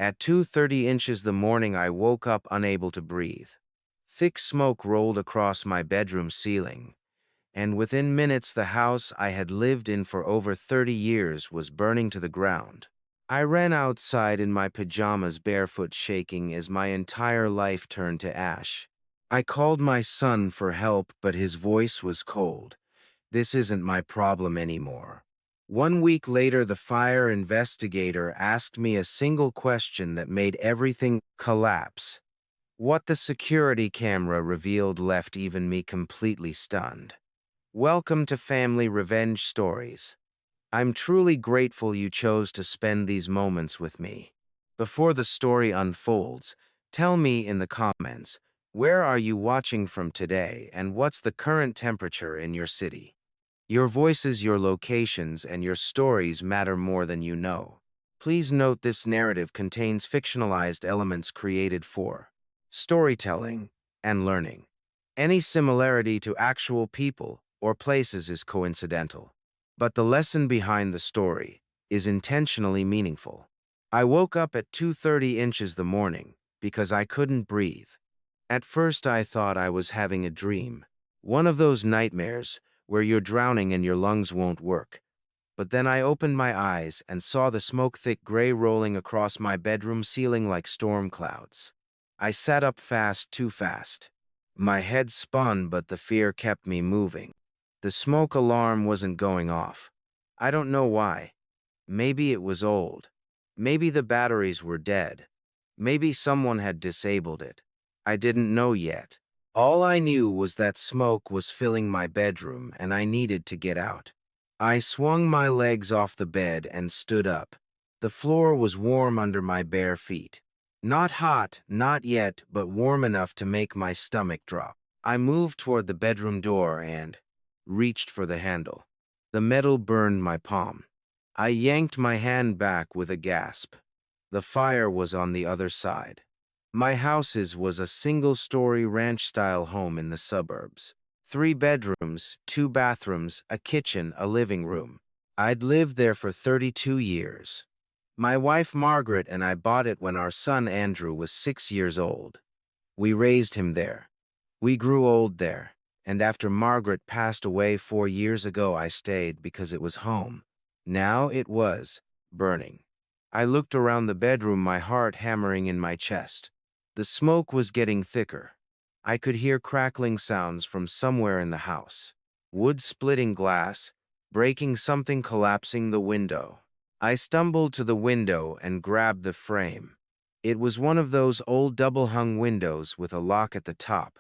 At 2:30 inches the morning I woke up unable to breathe. Thick smoke rolled across my bedroom ceiling, and within minutes the house I had lived in for over 30 years was burning to the ground. I ran outside in my pajamas, barefoot, shaking as my entire life turned to ash. I called my son for help, but his voice was cold. This isn't my problem anymore. 1 week later, the fire investigator asked me a single question that made everything collapse. What the security camera revealed left even me completely stunned. Welcome to Family Revenge Stories. I'm truly grateful you chose to spend these moments with me. Before the story unfolds, tell me in the comments, where are you watching from today and what's the current temperature in your city? Your voices, your locations, and your stories matter more than you know. Please note this narrative contains fictionalized elements created for storytelling and learning. Any similarity to actual people or places is coincidental, but the lesson behind the story is intentionally meaningful. I woke up at 2:30 inches the morning because I couldn't breathe. At first I thought I was having a dream, one of those nightmares where you're drowning and your lungs won't work. But then I opened my eyes and saw the smoke-thick gray rolling across my bedroom ceiling like storm clouds. I sat up fast, too fast. My head spun, but the fear kept me moving. The smoke alarm wasn't going off. I don't know why. Maybe it was old. Maybe the batteries were dead. Maybe someone had disabled it. I didn't know yet. All I knew was that smoke was filling my bedroom and I needed to get out. I swung my legs off the bed and stood up. The floor was warm under my bare feet. Not hot, not yet, but warm enough to make my stomach drop. I moved toward the bedroom door and reached for the handle. The metal burned my palm. I yanked my hand back with a gasp. The fire was on the other side. My house's was a single-story ranch-style home in the suburbs. 3 bedrooms, 2 bathrooms, a kitchen, a living room. I'd lived there for 32 years. My wife Margaret and I bought it when our son Andrew was 6 years old. We raised him there. We grew old there, and after Margaret passed away 4 years ago, I stayed because it was home. Now it was burning. I looked around the bedroom, my heart hammering in my chest. The smoke was getting thicker. I could hear crackling sounds from somewhere in the house. Wood splitting glass, breaking something, collapsing the window. I stumbled to the window and grabbed the frame. It was one of those old double-hung windows with a lock at the top.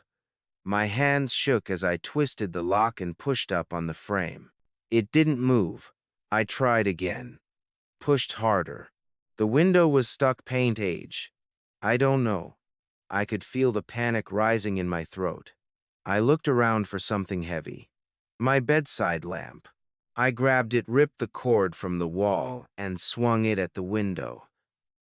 My hands shook as I twisted the lock and pushed up on the frame. It didn't move. I tried again. Pushed harder. The window was stuck, paint age. I don't know. I could feel the panic rising in my throat. I looked around for something heavy. My bedside lamp. I grabbed it, ripped the cord from the wall, and swung it at the window.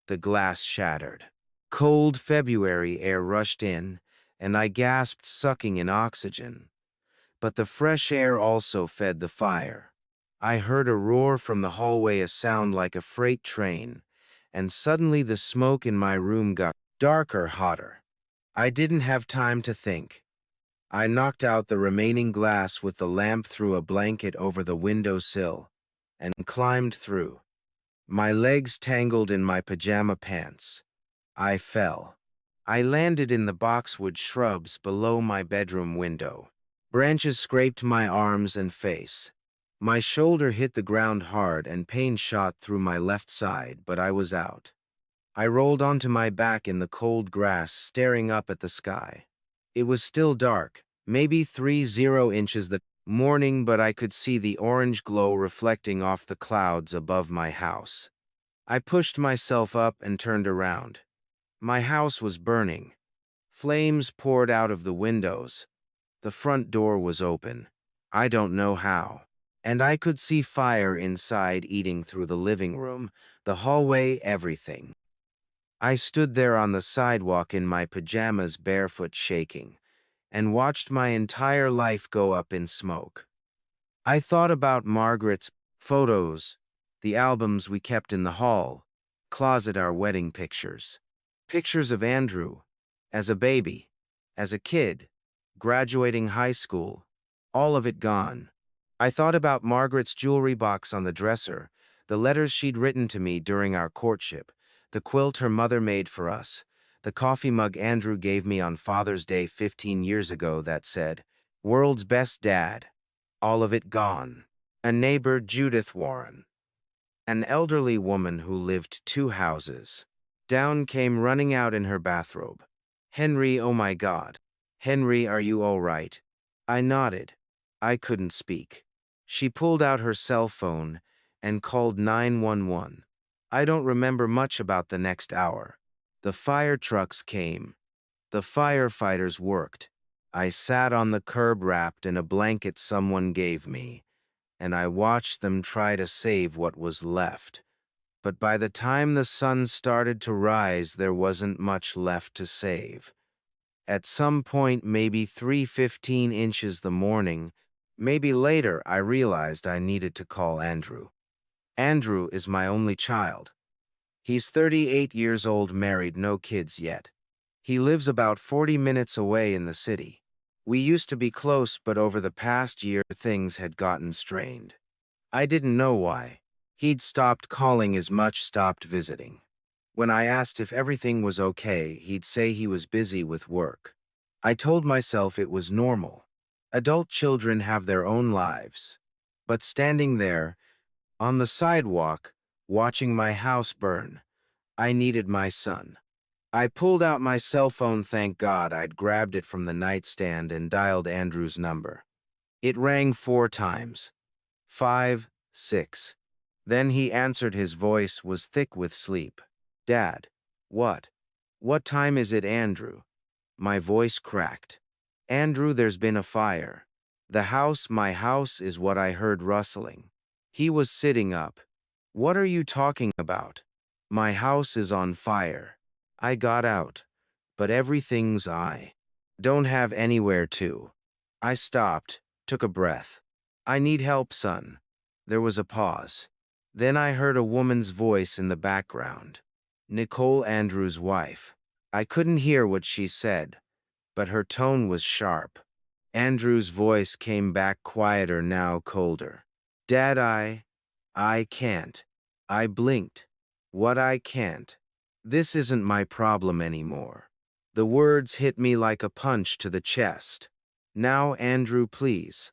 The glass shattered. Cold February air rushed in, and I gasped, sucking in oxygen. But the fresh air also fed the fire. I heard a roar from the hallway, a sound like a freight train, and suddenly the smoke in my room got darker, hotter. I didn't have time to think. I knocked out the remaining glass with the lamp, threw a blanket over the windowsill, and climbed through. My legs tangled in my pajama pants. I fell. I landed in the boxwood shrubs below my bedroom window. Branches scraped my arms and face. My shoulder hit the ground hard and pain shot through my left side, but I was out. I rolled onto my back in the cold grass, staring up at the sky. It was still dark, maybe 30 inches that morning, but I could see the orange glow reflecting off the clouds above my house. I pushed myself up and turned around. My house was burning. Flames poured out of the windows. The front door was open. I don't know how. And I could see fire inside, eating through the living room, the hallway, everything. I stood there on the sidewalk in my pajamas, barefoot, shaking, and watched my entire life go up in smoke. I thought about Margaret's photos, the albums we kept in the hall, Closet our wedding pictures. Pictures of Andrew, as a baby, as a kid, graduating high school, all of it gone. I thought about Margaret's jewelry box on the dresser, the letters she'd written to me during our courtship, the quilt her mother made for us, the coffee mug Andrew gave me on Father's Day 15 years ago that said, "World's best dad." All of it gone. A neighbor, Judith Warren, an elderly woman who lived 2 houses down, came running out in her bathrobe. "Henry, oh my God. Henry, are you all right?" I nodded. I couldn't speak. She pulled out her cell phone and called 911. I don't remember much about the next hour. The fire trucks came. The firefighters worked. I sat on the curb wrapped in a blanket someone gave me, and I watched them try to save what was left. But by the time the sun started to rise, there wasn't much left to save. At some point, maybe 3:15 inches the morning, maybe later, I realized I needed to call Andrew. Andrew is my only child. He's 38 years old, married, no kids yet. He lives about 40 minutes away in the city. We used to be close, but over the past year, things had gotten strained. I didn't know why. He'd stopped calling as much, stopped visiting. When I asked if everything was okay, he'd say he was busy with work. I told myself it was normal. Adult children have their own lives. But standing there, on the sidewalk, watching my house burn, I needed my son. I pulled out my cell phone, thank God I'd grabbed it from the nightstand, and dialed Andrew's number. It rang 4 times. 5, 6. Then he answered. His voice was thick with sleep. "Dad." "What? What time is it, Andrew?" My voice cracked. "Andrew, there's been a fire. The house, my house," is what I heard rustling. He was sitting up. "What are you talking about?" "My house is on fire." I got out. "But everything's I don't have anywhere to." I stopped, took a breath. "I need help, son." There was a pause. Then I heard a woman's voice in the background. Nicole, Andrew's wife. I couldn't hear what she said, but her tone was sharp. Andrew's voice came back, quieter now, colder. "Dad, I can't." I blinked. "What I can't?" "This isn't my problem anymore." The words hit me like a punch to the chest. "Now, Andrew, please.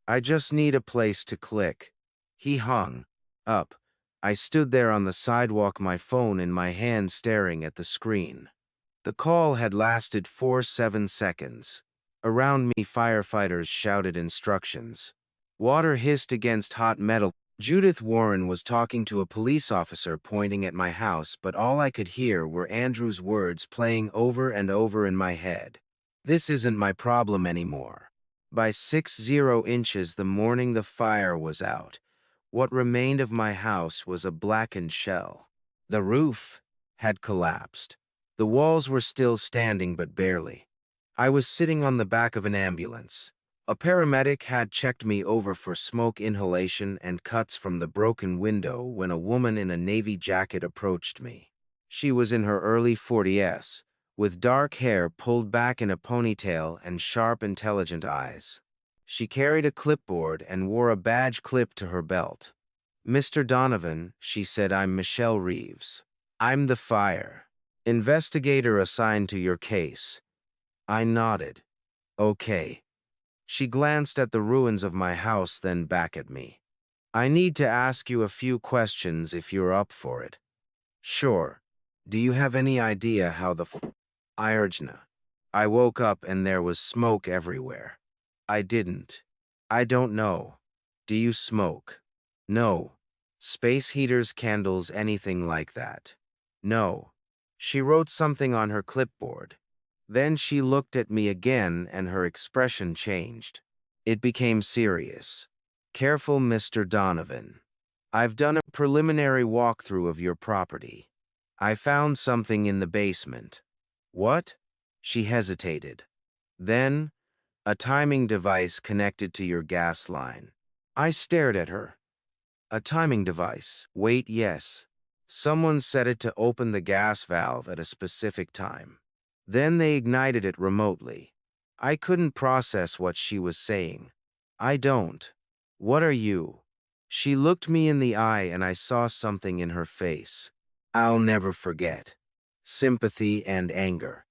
I just need a place to click." He hung up. I stood there on the sidewalk, my phone in my hand, staring at the screen. The call had lasted 7 seconds. Around me, firefighters shouted instructions. Water hissed against hot metal. Judith Warren was talking to a police officer pointing at my house, but all I could hear were Andrew's words playing over and over in my head. "This isn't my problem anymore." By 6:00 the morning the fire was out, what remained of my house was a blackened shell. The roof had collapsed. The walls were still standing, but barely. I was sitting on the back of an ambulance. A paramedic had checked me over for smoke inhalation and cuts from the broken window when a woman in a navy jacket approached me. She was in her early 40s, with dark hair pulled back in a ponytail and sharp, intelligent eyes. She carried a clipboard and wore a badge clipped to her belt. "Mr. Donovan," she said, "I'm Michelle Reeves. I'm the fire investigator assigned to your case." I nodded. "Okay." She glanced at the ruins of my house, then back at me. "I need to ask you a few questions if you're up for it." "Sure. Do you have any idea how I urged. I woke up and there was smoke everywhere. I didn't. "I don't know. Do you smoke?" "No." "Space heaters, candles, anything like that?" "No." She wrote something on her clipboard. Then she looked at me again and her expression changed. It became serious. "Careful, Mr. Donovan. I've done a preliminary walkthrough of your property. I found something in the basement." "What?" She hesitated. Then, "A timing device connected to your gas line." I stared at her. "A timing device? Wait, yes. Someone set it to open the gas valve at a specific time. Then they ignited it remotely. I couldn't process what she was saying. I don't. What are you? She looked me in the eye and I saw something in her face. I'll never forget. Sympathy and anger.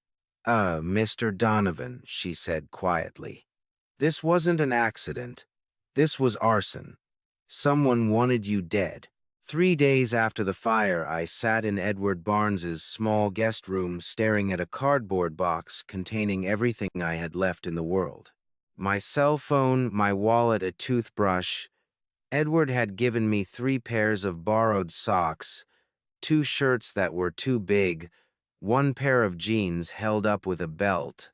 Mr. Donovan, she said quietly. This wasn't an accident. This was arson. Someone wanted you dead. 3 days after the fire, I sat in Edward Barnes's small guest room staring at a cardboard box containing everything I had left in the world. My cell phone, my wallet, a toothbrush. Edward had given me 3 pairs of borrowed socks, 2 shirts that were too big, 1 pair of jeans held up with a belt.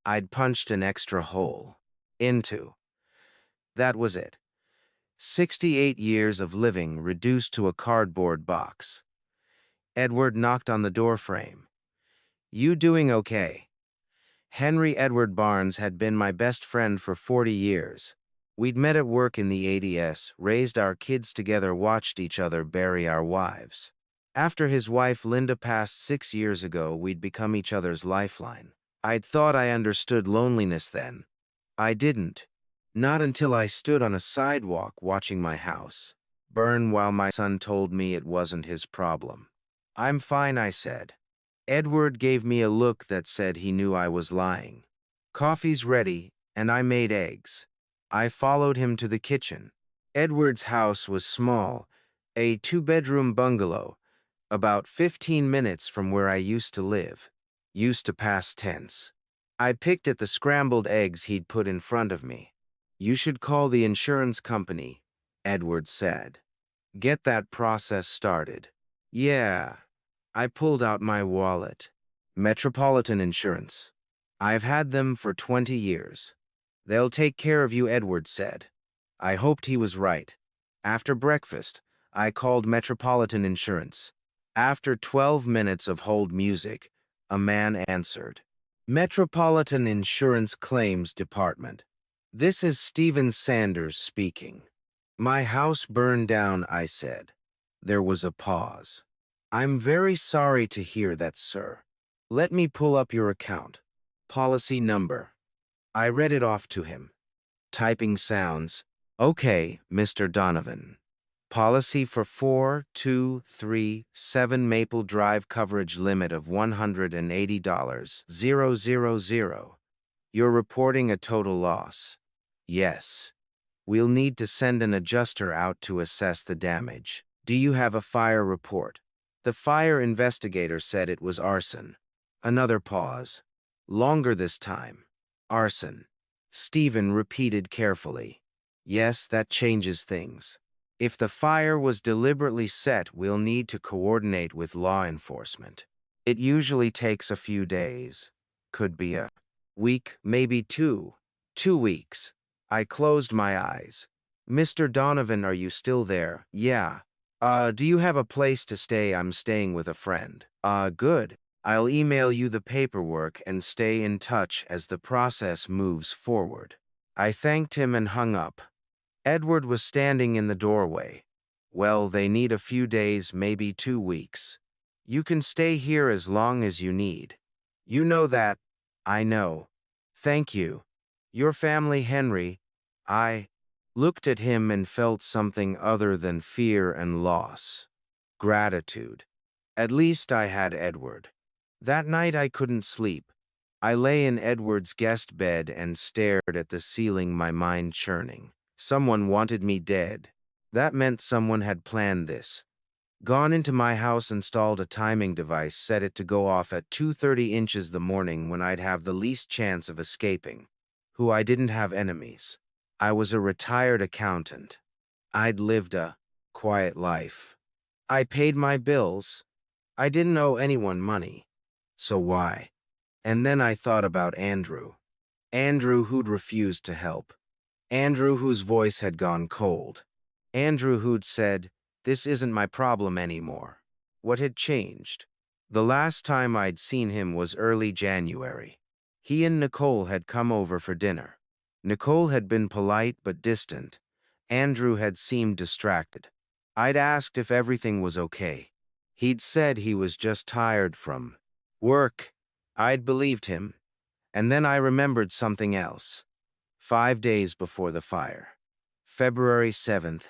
I'd punched an extra hole into. That was it. 68 years of living reduced to a cardboard box. Edward knocked on the doorframe. You doing okay? Henry Edward Barnes had been my best friend for 40 years. We'd met at work in the 80s, raised our kids together, watched each other bury our wives. After his wife Linda passed 6 years ago, we'd become each other's lifeline. I'd thought I understood loneliness then. I didn't. Not until I stood on a sidewalk watching my house burn while my son told me it wasn't his problem. I'm fine, I said. Edward gave me a look that said he knew I was lying. Coffee's ready, and I made eggs. I followed him to the kitchen. Edward's house was small, a 2-bedroom bungalow, about 15 minutes from where I used to live. Used to past tense. I picked at the scrambled eggs he'd put in front of me. You should call the insurance company, Edward said. Get that process started. Yeah. I pulled out my wallet. Metropolitan Insurance. I've had them for 20 years. They'll take care of you, Edward said. I hoped he was right. After breakfast, I called Metropolitan Insurance. After 12 minutes of hold music, a man answered. Metropolitan Insurance Claims Department. This is Stephen Sanders speaking. My house burned down, I said. There was a pause. I'm very sorry to hear that, sir. Let me pull up your account. Policy number. I read it off to him. Typing sounds. Okay, Mr. Donovan. Policy for 4237 Maple Drive, coverage limit of $180. 000. You're reporting a total loss. Yes. We'll need to send an adjuster out to assess the damage. Do you have a fire report? The fire investigator said it was arson. Another pause. Longer this time. Arson. Stephen repeated carefully. Yes, that changes things. If the fire was deliberately set, we'll need to coordinate with law enforcement. It usually takes a few days. Could be a week, maybe 2. 2 weeks. I closed my eyes. Mr. Donovan, are you still there? Yeah. Do you have a place to stay? I'm staying with a friend. Good. I'll email you the paperwork and stay in touch as the process moves forward. I thanked him and hung up. Edward was standing in the doorway. Well, they need a few days, maybe 2 weeks. You can stay here as long as you need. You know that. I know. Thank you. Your family, Henry. I looked at him and felt something other than fear and loss. Gratitude. At least I had Edward. That night I couldn't sleep. I lay in Edward's guest bed and stared at the ceiling, my mind churning. Someone wanted me dead. That meant someone had planned this. Gone into my house, installed a timing device, set it to go off at 2:30 inches the morning when I'd have the least chance of escaping. Who I didn't have enemies. I was a retired accountant. I'd lived a quiet life. I paid my bills. I didn't owe anyone money. So why? And then I thought about Andrew. Andrew who'd refused to help. Andrew whose voice had gone cold. Andrew who'd said, "This isn't my problem anymore." What had changed? The last time I'd seen him was early January. He and Nicole had come over for dinner. Nicole had been polite but distant. Andrew had seemed distracted. I'd asked if everything was okay. He'd said he was just tired from work. I'd believed him, and then I remembered something else. 5 days before the fire, February 7th,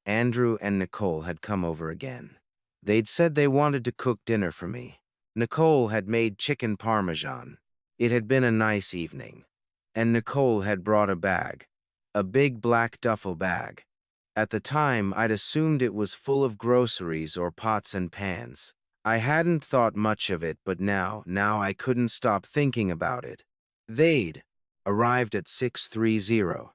Andrew and Nicole had come over again. They'd said they wanted to cook dinner for me. Nicole had made chicken parmesan. It had been a nice evening. And Nicole had brought a bag, a big black duffel bag. At the time, I'd assumed it was full of groceries or pots and pans. I hadn't thought much of it, but now I couldn't stop thinking about it. They'd arrived at 6:30.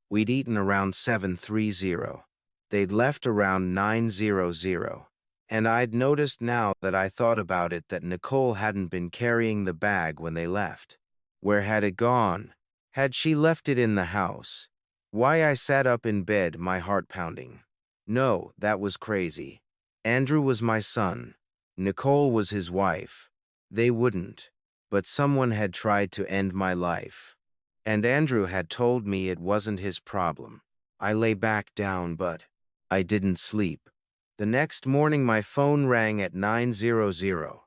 We'd eaten around 7:30. They'd left around 9:00. And I'd noticed now that I thought about it that Nicole hadn't been carrying the bag when they left. Where had it gone? Had she left it in the house? Why I sat up in bed, my heart pounding. No, that was crazy. Andrew was my son. Nicole was his wife. They wouldn't. But someone had tried to end my life. And Andrew had told me it wasn't his problem. I lay back down, but I didn't sleep. The next morning my phone rang at 9:00.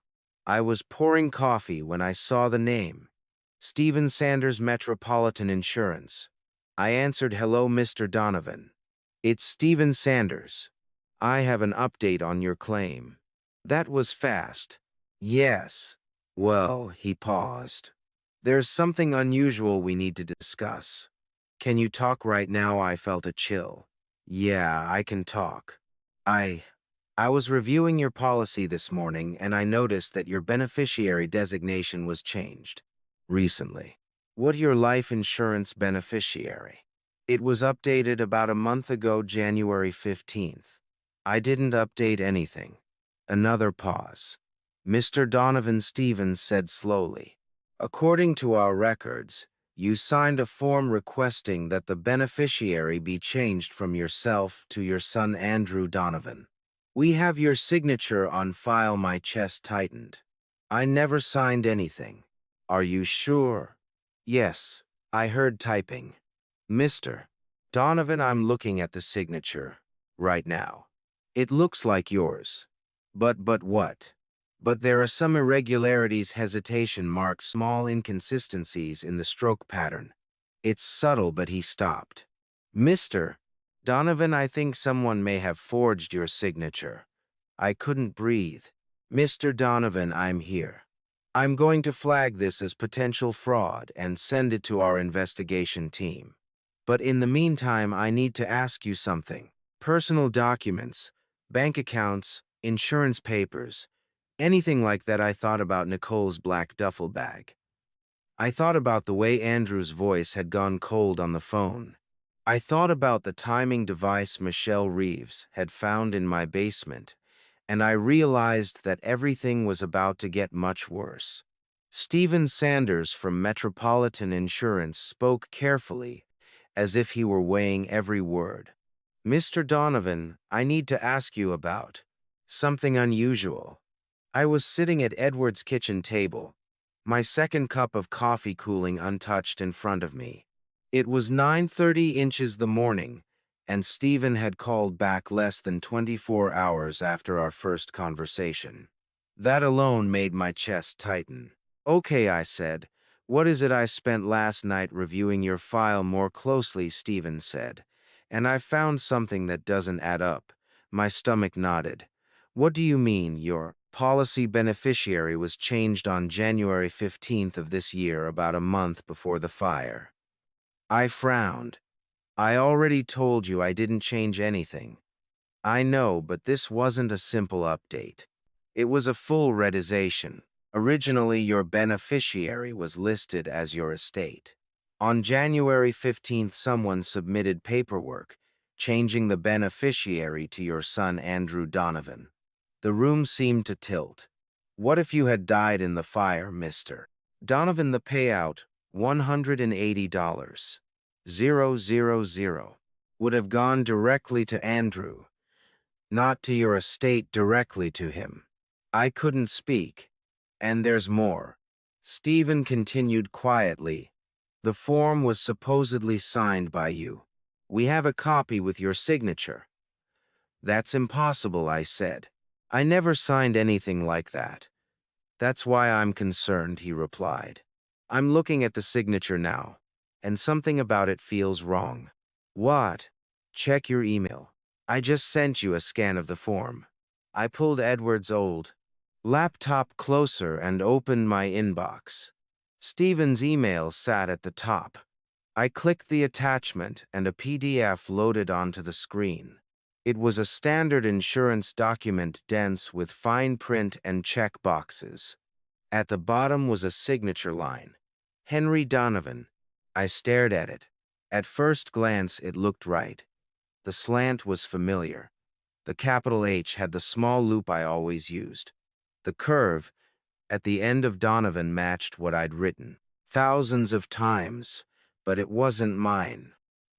I was pouring coffee when I saw the name. Stephen Sanders, Metropolitan Insurance. I answered, "Hello, Mr. Donovan. It's Stephen Sanders. I have an update on your claim." That was fast. Yes. Well, he paused. "There's something unusual we need to discuss. Can you talk right now?" I felt a chill. "Yeah, I can talk. I I was reviewing your policy this morning and I noticed that your beneficiary designation was changed recently. What your life insurance beneficiary? It was updated about a month ago, January 15th. I didn't update anything." Another pause. Mr. Donovan Stevens said slowly, "According to our records, you signed a form requesting that the beneficiary be changed from yourself to your son Andrew Donovan. We have your signature on file." My chest tightened. "I never signed anything." "Are you sure?" "Yes, I heard typing." "Mr. Donovan, I'm looking at the signature right now. It looks like yours. But what? But there are some irregularities, hesitation marks, small inconsistencies in the stroke pattern. It's subtle," but he stopped. "Mr. Donovan, I think someone may have forged your signature." I couldn't breathe. "Mr. Donovan, I'm here. I'm going to flag this as potential fraud and send it to our investigation team. But in the meantime, I need to ask you something. Personal documents, bank accounts, insurance papers, anything like that." I thought about Nicole's black duffel bag. I thought about the way Andrew's voice had gone cold on the phone. I thought about the timing device Michelle Reeves had found in my basement, and I realized that everything was about to get much worse. Stephen Sanders from Metropolitan Insurance spoke carefully, as if he were weighing every word. "Mr. Donovan, I need to ask you about something unusual." I was sitting at Edward's kitchen table, my second cup of coffee cooling untouched in front of me. It was 9:30 inches the morning, and Stephen had called back less than 24 hours after our first conversation. That alone made my chest tighten. "Okay," I said. "What is it?" "I spent last night reviewing your file more closely," Stephen said, "and I found something that doesn't add up." My stomach nodded. "What do you mean? Your policy beneficiary was changed on January 15th of this year, about a month before the fire." I frowned. "I already told you I didn't change anything." "I know, but this wasn't a simple update. It was a full redization. Originally, your beneficiary was listed as your estate. On January 15th, someone submitted paperwork changing the beneficiary to your son Andrew Donovan." The room seemed to tilt. "What if you had died in the fire, Mr. Donovan?" "The payout, $180, 000, would have gone directly to Andrew, not to your estate, directly to him." I couldn't speak. "And there's more," Stephen continued quietly. "The form was supposedly signed by you. We have a copy with your signature." "That's impossible," I said. I never signed anything like that. That's why I'm concerned, he replied. I'm looking at the signature now, and something about it feels wrong. What? Check your email. I just sent you a scan of the form. I pulled Edward's old laptop closer and opened my inbox. Stephen's email sat at the top. I clicked the attachment and a PDF loaded onto the screen. It was a standard insurance document dense with fine print and check boxes. At the bottom was a signature line. Henry Donovan. I stared at it. At first glance, it looked right. The slant was familiar. The capital H had the small loop I always used. The curve at the end of Donovan matched what I'd written thousands of times, but it wasn't mine.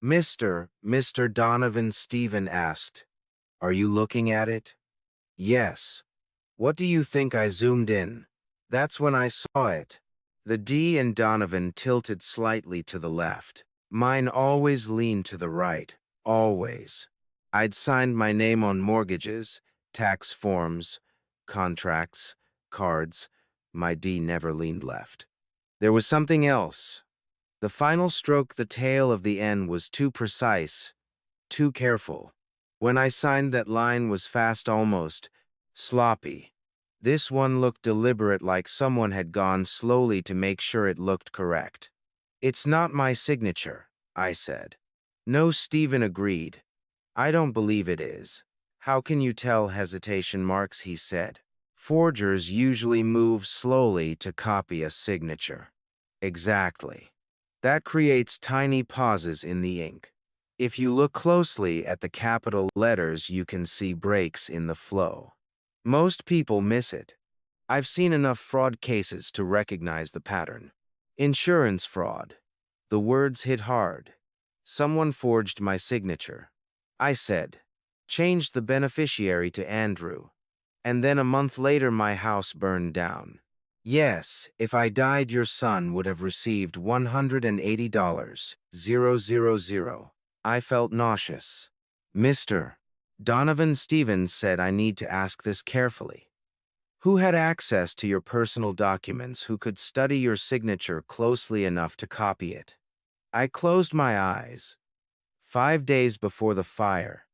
Mr. Donovan, Stephen asked. Are you looking at it? Yes. What do you think? I zoomed in. That's when I saw it. The D in Donovan tilted slightly to the left. Mine always leaned to the right. Always. I'd signed my name on mortgages, tax forms, contracts, cards. My D never leaned left. There was something else. The final stroke, the tail of the N, was too precise, too careful. When I signed, that line was fast, almost sloppy. This one looked deliberate, like someone had gone slowly to make sure it looked correct. It's not my signature, I said. No, Stephen agreed. I don't believe it is. How can you tell? Hesitation marks, he said. Forgers usually move slowly to copy a signature. Exactly. That creates tiny pauses in the ink. If you look closely at the capital letters, you can see breaks in the flow. Most people miss it. I've seen enough fraud cases to recognize the pattern. Insurance fraud. The words hit hard. Someone forged my signature. I said, changed the beneficiary to Andrew. And then a month later, my house burned down. Yes, if I died, your son would have received $180. 000. I felt nauseous. Mr. Donovan, Stevens said, I need to ask this carefully. Who had access to your personal documents? Who could study your signature closely enough to copy it? I closed my eyes. 5 days before the fire,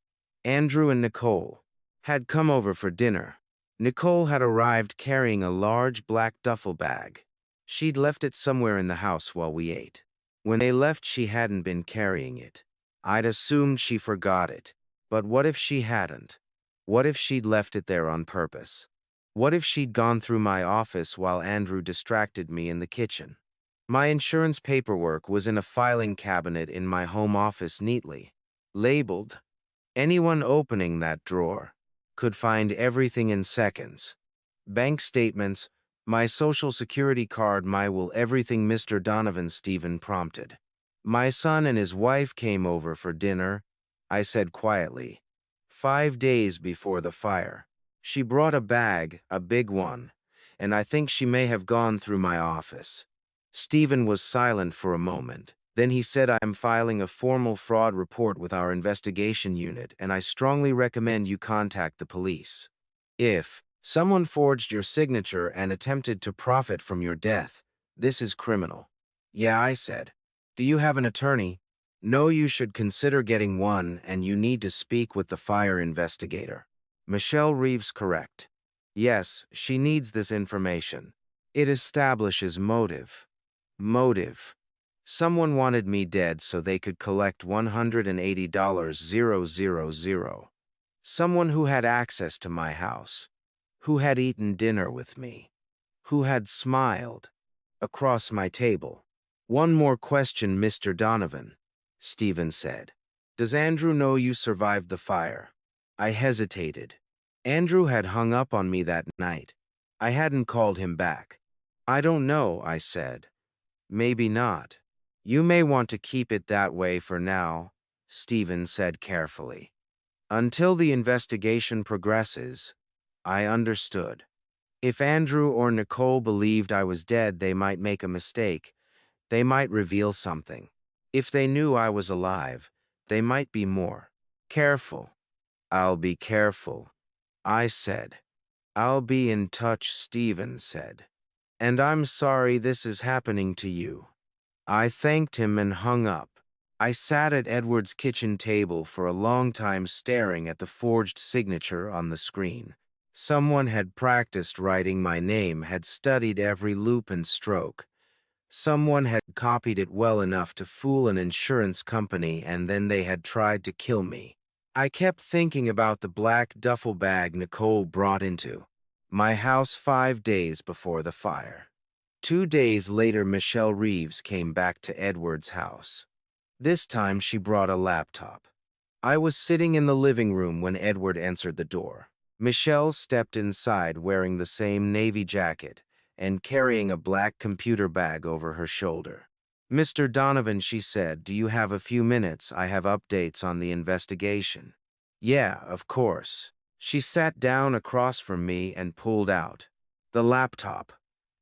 Andrew and Nicole had come over for dinner. Nicole had arrived carrying a large black duffel bag. She'd left it somewhere in the house while we ate. When they left, she hadn't been carrying it. I'd assumed she forgot it. But what if she hadn't? What if she'd left it there on purpose? What if she'd gone through my office while Andrew distracted me in the kitchen? My insurance paperwork was in a filing cabinet in my home office, neatly labeled. Anyone opening that drawer could find everything in seconds. Bank statements, my social security card, my will, everything. Mr. Donovan, Stephen prompted. My son and his wife came over for dinner, I said quietly. 5 days before the fire. She brought a bag, a big one, and I think she may have gone through my office. Stephen was silent for a moment. Then he said, I'm filing a formal fraud report with our investigation unit, and I strongly recommend you contact the police. If someone forged your signature and attempted to profit from your death, this is criminal. Yeah, I said. Do you have an attorney? No, you should consider getting one, and you need to speak with the fire investigator. Michelle Reeves, correct. Yes, she needs this information. It establishes motive. Motive. Someone wanted me dead so they could collect $180. 000. Someone who had access to my house, who had eaten dinner with me, who had smiled across my table. One more question, Mr. Donovan, Stephen said. Does Andrew know you survived the fire? I hesitated. Andrew had hung up on me that night. I hadn't called him back. I don't know, I said. Maybe not. You may want to keep it that way for now, Stephen said carefully. Until the investigation progresses. I understood. If Andrew or Nicole believed I was dead, they might make a mistake. They might reveal something. If they knew I was alive, they might be more careful. I'll be careful, I said. "I'll be in touch," Steven said. "And I'm sorry this is happening to you." I thanked him and hung up. I sat at Edward's kitchen table for a long time staring at the forged signature on the screen. Someone had practiced writing my name, had studied every loop and stroke. Someone had copied it well enough to fool an insurance company, and then they had tried to kill me. I kept thinking about the black duffel bag Nicole brought into my house 5 days before the fire. 2 days later, Michelle Reeves came back to Edward's house. This time she brought a laptop. I was sitting in the living room when Edward answered the door. Michelle stepped inside wearing the same navy jacket and carrying a black computer bag over her shoulder. "Mr. Donovan," she said, "do you have a few minutes? I have updates on the investigation." "Yeah, of course." She sat down across from me and pulled out the laptop.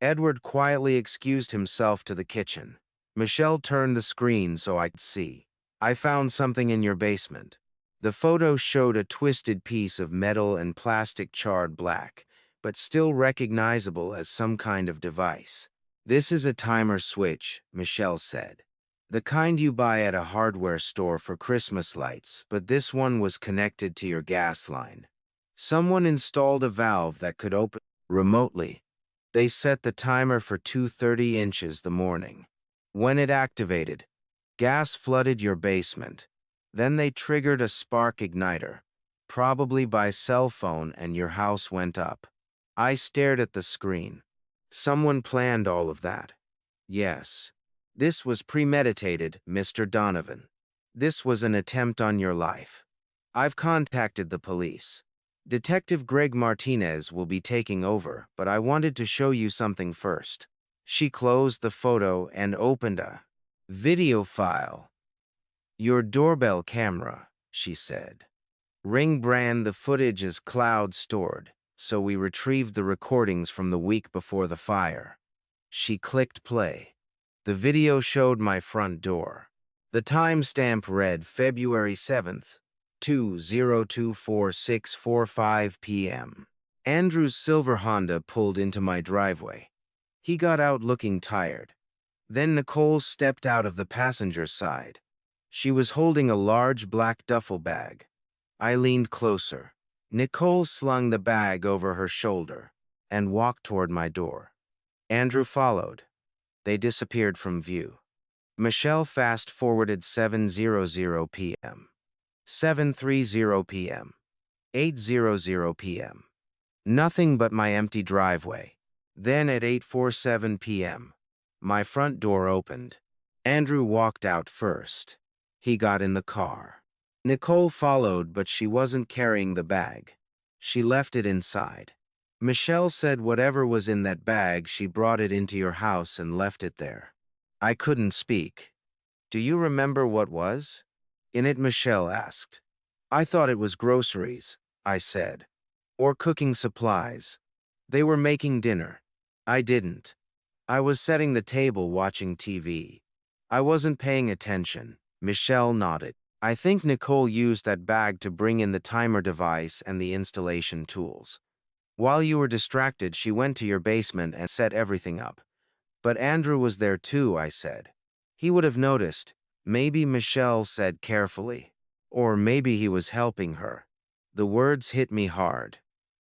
Edward quietly excused himself to the kitchen. Michelle turned the screen so I could see. "I found something in your basement." The photo showed a twisted piece of metal and plastic charred black, but still recognizable as some kind of device. "This is a timer switch," Michelle said. "The kind you buy at a hardware store for Christmas lights, but this one was connected to your gas line. Someone installed a valve that could open remotely. They set the timer for 2:30 inches the morning. When it activated, gas flooded your basement. Then they triggered a spark igniter, probably by cell phone, and your house went up." I stared at the screen. "Someone planned all of that." "Yes. This was premeditated, Mr. Donovan. This was an attempt on your life. I've contacted the police. Detective Greg Martinez will be taking over, but I wanted to show you something first." She closed the photo and opened a video file. "Your doorbell camera," she said. "Ring brand. The footage is cloud stored, so we retrieved the recordings from the week before the fire." She clicked play. The video showed my front door. The timestamp read February 7th, 2:02:46:45 p.m. Andrew's silver Honda pulled into my driveway. He got out looking tired. Then Nicole stepped out of the passenger side. She was holding a large black duffel bag. I leaned closer. Nicole slung the bag over her shoulder and walked toward my door. Andrew followed. They disappeared from view. Michelle fast-forwarded 7:00 p.m. 7:30 p.m. 8:00 p.m. Nothing but my empty driveway. Then at 8:47 p.m., my front door opened. Andrew walked out first. He got in the car. Nicole followed, but she wasn't carrying the bag. She left it inside. Michelle said whatever was in that bag, she brought it into your house and left it there. I couldn't speak. "Do you remember what was in it?" Michelle asked. "I thought it was groceries," I said. "Or cooking supplies. They were making dinner." I didn't. I was setting the table watching TV. I wasn't paying attention. Michelle nodded. "I think Nicole used that bag to bring in the timer device and the installation tools. While you were distracted, she went to your basement and set everything up." "But Andrew was there too," I said. "He would have noticed." "Maybe," Michelle said carefully. "Or maybe he was helping her." The words hit me hard.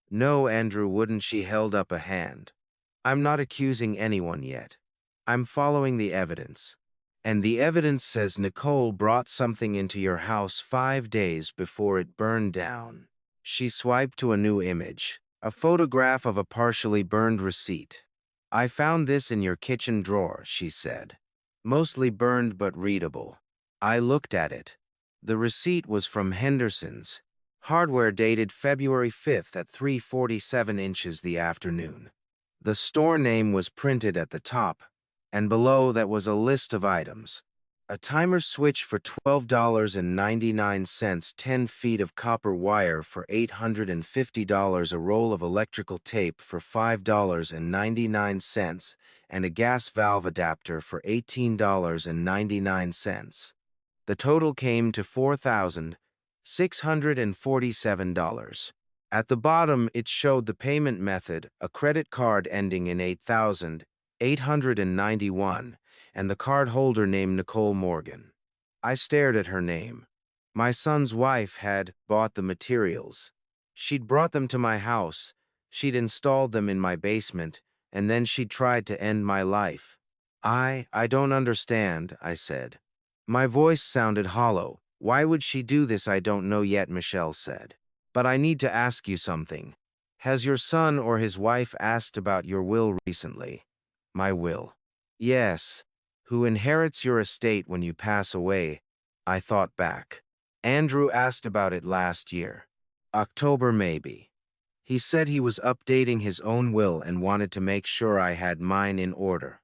"No, Andrew wouldn't." She held up a hand. "I'm not accusing anyone yet. I'm following the evidence. And the evidence says Nicole brought something into your house 5 days before it burned down." She swiped to a new image, a photograph of a partially burned receipt. "I found this in your kitchen drawer," she said. "Mostly burned but readable." I looked at it. The receipt was from Henderson's. Hardware dated February 5th at 3:47 inches the afternoon. The store name was printed at the top, and below that was a list of items. A timer switch for $12.99, 10 feet of copper wire for $850, a roll of electrical tape for $5.99, and a gas valve adapter for $18.99. The total came to $4,647. At the bottom, it showed the payment method, a credit card ending in 8,891, and the card holder named Nicole Morgan. I stared at her name. My son's wife had bought the materials. She'd brought them to my house, she'd installed them in my basement, and then she'd tried to end my life. I don't understand, I said. My voice sounded hollow. Why would she do this? I don't know yet, Michelle said. But I need to ask you something. Has your son or his wife asked about your will recently? My will. Yes. Who inherits your estate when you pass away? I thought back. Andrew asked about it last year. October maybe. He said he was updating his own will and wanted to make sure I had mine in order.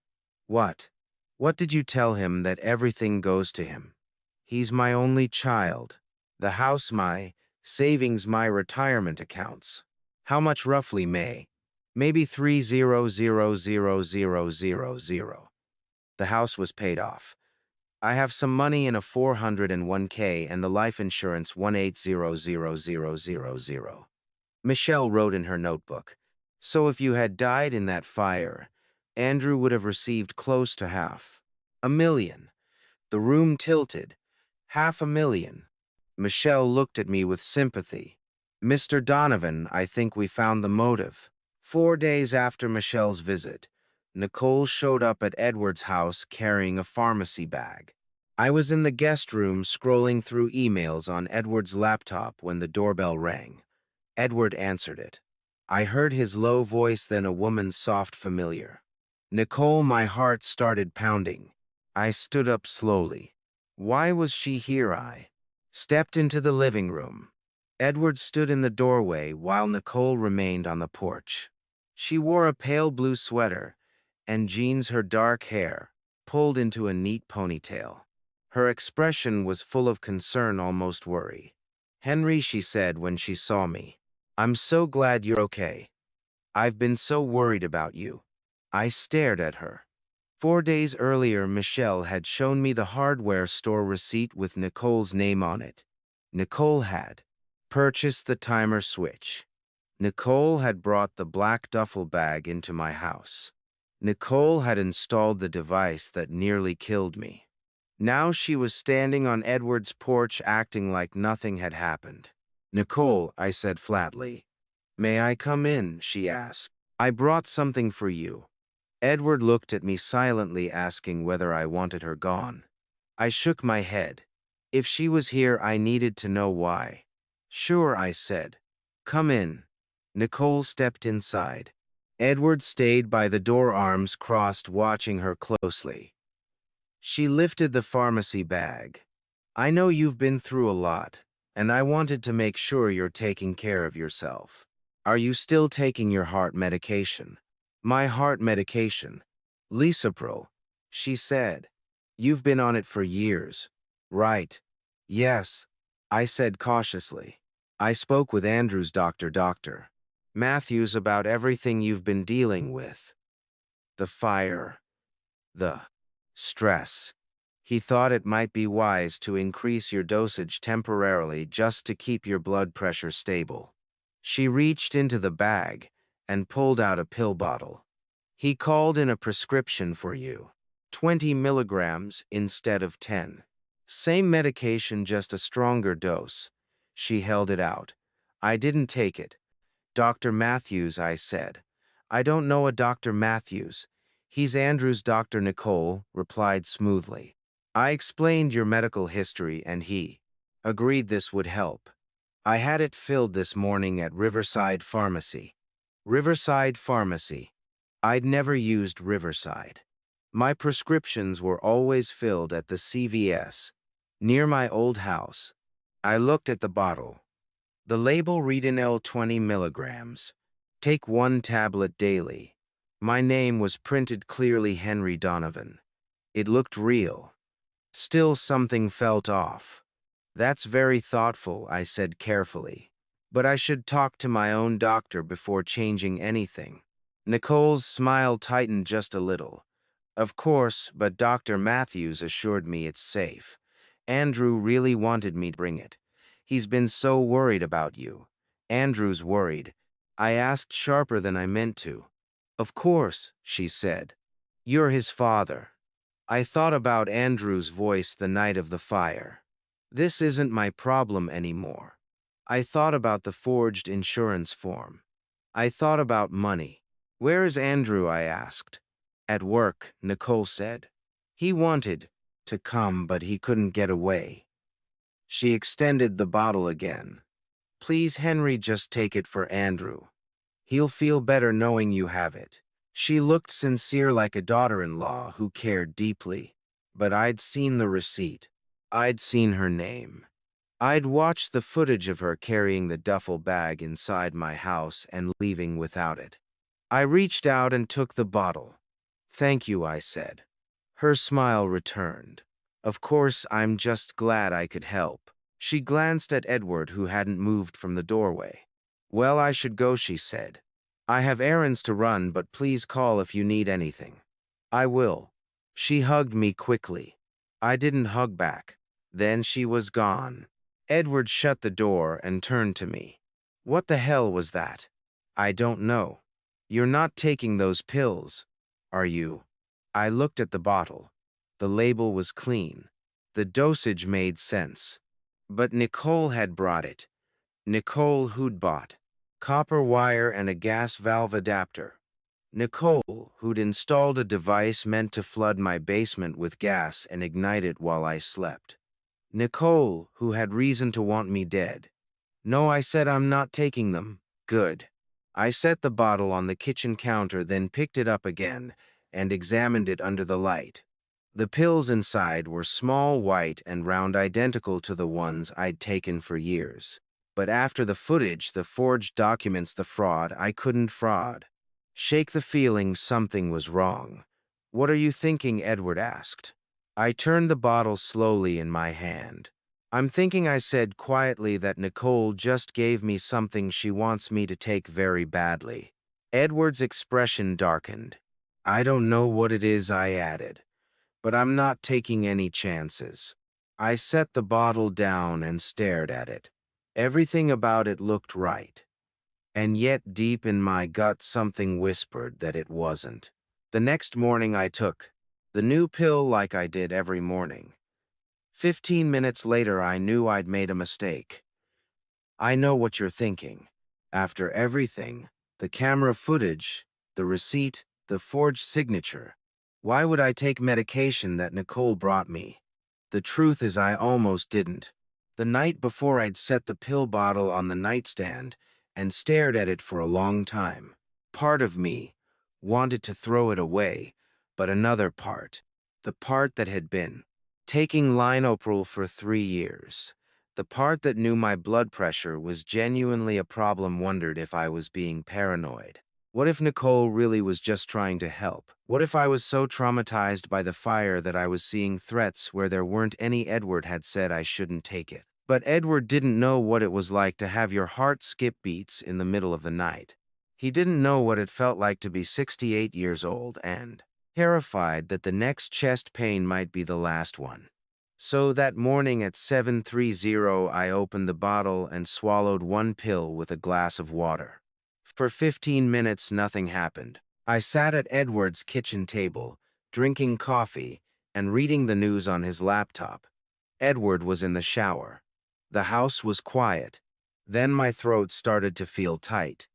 What? What did you tell him that everything goes to him? He's my only child. The house, my savings, my retirement accounts. How much roughly, May? Maybe 300,000. The house was paid off. I have some money in a 401k and the life insurance 180,000. Michelle wrote in her notebook. So if you had died in that fire, Andrew would have received close to half. 1 million. The room tilted. 500,000. Michelle looked at me with sympathy. Mr. Donovan, I think we found the motive. 4 days after Michelle's visit, Nicole showed up at Edward's house carrying a pharmacy bag. I was in the guest room scrolling through emails on Edward's laptop when the doorbell rang. Edward answered it. I heard his low voice, then a woman's soft familiar. Nicole, my heart started pounding. I stood up slowly. Why was she here? I stepped into the living room. Edward stood in the doorway while Nicole remained on the porch. She wore a pale blue sweater and jeans, her dark hair pulled into a neat ponytail. Her expression was full of concern, almost worry. Henry, she said when she saw me, I'm so glad you're okay. I've been so worried about you. I stared at her. 4 days earlier, Michelle had shown me the hardware store receipt with Nicole's name on it. Nicole had purchased the timer switch. Nicole had brought the black duffel bag into my house. Nicole had installed the device that nearly killed me. Now she was standing on Edward's porch acting like nothing had happened. Nicole, I said flatly. May I come in? She asked. I brought something for you. Edward looked at me silently, asking whether I wanted her gone. I shook my head. If she was here, I needed to know why. Sure, I said. Come in. Nicole stepped inside. Edward stayed by the door, arms crossed, watching her closely. She lifted the pharmacy bag. I know you've been through a lot, and I wanted to make sure you're taking care of yourself. Are you still taking your heart medication? My heart medication. Lisapril, she said. You've been on it for years, right? Yes, I said cautiously. I spoke with Andrew's Dr. Matthews about everything you've been dealing with. The fire, the stress. He thought it might be wise to increase your dosage temporarily just to keep your blood pressure stable. She reached into the bag and pulled out a pill bottle. He called in a prescription for you. 20 milligrams instead of 10. Same medication, just a stronger dose. She held it out. I didn't take it. Dr. Matthews, I said. I don't know a Dr. Matthews. He's Andrew's doctor, Nicole replied smoothly. I explained your medical history and he agreed this would help. I had it filled this morning at Riverside Pharmacy. Riverside Pharmacy. I'd never used Riverside. My prescriptions were always filled at the CVS, near my old house. I looked at the bottle. The label read in L 20 milligrams. Take 1 tablet daily. My name was printed clearly, Henry Donovan. It looked real. Still, something felt off. That's very thoughtful, I said carefully. But I should talk to my own doctor before changing anything. Nicole's smile tightened just a little. Of course, but Dr. Matthews assured me it's safe. Andrew really wanted me to bring it. He's been so worried about you. Andrew's worried. I asked sharper than I meant to. Of course, she said. You're his father. I thought about Andrew's voice the night of the fire. This isn't my problem anymore. I thought about the forged insurance form. I thought about money. Where is Andrew? I asked. At work, Nicole said. He wanted to come, but he couldn't get away. She extended the bottle again. Please, Henry, just take it for Andrew. He'll feel better knowing you have it. She looked sincere, like a daughter-in-law who cared deeply. But I'd seen the receipt. I'd seen her name. I'd watched the footage of her carrying the duffel bag inside my house and leaving without it. I reached out and took the bottle. Thank you, I said. Her smile returned. Of course, I'm just glad I could help. She glanced at Edward, who hadn't moved from the doorway. Well, I should go, she said. I have errands to run, but please call if you need anything. I will. She hugged me quickly. I didn't hug back. Then she was gone. Edward shut the door and turned to me. What the hell was that? I don't know. You're not taking those pills, are you? I looked at the bottle. The label was clean. The dosage made sense. But Nicole had brought it. Nicole, who'd bought copper wire and a gas valve adapter. Nicole, who'd installed a device meant to flood my basement with gas and ignite it while I slept. Nicole, who had reason to want me dead. No, I said, I'm not taking them. Good. I set the bottle on the kitchen counter, then picked it up again and examined it under the light. The pills inside were small, white, and round, identical to the ones I'd taken for years. But after the footage, the forged documents, the fraud, I couldn't fraud. Shake the feeling something was wrong. What are you thinking? Edward asked. I turned the bottle slowly in my hand. I'm thinking, I said quietly, that Nicole just gave me something she wants me to take very badly. Edward's expression darkened. I don't know what it is, I added, but I'm not taking any chances. I set the bottle down and stared at it. Everything about it looked right. And yet deep in my gut something whispered that it wasn't. The next morning I took the new pill like I did every morning. 15 minutes later I knew I'd made a mistake. I know what you're thinking. After everything, the camera footage, the receipt, the forged signature, why would I take medication that Nicole brought me? The truth is, I almost didn't. The night before, I'd set the pill bottle on the nightstand and stared at it for a long time. Part of me wanted to throw it away, but another part, the part that had been taking Linopril for 3 years, the part that knew my blood pressure was genuinely a problem, wondered if I was being paranoid. What if Nicole really was just trying to help? What if I was so traumatized by the fire that I was seeing threats where there weren't any? Edward had said I shouldn't take it. But Edward didn't know what it was like to have your heart skip beats in the middle of the night. He didn't know what it felt like to be 68 years old and terrified that the next chest pain might be the last one. So that morning at 7:30, I opened the bottle and swallowed one pill with a glass of water. For 15 minutes, nothing happened. I sat at Edward's kitchen table, drinking coffee and reading the news on his laptop. Edward was in the shower. The house was quiet. Then my throat started to feel tight.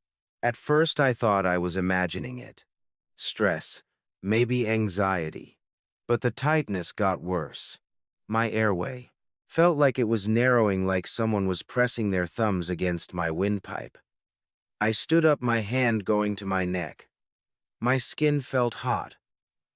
At first, I thought I was imagining it. Stress, maybe anxiety. But the tightness got worse. My airway felt like it was narrowing, like someone was pressing their thumbs against my windpipe. I stood up, my hand going to my neck. My skin felt hot.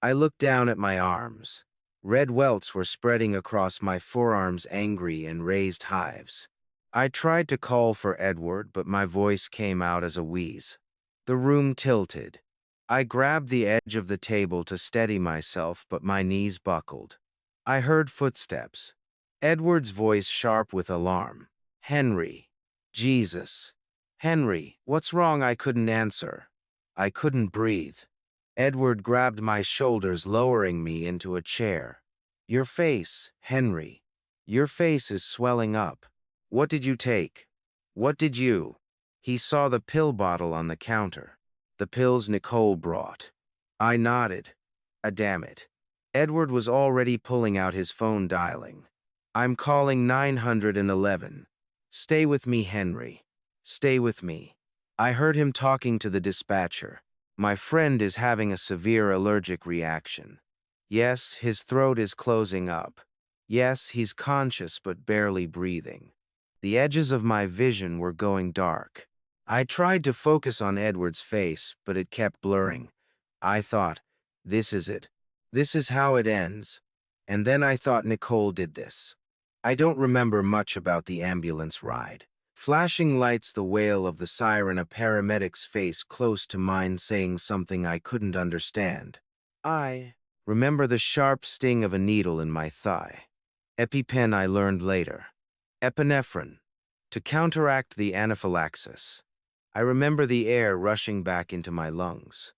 I looked down at my arms. Red welts were spreading across my forearms, angry and raised hives. I tried to call for Edward, but my voice came out as a wheeze. The room tilted. I grabbed the edge of the table to steady myself, but my knees buckled. I heard footsteps. Edward's voice sharp with alarm. Henry. Jesus. Henry, what's wrong? I couldn't answer. I couldn't breathe. Edward grabbed my shoulders, lowering me into a chair. Your face, Henry. Your face is swelling up. What did you take? What did you? He saw the pill bottle on the counter. The pills Nicole brought. I nodded. Damn it. Edward was already pulling out his phone, dialing. I'm calling 911. Stay with me, Henry. Stay with me. I heard him talking to the dispatcher. My friend is having a severe allergic reaction. Yes, his throat is closing up. Yes, he's conscious but barely breathing. The edges of my vision were going dark. I tried to focus on Edward's face, but it kept blurring. I thought, this is it. This is how it ends. And then I thought Nicole did this. I don't remember much about the ambulance ride. Flashing lights, the wail of the siren, a paramedic's face close to mine saying something I couldn't understand. I remember the sharp sting of a needle in my thigh. EpiPen, I learned later. Epinephrine, to counteract the anaphylaxis. I remember the air rushing back into my lungs.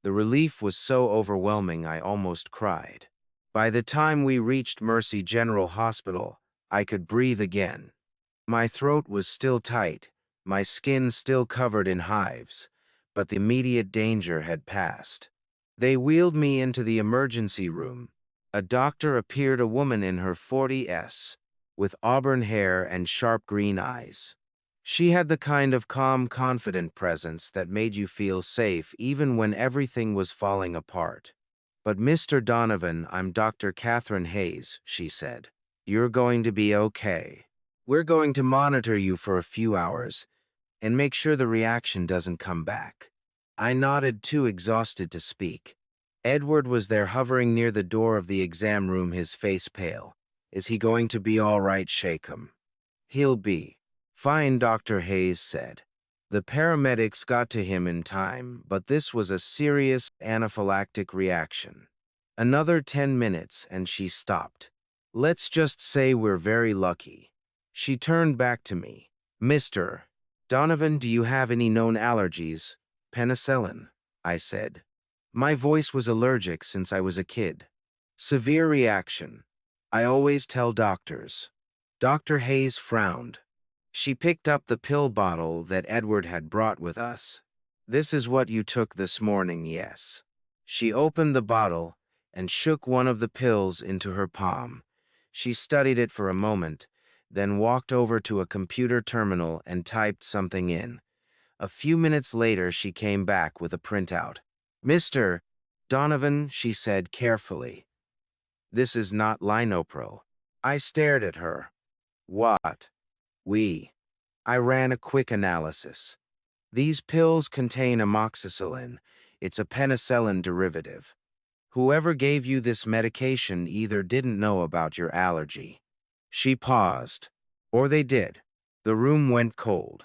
The relief was so overwhelming I almost cried. By the time we reached Mercy General Hospital, I could breathe again. My throat was still tight, my skin still covered in hives, but the immediate danger had passed. They wheeled me into the emergency room. A doctor appeared, a woman in her 40s, with auburn hair and sharp green eyes. She had the kind of calm, confident presence that made you feel safe even when everything was falling apart. But Mr. Donovan, I'm Dr. Catherine Hayes, she said. You're going to be okay. We're going to monitor you for a few hours and make sure the reaction doesn't come back. I nodded, too exhausted to speak. Edward was there, hovering near the door of the exam room, his face pale. Is he going to be all right? Shake him. He'll be fine, Dr. Hayes said. The paramedics got to him in time, but this was a serious anaphylactic reaction. Another 10 minutes and she stopped. Let's just say we're very lucky. She turned back to me. Mr. Donovan, do you have any known allergies? Penicillin, I said. My voice was allergic since I was a kid. Severe reaction. I always tell doctors. Dr. Hayes frowned. She picked up the pill bottle that Edward had brought with us. This is what you took this morning, yes. She opened the bottle and shook one of the pills into her palm. She studied it for a moment, then walked over to a computer terminal and typed something in. A few minutes later, she came back with a printout. Mr. Donovan, she said carefully. This is not Linopril. I stared at her. What? I ran a quick analysis. These pills contain amoxicillin. It's a penicillin derivative. Whoever gave you this medication either didn't know about your allergy. She paused. Or they did. The room went cold.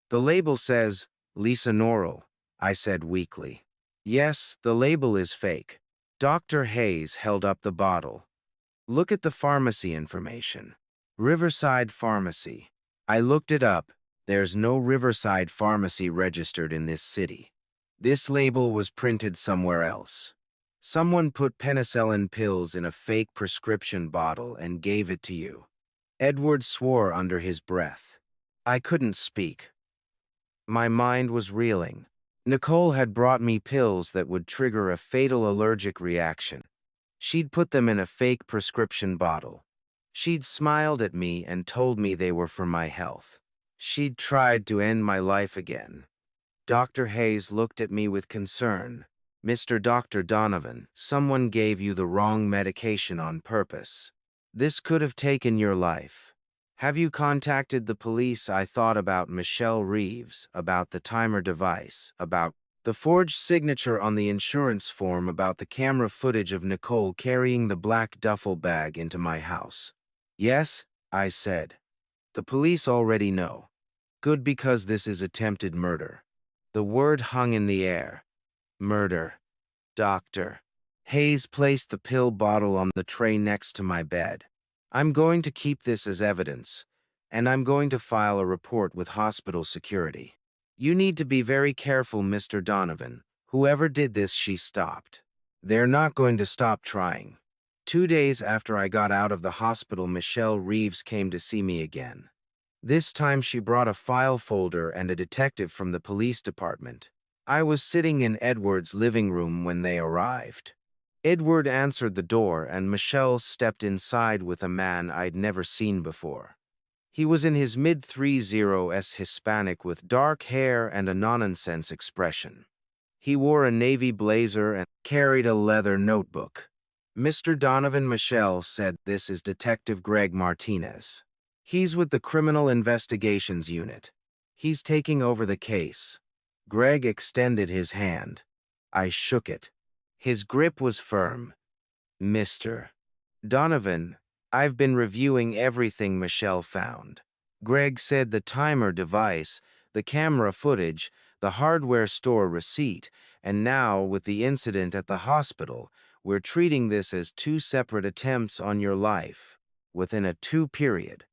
The label says, Lisinopril, I said weakly. Yes, the label is fake. Dr. Hayes held up the bottle. Look at the pharmacy information. Riverside Pharmacy. I looked it up. There's no Riverside Pharmacy registered in this city. This label was printed somewhere else. Someone put penicillin pills in a fake prescription bottle and gave it to you. Edward swore under his breath. I couldn't speak. My mind was reeling. Nicole had brought me pills that would trigger a fatal allergic reaction. She'd put them in a fake prescription bottle. She'd smiled at me and told me they were for my health. She'd tried to end my life again. Dr. Hayes looked at me with concern. Mr. Dr. Donovan, someone gave you the wrong medication on purpose. This could have taken your life. Have you contacted the police? I thought about Michelle Reeves, about the timer device, about the forged signature on the insurance form, about the camera footage of Nicole carrying the black duffel bag into my house. Yes, I said. The police already know. Good, because this is attempted murder. The word hung in the air. Murder. Dr. Hayes placed the pill bottle on the tray next to my bed. I'm going to keep this as evidence, and I'm going to file a report with hospital security. You need to be very careful, Mr. Donovan. Whoever did this, she stopped. They're not going to stop trying. 2 days after I got out of the hospital, Michelle Reeves came to see me again. This time she brought a file folder and a detective from the police department. I was sitting in Edward's living room when they arrived. Edward answered the door and Michelle stepped inside with a man I'd never seen before. He was in his mid-30s, Hispanic with dark hair and a nonsense expression. He wore a navy blazer and carried a leather notebook. "Mr. Donovan," Michelle said, "this is Detective Greg Martinez. He's with the Criminal Investigations Unit. He's taking over the case." Greg extended his hand. I shook it. His grip was firm. "Mr. Donovan, I've been reviewing everything Michelle found." Greg said the timer device, the camera footage, the hardware store receipt, and now, with the incident at the hospital, we're treating this as two separate attempts on your life. Within a two-period.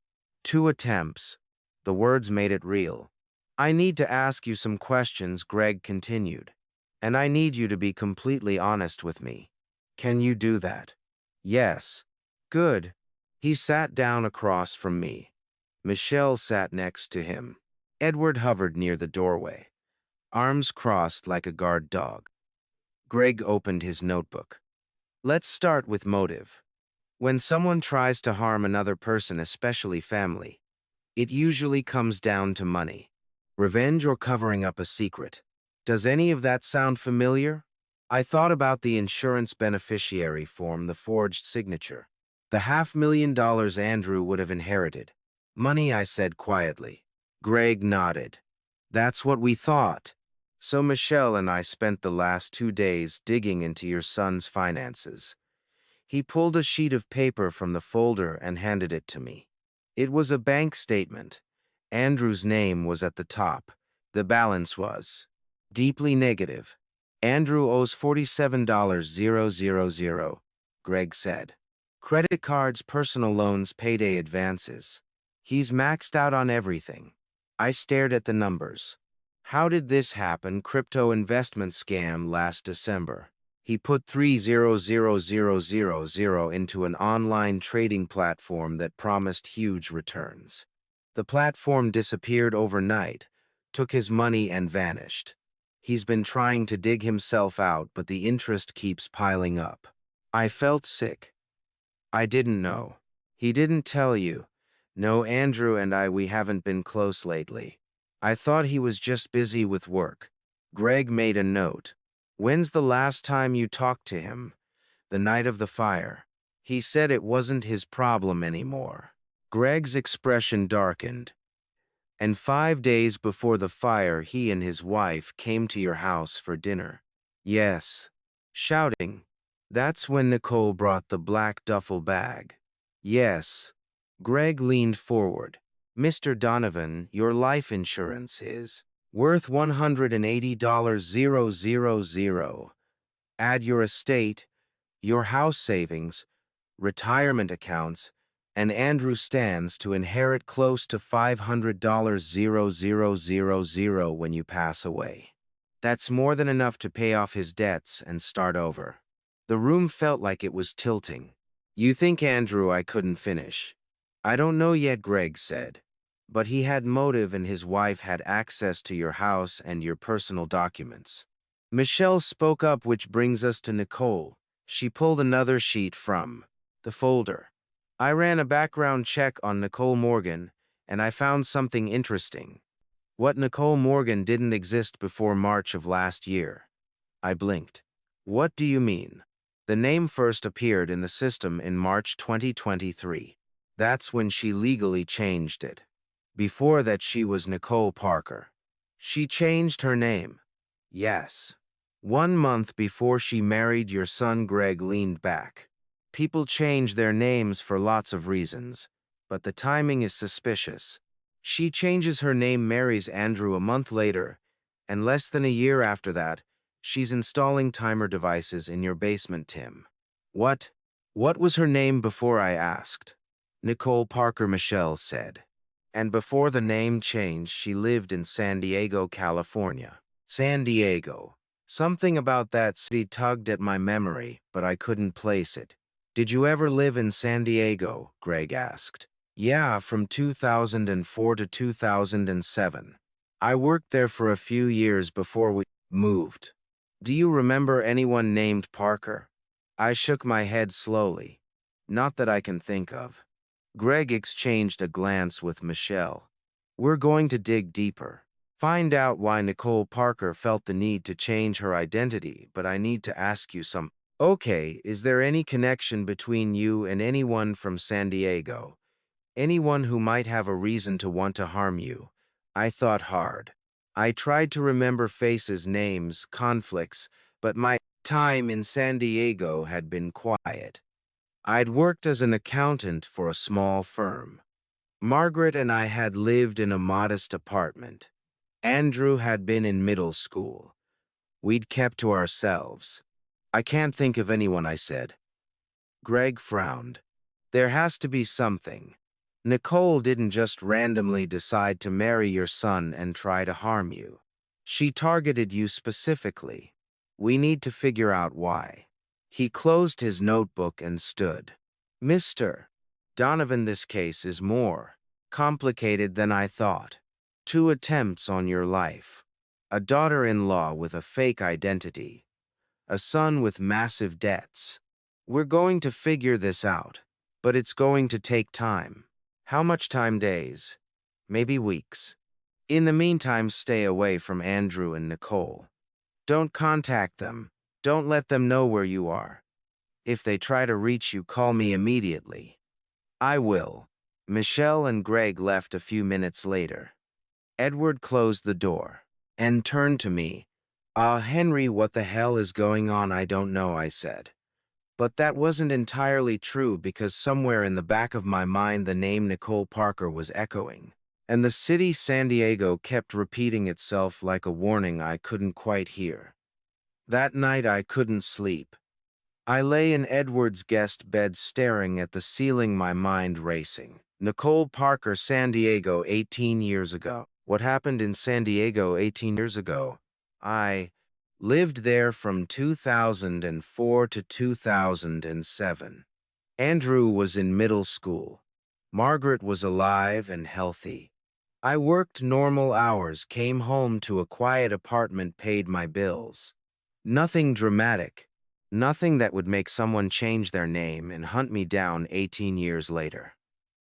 Two attempts. The words made it real. "I need to ask you some questions," Greg continued. "And I need you to be completely honest with me. Can you do that?" "Yes." "Good." He sat down across from me. Michelle sat next to him. Edward hovered near the doorway, arms crossed like a guard dog. Greg opened his notebook. "Let's start with motive. When someone tries to harm another person, especially family, it usually comes down to money, revenge, or covering up a secret. Does any of that sound familiar?" I thought about the insurance beneficiary form, the forged signature, the $500,000 Andrew would have inherited. "Money," I said quietly. Greg nodded. "That's what we thought. So Michelle and I spent the last 2 days digging into your son's finances." He pulled a sheet of paper from the folder and handed it to me. It was a bank statement. Andrew's name was at the top. The balance was deeply negative. "Andrew owes $47,000, Greg said. "Credit cards, personal loans, payday advances. He's maxed out on everything." I stared at the numbers. "How did this happen?" "Crypto investment scam last December. He put 300,000 into an online trading platform that promised huge returns. The platform disappeared overnight, took his money and vanished. He's been trying to dig himself out, but the interest keeps piling up." I felt sick. "I didn't know." "He didn't tell you?" "No, Andrew and we haven't been close lately. I thought he was just busy with work." Greg made a note. "When's the last time you talked to him?" "The night of the fire. He said it wasn't his problem anymore." Greg's expression darkened. "And 5 days before the fire, he and his wife came to your house for dinner?" "Yes." Shouting. "That's when Nicole brought the black duffel bag?" "Yes." Greg leaned forward. "Mr. Donovan, your life insurance is worth $180,000. Add your estate, your house savings, retirement accounts, and Andrew stands to inherit close to $500,000 when you pass away. That's more than enough to pay off his debts and start over." The room felt like it was tilting. "You think, Andrew," I couldn't finish. "I don't know yet," Greg said. "But he had motive and his wife had access to your house and your personal documents." Michelle spoke up, which brings us to Nicole. She pulled another sheet from the folder. "I ran a background check on Nicole Morgan, and I found something interesting." "What?" "Nicole Morgan didn't exist before March of last year." I blinked. "What do you mean?" "The name first appeared in the system in March 2023. That's when she legally changed it. Before that, she was Nicole Parker." "She changed her name?" "Yes. 1 month before she married your son." Greg leaned back. "People change their names for lots of reasons, but the timing is suspicious. She changes her name, marries Andrew a month later, and less than a year after that, she's installing timer devices in your basement, Tim." "What? What was her name before?" I asked. "Nicole Parker," Michelle said. "And before the name change, she lived in San Diego, California." San Diego. Something about that city tugged at my memory, but I couldn't place it. "Did you ever live in San Diego?" Greg asked. Yeah, from 2004 to 2007. I worked there for a few years before we moved. Do you remember anyone named Parker? I shook my head slowly. Not that I can think of. Greg exchanged a glance with Michelle. We're going to dig deeper. Find out why Nicole Parker felt the need to change her identity, but I need to ask you some. Okay, is there any connection between you and anyone from San Diego? Anyone who might have a reason to want to harm you? I thought hard. I tried to remember faces, names, conflicts, but my time in San Diego had been quiet. I'd worked as an accountant for a small firm. Margaret and I had lived in a modest apartment. Andrew had been in middle school. We'd kept to ourselves. I can't think of anyone, I said. Greg frowned. There has to be something. Nicole didn't just randomly decide to marry your son and try to harm you. She targeted you specifically. We need to figure out why. He closed his notebook and stood. Mr. Donovan, this case is more complicated than I thought. 2 attempts on your life. A daughter-in-law with a fake identity. A son with massive debts. We're going to figure this out, but it's going to take time. How much time? Days? Maybe weeks. In the meantime, stay away from Andrew and Nicole. Don't contact them. Don't let them know where you are. If they try to reach you, call me immediately. I will. Michelle and Greg left a few minutes later. Edward closed the door and turned to me. Henry, what the hell is going on? I don't know, I said. But that wasn't entirely true because somewhere in the back of my mind the name Nicole Parker was echoing. And the city San Diego kept repeating itself like a warning I couldn't quite hear. That night I couldn't sleep. I lay in Edward's guest bed staring at the ceiling, my mind racing. Nicole Parker, San Diego, 18 years ago. What happened in San Diego 18 years ago? I lived there from 2004 to 2007. Andrew was in middle school. Margaret was alive and healthy. I worked normal hours, came home to a quiet apartment, paid my bills. Nothing dramatic. Nothing that would make someone change their name and hunt me down 18 years later.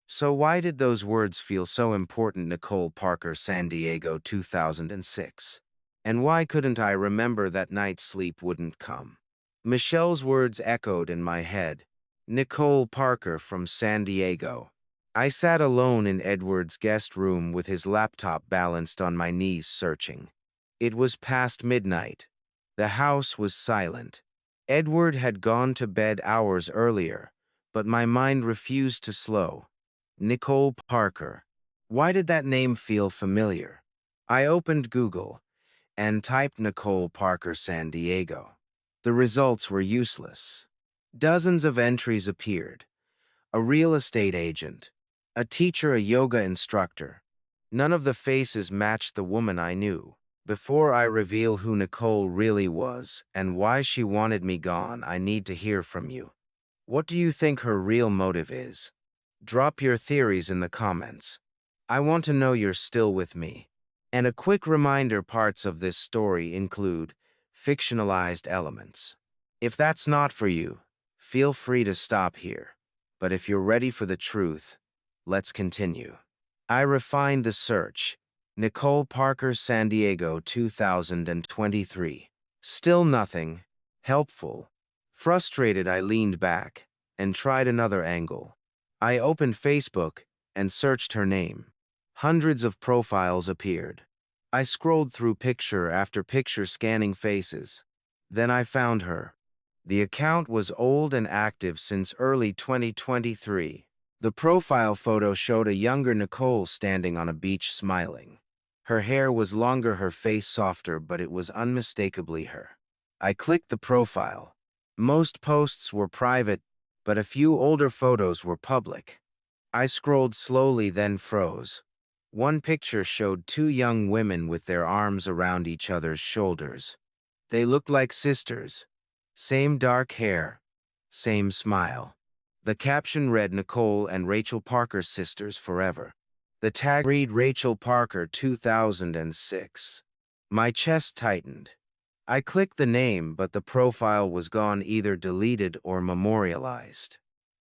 So why did those words feel so important? Nicole Parker, San Diego, 2006. And why couldn't I remember that night? Sleep wouldn't come. Michelle's words echoed in my head. Nicole Parker from San Diego. I sat alone in Edward's guest room with his laptop balanced on my knees, searching. It was past midnight. The house was silent. Edward had gone to bed hours earlier, but my mind refused to slow. Nicole Parker. Why did that name feel familiar? I opened Google and typed Nicole Parker, San Diego. The results were useless. Dozens of entries appeared. A real estate agent, a teacher, a yoga instructor. None of the faces matched the woman I knew. Before I reveal who Nicole really was and why she wanted me gone, I need to hear from you. What do you think her real motive is? Drop your theories in the comments. I want to know you're still with me. And a quick reminder, parts of this story include fictionalized elements. If that's not for you, feel free to stop here. But if you're ready for the truth, let's continue. I refined the search. Nicole Parker, San Diego, 2023. Still nothing. Helpful. Frustrated, I leaned back and tried another angle. I opened Facebook and searched her name. Hundreds of profiles appeared. I scrolled through picture after picture, scanning faces. Then I found her. The account was old and active since early 2023. The profile photo showed a younger Nicole standing on a beach smiling. Her hair was longer, her face softer, but it was unmistakably her. I clicked the profile. Most posts were private, but a few older photos were public. I scrolled slowly, then froze. One picture showed 2 young women with their arms around each other's shoulders. They looked like sisters. Same dark hair, same smile. The caption read Nicole and Rachel Parker sisters forever. The tag read Rachel Parker 2006. My chest tightened. I clicked the name, but the profile was gone, either deleted or memorialized.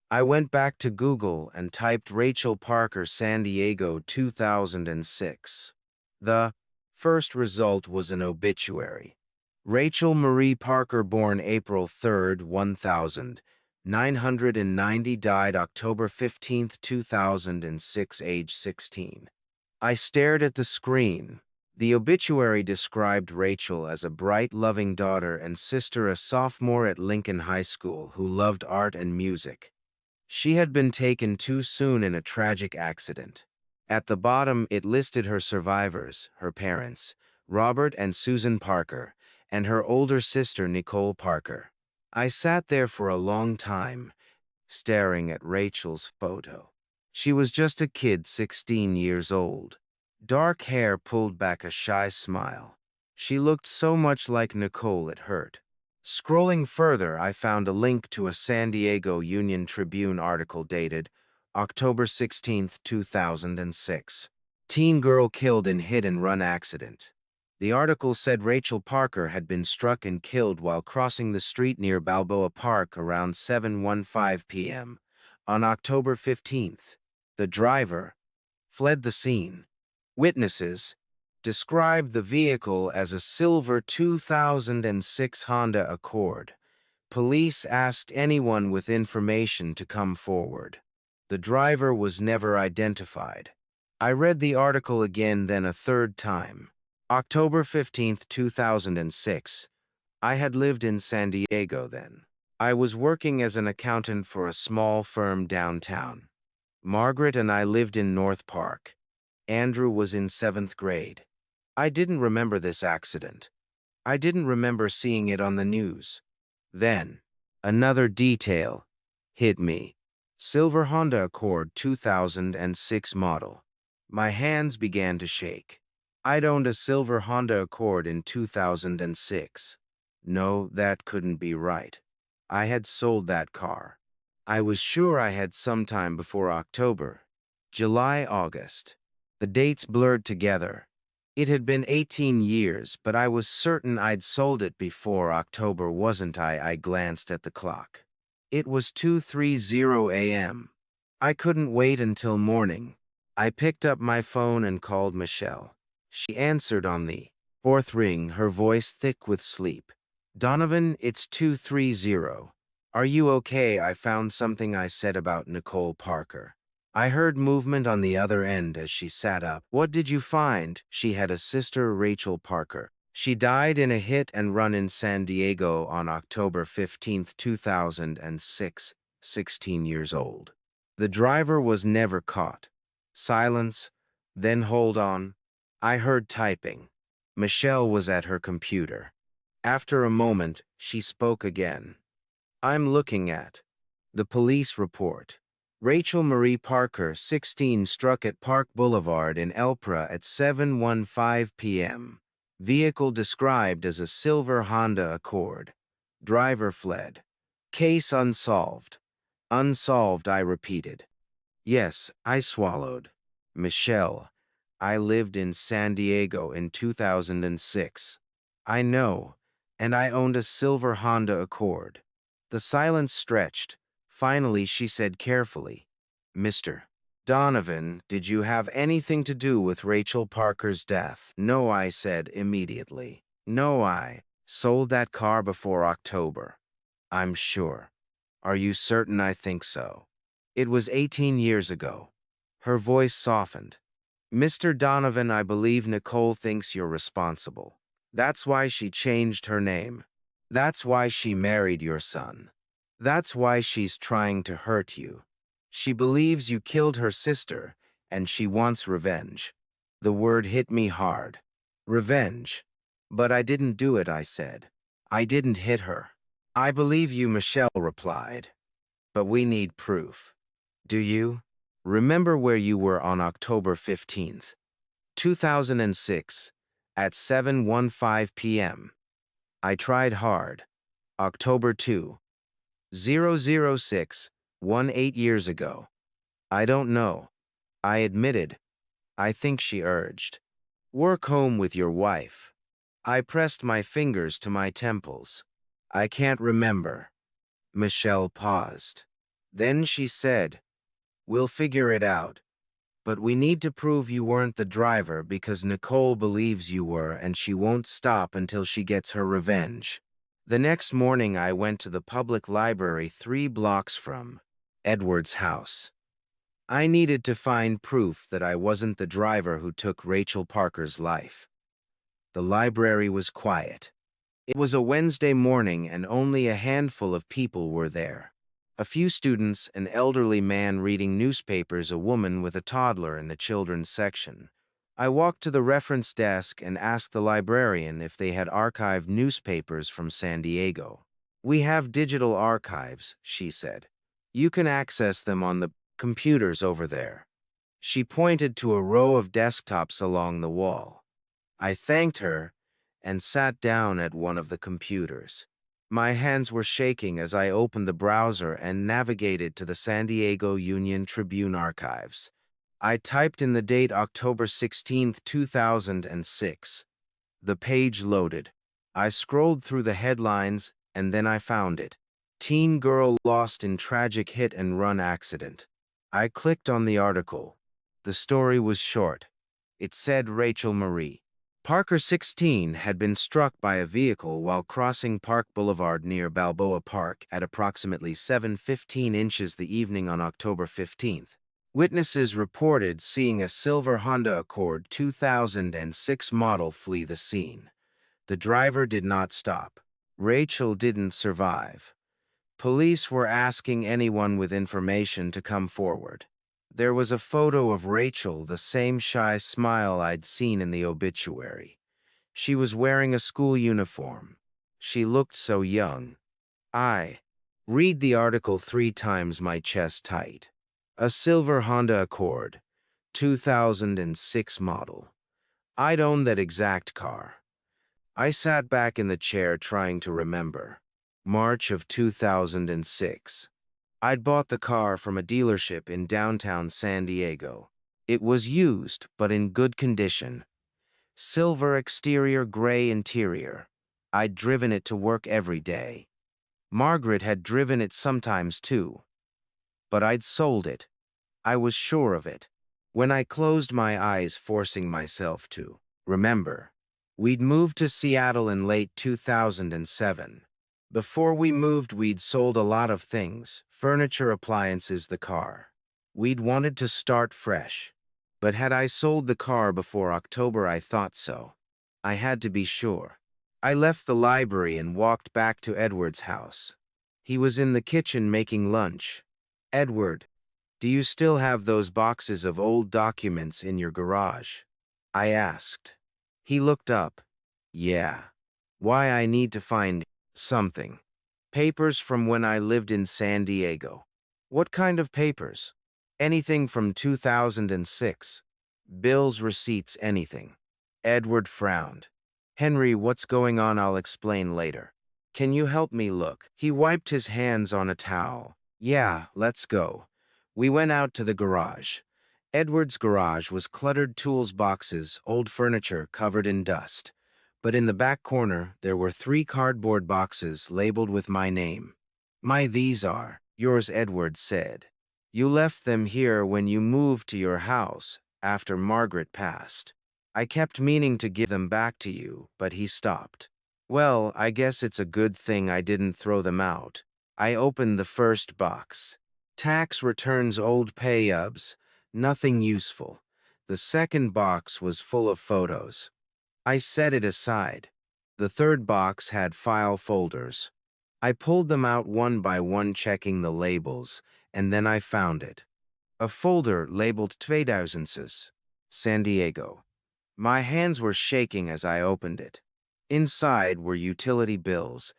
I went back to Google and typed Rachel Parker San Diego 2006. The first result was an obituary. Rachel Marie Parker, born April 3, 1990, died October 15, 2006, age 16. I stared at the screen. The obituary described Rachel as a bright, loving daughter and sister, a sophomore at Lincoln High School who loved art and music. She had been taken too soon in a tragic accident. At the bottom, it listed her survivors, her parents, Robert and Susan Parker, and her older sister, Nicole Parker. I sat there for a long time, staring at Rachel's photo. She was just a kid, 16 years old. Dark hair pulled back, a shy smile. She looked so much like Nicole it hurt. Scrolling further, I found a link to a San Diego Union-Tribune article dated October 16, 2006. Teen girl killed in hit-and-run accident. The article said Rachel Parker had been struck and killed while crossing the street near Balboa Park around 7:15 p.m. on October 15th. The driver fled the scene. Witnesses described the vehicle as a silver 2006 Honda Accord. Police asked anyone with information to come forward. The driver was never identified. I read the article again, then a third time. October 15, 2006. I had lived in San Diego then. I was working as an accountant for a small firm downtown. Margaret and I lived in North Park. Andrew was in 7th grade. I didn't remember this accident. I didn't remember seeing it on the news. Then, another detail hit me. Silver Honda Accord 2006 model. My hands began to shake. I'd owned a silver Honda Accord in 2006. No, that couldn't be right. I had sold that car. I was sure I had sometime before October. July, August. The dates blurred together. It had been 18 years, but I was certain I'd sold it before October, wasn't I? I glanced at the clock. It was 2:30 a.m. I couldn't wait until morning. I picked up my phone and called Michelle. She answered on the fourth ring, her voice thick with sleep. "Donovan, it's 2:30. Are you okay? I found something I said about Nicole Parker." I heard movement on the other end as she sat up. "What did you find?" She had a sister, Rachel Parker. She died in a hit and run in San Diego on October 15, 2006, 16 years old. The driver was never caught. Silence, then hold on. I heard typing. Michelle was at her computer. After a moment, she spoke again. "I'm looking at the police report. Rachel Marie Parker, 16, struck at Park Boulevard in Elpra at 7:15 p.m. Vehicle described as a silver Honda Accord. Driver fled. Case unsolved." "Unsolved," I repeated. "Yes," I swallowed. "Michelle, I lived in San Diego in 2006. I know, and I owned a silver Honda Accord." The silence stretched. Finally, she said carefully, "Mr. Donovan, did you have anything to do with Rachel Parker's death?" "No," I said immediately. "No, I sold that car before October." "I'm sure." "Are you certain?" "I think so. It was 18 years ago." Her voice softened. "Mr. Donovan, I believe Nicole thinks you're responsible. That's why she changed her name. That's why she married your son. That's why she's trying to hurt you. She believes you killed her sister, and she wants revenge." The word hit me hard. Revenge. "But I didn't do it," I said. "I didn't hit her." "I believe you," Michelle replied. "But we need proof." "Do you? Remember where you were on October 15th, 2006, at 7:15 p.m. I tried hard. October 2, 006, One 8 years ago. I don't know. I admitted. I think she urged. Work home with your wife. I pressed my fingers to my temples. I can't remember. Michelle paused. Then she said, we'll figure it out. But we need to prove you weren't the driver because Nicole believes you were and she won't stop until she gets her revenge. The next morning I went to the public library 3 blocks from Edward's house. I needed to find proof that I wasn't the driver who took Rachel Parker's life. The library was quiet. It was a Wednesday morning and only a handful of people were there. A few students, an elderly man reading newspapers, a woman with a toddler in the children's section. I walked to the reference desk and asked the librarian if they had archived newspapers from San Diego. We have digital archives, she said. You can access them on the computers over there. She pointed to a row of desktops along the wall. I thanked her and sat down at one of the computers. My hands were shaking as I opened the browser and navigated to the San Diego Union-Tribune archives. I typed in the date October 16, 2006. The page loaded. I scrolled through the headlines and then I found it. Teen girl lost in tragic hit-and-run accident. I clicked on the article. The story was short. It said Rachel Marie Parker, 16, had been struck by a vehicle while crossing Park Boulevard near Balboa Park at approximately 7:15 inches the evening on October 15th. Witnesses reported seeing a silver Honda Accord 2006 model flee the scene. The driver did not stop. Rachel didn't survive. Police were asking anyone with information to come forward. There was a photo of Rachel, the same shy smile I'd seen in the obituary. She was wearing a school uniform. She looked so young. I read the article 3 times, my chest tight. A silver Honda Accord, 2006 model. I'd owned that exact car. I sat back in the chair trying to remember. March of 2006. I'd bought the car from a dealership in downtown San Diego. It was used, but in good condition. Silver exterior, gray interior. I'd driven it to work every day. Margaret had driven it sometimes too. But I'd sold it. I was sure of it. When I closed my eyes, forcing myself to remember. We'd moved to Seattle in late 2007. Before we moved, we'd sold a lot of things, furniture, appliances, the car. We'd wanted to start fresh. But had I sold the car before October? I thought so. I had to be sure. I left the library and walked back to Edward's house. He was in the kitchen making lunch. Edward, do you still have those boxes of old documents in your garage? I asked. He looked up. Yeah. Why? I need to find something. Papers from when I lived in San Diego. What kind of papers? Anything from 2006. Bills, receipts, anything. Edward frowned. Henry, what's going on? I'll explain later. Can you help me look? He wiped his hands on a towel. Yeah, let's go. We went out to the garage. Edward's garage was cluttered, tools, boxes, old furniture covered in dust. But in the back corner, there were 3 cardboard boxes labeled with my name. These are yours, Edward said. You left them here when you moved to your house after Margaret passed. I kept meaning to give them back to you, but he stopped. Well, I guess it's a good thing I didn't throw them out. I opened the first box. Tax returns, old pay-ubs, nothing useful. The second box was full of photos. I set it aside. The third box had file folders. I pulled them out one by one, checking the labels, and then I found it. A folder labeled 2006, San Diego. My hands were shaking as I opened it. Inside were utility bills,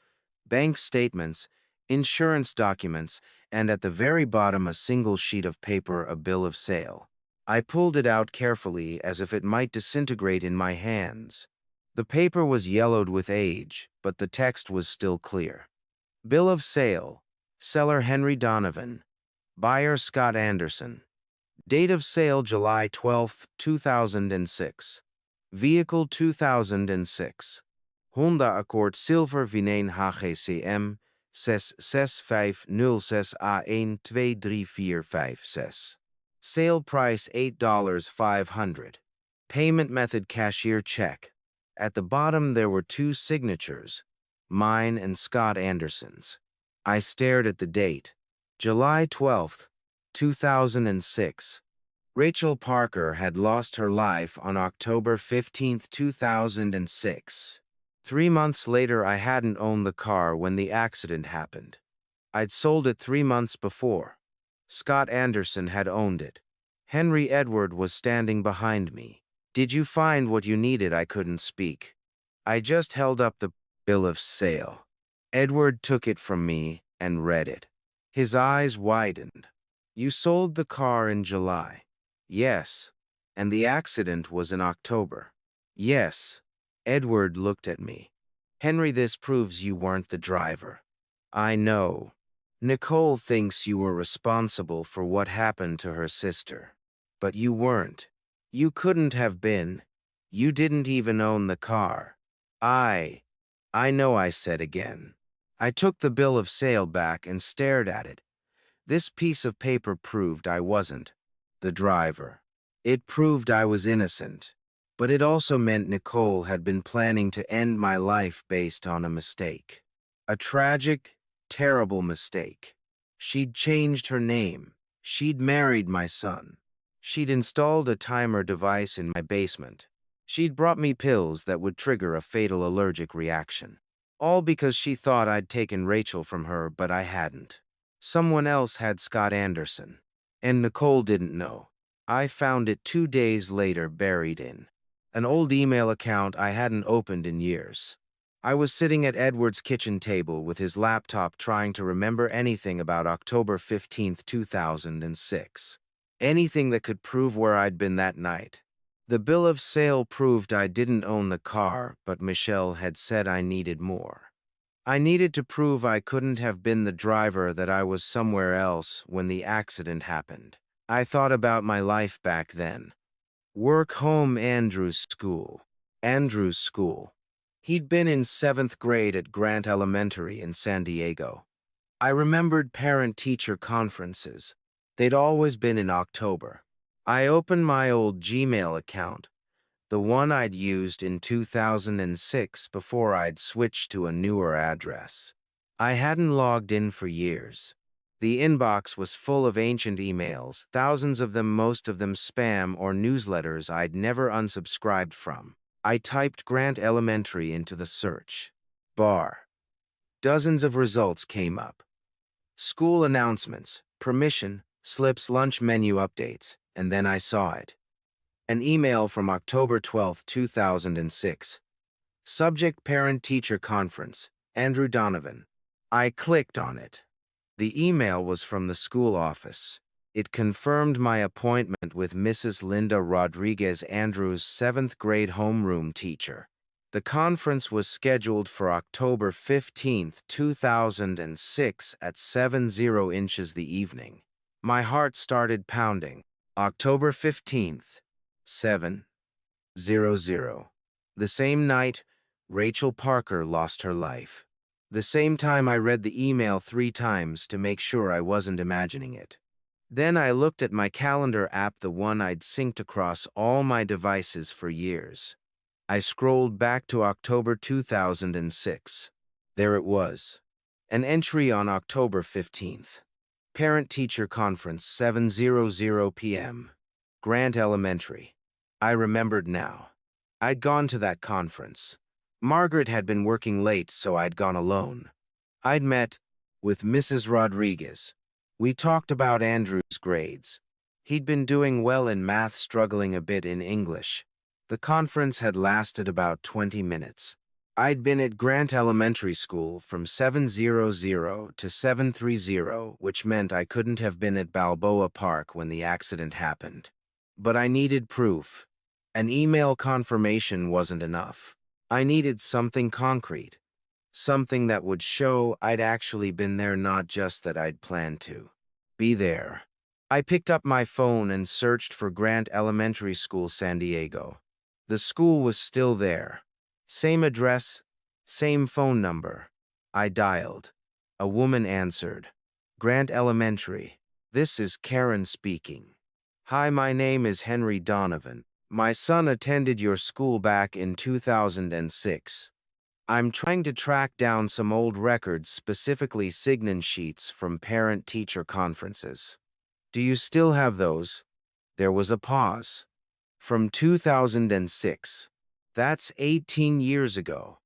bank statements, insurance documents, and at the very bottom a single sheet of paper, a bill of sale. I pulled it out carefully as if it might disintegrate in my hands. The paper was yellowed with age, but the text was still clear. Bill of sale, seller Henry Donovan. Buyer Scott Anderson. Date of sale July 12, 2006. Vehicle 2006. Honda Accord Silver V1 HGCM 66506 A12345 Sale price $8,500. Payment method cashier check. At the bottom there were two signatures, mine and Scott Anderson's. I stared at the date. July 12, 2006. Rachel Parker had lost her life on October 15, 2006. 3 months later, I hadn't owned the car when the accident happened. I'd sold it 3 months before. Scott Anderson had owned it. Henry Edward was standing behind me. Did you find what you needed? I couldn't speak. I just held up the bill of sale. Edward took it from me and read it. His eyes widened. You sold the car in July. Yes. And the accident was in October. Yes. Edward looked at me. Henry, this proves you weren't the driver. I know. Nicole thinks you were responsible for what happened to her sister. But you weren't. You couldn't have been. You didn't even own the car. I know, I said again. I took the bill of sale back and stared at it. This piece of paper proved I wasn't the driver. It proved I was innocent. But it also meant Nicole had been planning to end my life based on a mistake. A tragic, terrible mistake. She'd changed her name. She'd married my son. She'd installed a timer device in my basement. She'd brought me pills that would trigger a fatal allergic reaction. All because she thought I'd taken Rachel from her, but I hadn't. Someone else had Scott Anderson. And Nicole didn't know. I found it 2 days later buried in an old email account I hadn't opened in years. I was sitting at Edward's kitchen table with his laptop trying to remember anything about October 15, 2006. Anything that could prove where I'd been that night. The bill of sale proved I didn't own the car, but Michelle had said I needed more. I needed to prove I couldn't have been the driver, that I was somewhere else when the accident happened. I thought about my life back then. Work, home, Andrew's school. Andrew's school. He'd been in 7th grade at Grant Elementary in San Diego. I remembered parent-teacher conferences. They'd always been in October. I opened my old Gmail account, the one I'd used in 2006 before I'd switched to a newer address. I hadn't logged in for years. The inbox was full of ancient emails, thousands of them, most of them spam or newsletters I'd never unsubscribed from. I typed Grant Elementary into the search bar. Dozens of results came up. School announcements, permission, slips, lunch menu updates, and then I saw it. An email from October 12, 2006. Subject: Parent-Teacher Conference, Andrew Donovan. I clicked on it. The email was from the school office. It confirmed my appointment with Mrs. Linda Rodriguez, Andrew's 7th grade homeroom teacher. The conference was scheduled for October 15, 2006 at 7:00 inches the evening. My heart started pounding. October 15th, 7:00. The same night, Rachel Parker lost her life. The same time, I read the email 3 times to make sure I wasn't imagining it. Then I looked at my calendar app, the one I'd synced across all my devices for years. I scrolled back to October 2006. There it was. An entry on October 15th. Parent-Teacher Conference, 7:00 p.m. Grant Elementary. I remembered now. I'd gone to that conference. Margaret had been working late, so I'd gone alone. I'd met with Mrs. Rodriguez. We talked about Andrew's grades. He'd been doing well in math, struggling a bit in English. The conference had lasted about 20 minutes. I'd been at Grant Elementary School from 7:00 to 7:30, which meant I couldn't have been at Balboa Park when the accident happened. But I needed proof. An email confirmation wasn't enough. I needed something concrete. Something that would show I'd actually been there, not just that I'd planned to. Be there. I picked up my phone and searched for Grant Elementary School, San Diego. The school was still there. Same address, same phone number. I dialed. A woman answered. Grant Elementary. This is Karen speaking. Hi, my name is Henry Donovan. My son attended your school back in 2006. I'm trying to track down some old records, specifically sign-in sheets from parent-teacher conferences. Do you still have those? There was a pause. From 2006. That's 18 years ago.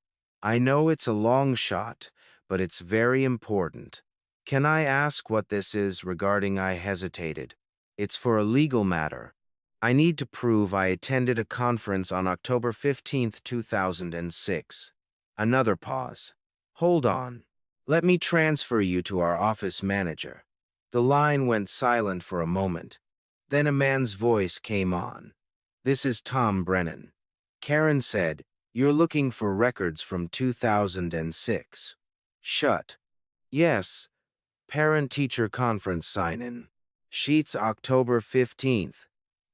I know it's a long shot, but it's very important. Can I ask what this is regarding? I hesitated. It's for a legal matter. I need to prove I attended a conference on October 15th, 2006. Another pause. Hold on. Let me transfer you to our office manager. The line went silent for a moment. Then a man's voice came on. This is Tom Brennan. Karen said, you're looking for records from 2006. Shut. Yes. Parent-teacher conference sign-in. Sheets October 15th.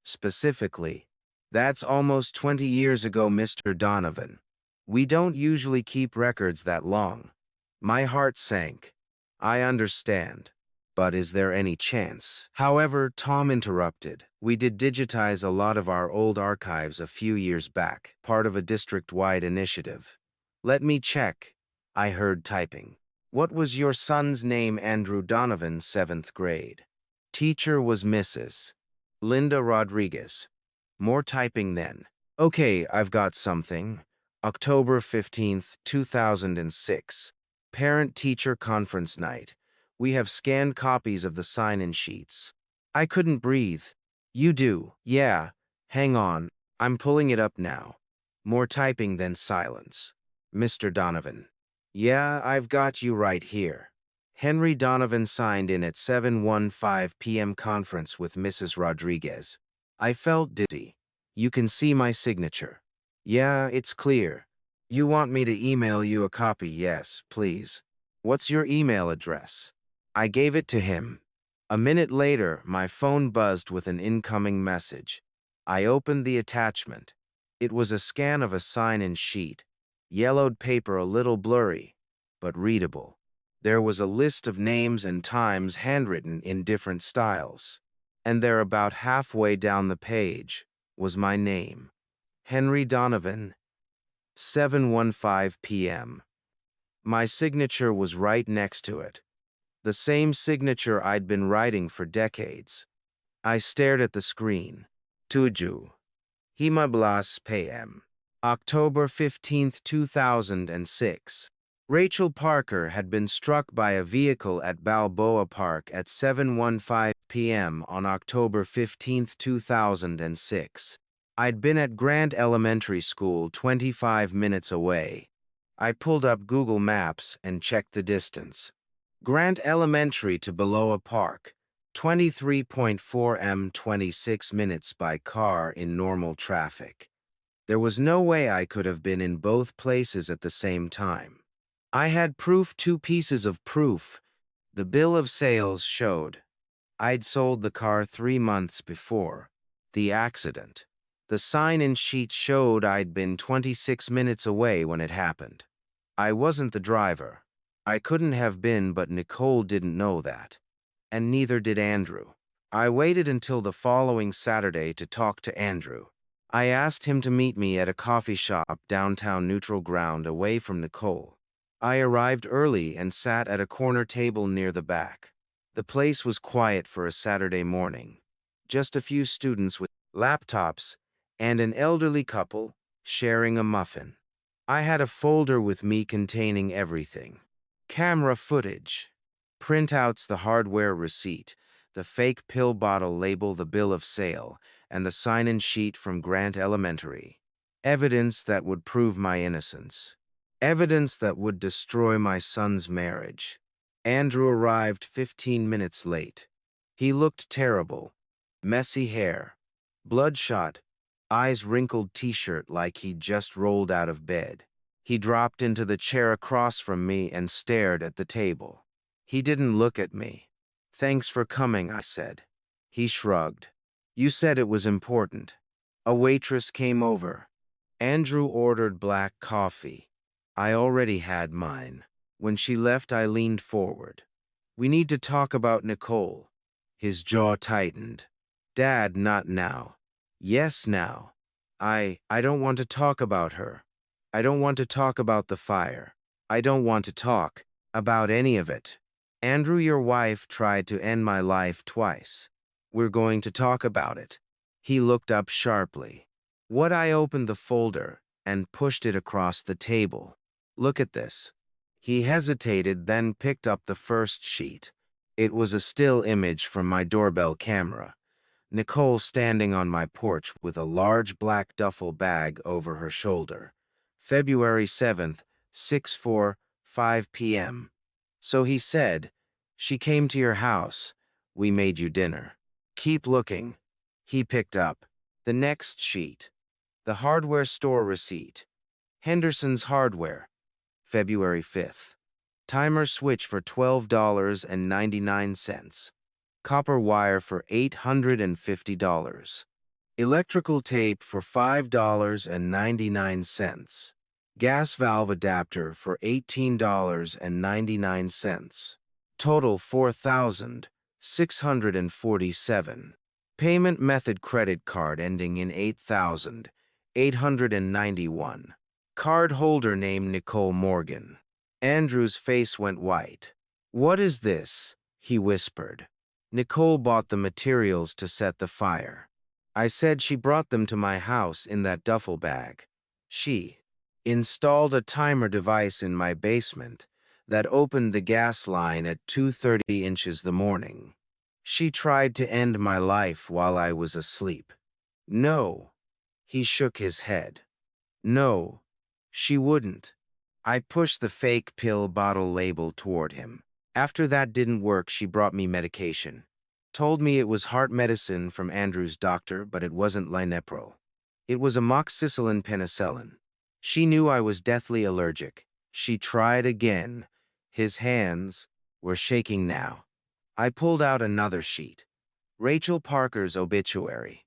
Specifically. That's almost 20 years ago, Mr. Donovan. We don't usually keep records that long. My heart sank. I understand. But is there any chance? However, Tom interrupted. We did digitize a lot of our old archives a few years back, part of a district-wide initiative. Let me check. I heard typing. What was your son's name? Andrew Donovan, 7th grade. Teacher was Mrs. Linda Rodriguez. More typing then. Okay, I've got something. October 15th, 2006. Parent-teacher conference night. We have scanned copies of the sign-in sheets. I couldn't breathe. You do. Yeah. Hang on. I'm pulling it up now. More typing than silence. Mr. Donovan. Yeah, I've got you right here. Henry Donovan signed in at 7:15 p.m. conference with Mrs. Rodriguez. I felt dizzy. You can see my signature. Yeah, it's clear. You want me to email you a copy? Yes, please. What's your email address? I gave it to him. A minute later, my phone buzzed with an incoming message. I opened the attachment. It was a scan of a sign-in sheet. Yellowed paper, a little blurry, but readable. There was a list of names and times handwritten in different styles. And there, about halfway down the page, was my name. Henry Donovan, 7:15 p.m. My signature was right next to it. The same signature I'd been writing for decades. I stared at the screen. Tuju. Himablas PM. October 15th, 2006. Rachel Parker had been struck by a vehicle at Balboa Park at 7:15 p.m. on October 15th, 2006. I'd been at Grant Elementary School 25 minutes away. I pulled up Google Maps and checked the distance. Grant Elementary to Balboa Park, 23.4 m, 26 minutes by car in normal traffic. There was no way I could have been in both places at the same time. I had proof, 2 pieces of proof. The bill of sales showed. I'd sold the car 3 months before the accident. The sign-in sheet showed I'd been 26 minutes away when it happened. I wasn't the driver. I couldn't have been, but Nicole didn't know that. And neither did Andrew. I waited until the following Saturday to talk to Andrew. I asked him to meet me at a coffee shop downtown, neutral ground away from Nicole. I arrived early and sat at a corner table near the back. The place was quiet for a Saturday morning. Just a few students with laptops and an elderly couple sharing a muffin. I had a folder with me containing everything. Camera footage, printouts, the hardware receipt, the fake pill bottle label, the bill of sale, and the sign-in sheet from Grant Elementary. Evidence that would prove my innocence. Evidence that would destroy my son's marriage. Andrew arrived 15 minutes late. He looked terrible. Messy hair, bloodshot, eyes wrinkled, t-shirt like he'd just rolled out of bed. He dropped into the chair across from me and stared at the table. He didn't look at me. Thanks for coming, I said. He shrugged. You said it was important. A waitress came over. Andrew ordered black coffee. I already had mine. When she left, I leaned forward. We need to talk about Nicole. His jaw tightened. Dad, not now. Yes, now. I don't want to talk about her. I don't want to talk about the fire. I don't want to talk about any of it. Andrew, your wife tried to end my life twice. We're going to talk about it. He looked up sharply. I opened the folder and pushed it across the table. Look at this. He hesitated, then picked up the first sheet. It was a still image from my doorbell camera. Nicole standing on my porch with a large black duffel bag over her shoulder. February 7th, 6:45 p.m. So he said, she came to your house. We made you dinner. Keep looking. He picked up the next sheet. The hardware store receipt. Henderson's Hardware. February 5th. Timer switch for $12.99. Copper wire for $850. Electrical tape for $5.99. Gas valve adapter for $18.99. Total $4,647. Payment method credit card ending in 8,891. Card holder name Nicole Morgan. Andrew's face went white. What is this? He whispered. Nicole bought the materials to set the fire. I said she brought them to my house in that duffel bag. She installed a timer device in my basement that opened the gas line at 2:30 inches the morning. She tried to end my life while I was asleep. No. He shook his head. No, she wouldn't. I pushed the fake pill bottle label toward him. After that didn't work, she brought me medication. Told me it was heart medicine from Andrew's doctor, but it wasn't Linepro. It was amoxicillin penicillin. She knew I was deathly allergic. She tried again. His hands were shaking now. I pulled out another sheet. Rachel Parker's obituary.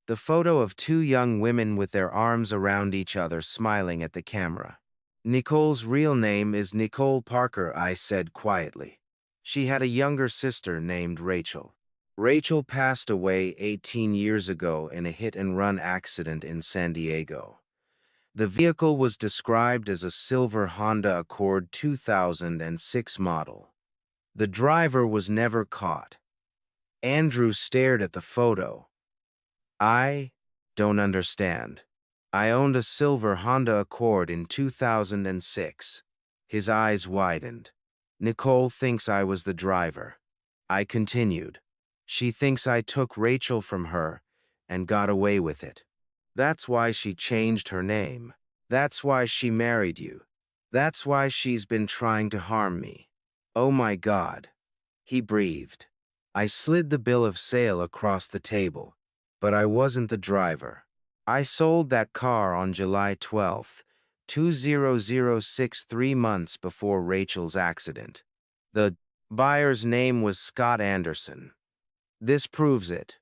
The photo of two young women with their arms around each other smiling at the camera. Nicole's real name is Nicole Parker, I said quietly. She had a younger sister named Rachel. Rachel passed away 18 years ago in a hit-and-run accident in San Diego. The vehicle was described as a silver Honda Accord 2006 model. The driver was never caught. Andrew stared at the photo. I don't understand. I owned a silver Honda Accord in 2006. His eyes widened. Nicole thinks I was the driver. I continued. She thinks I took Rachel from her and got away with it. That's why she changed her name. That's why she married you. That's why she's been trying to harm me. Oh my God. He breathed. I slid the bill of sale across the table, but I wasn't the driver. I sold that car on July 12th, 2006, 3 months before Rachel's accident. The buyer's name was Scott Anderson. This proves it.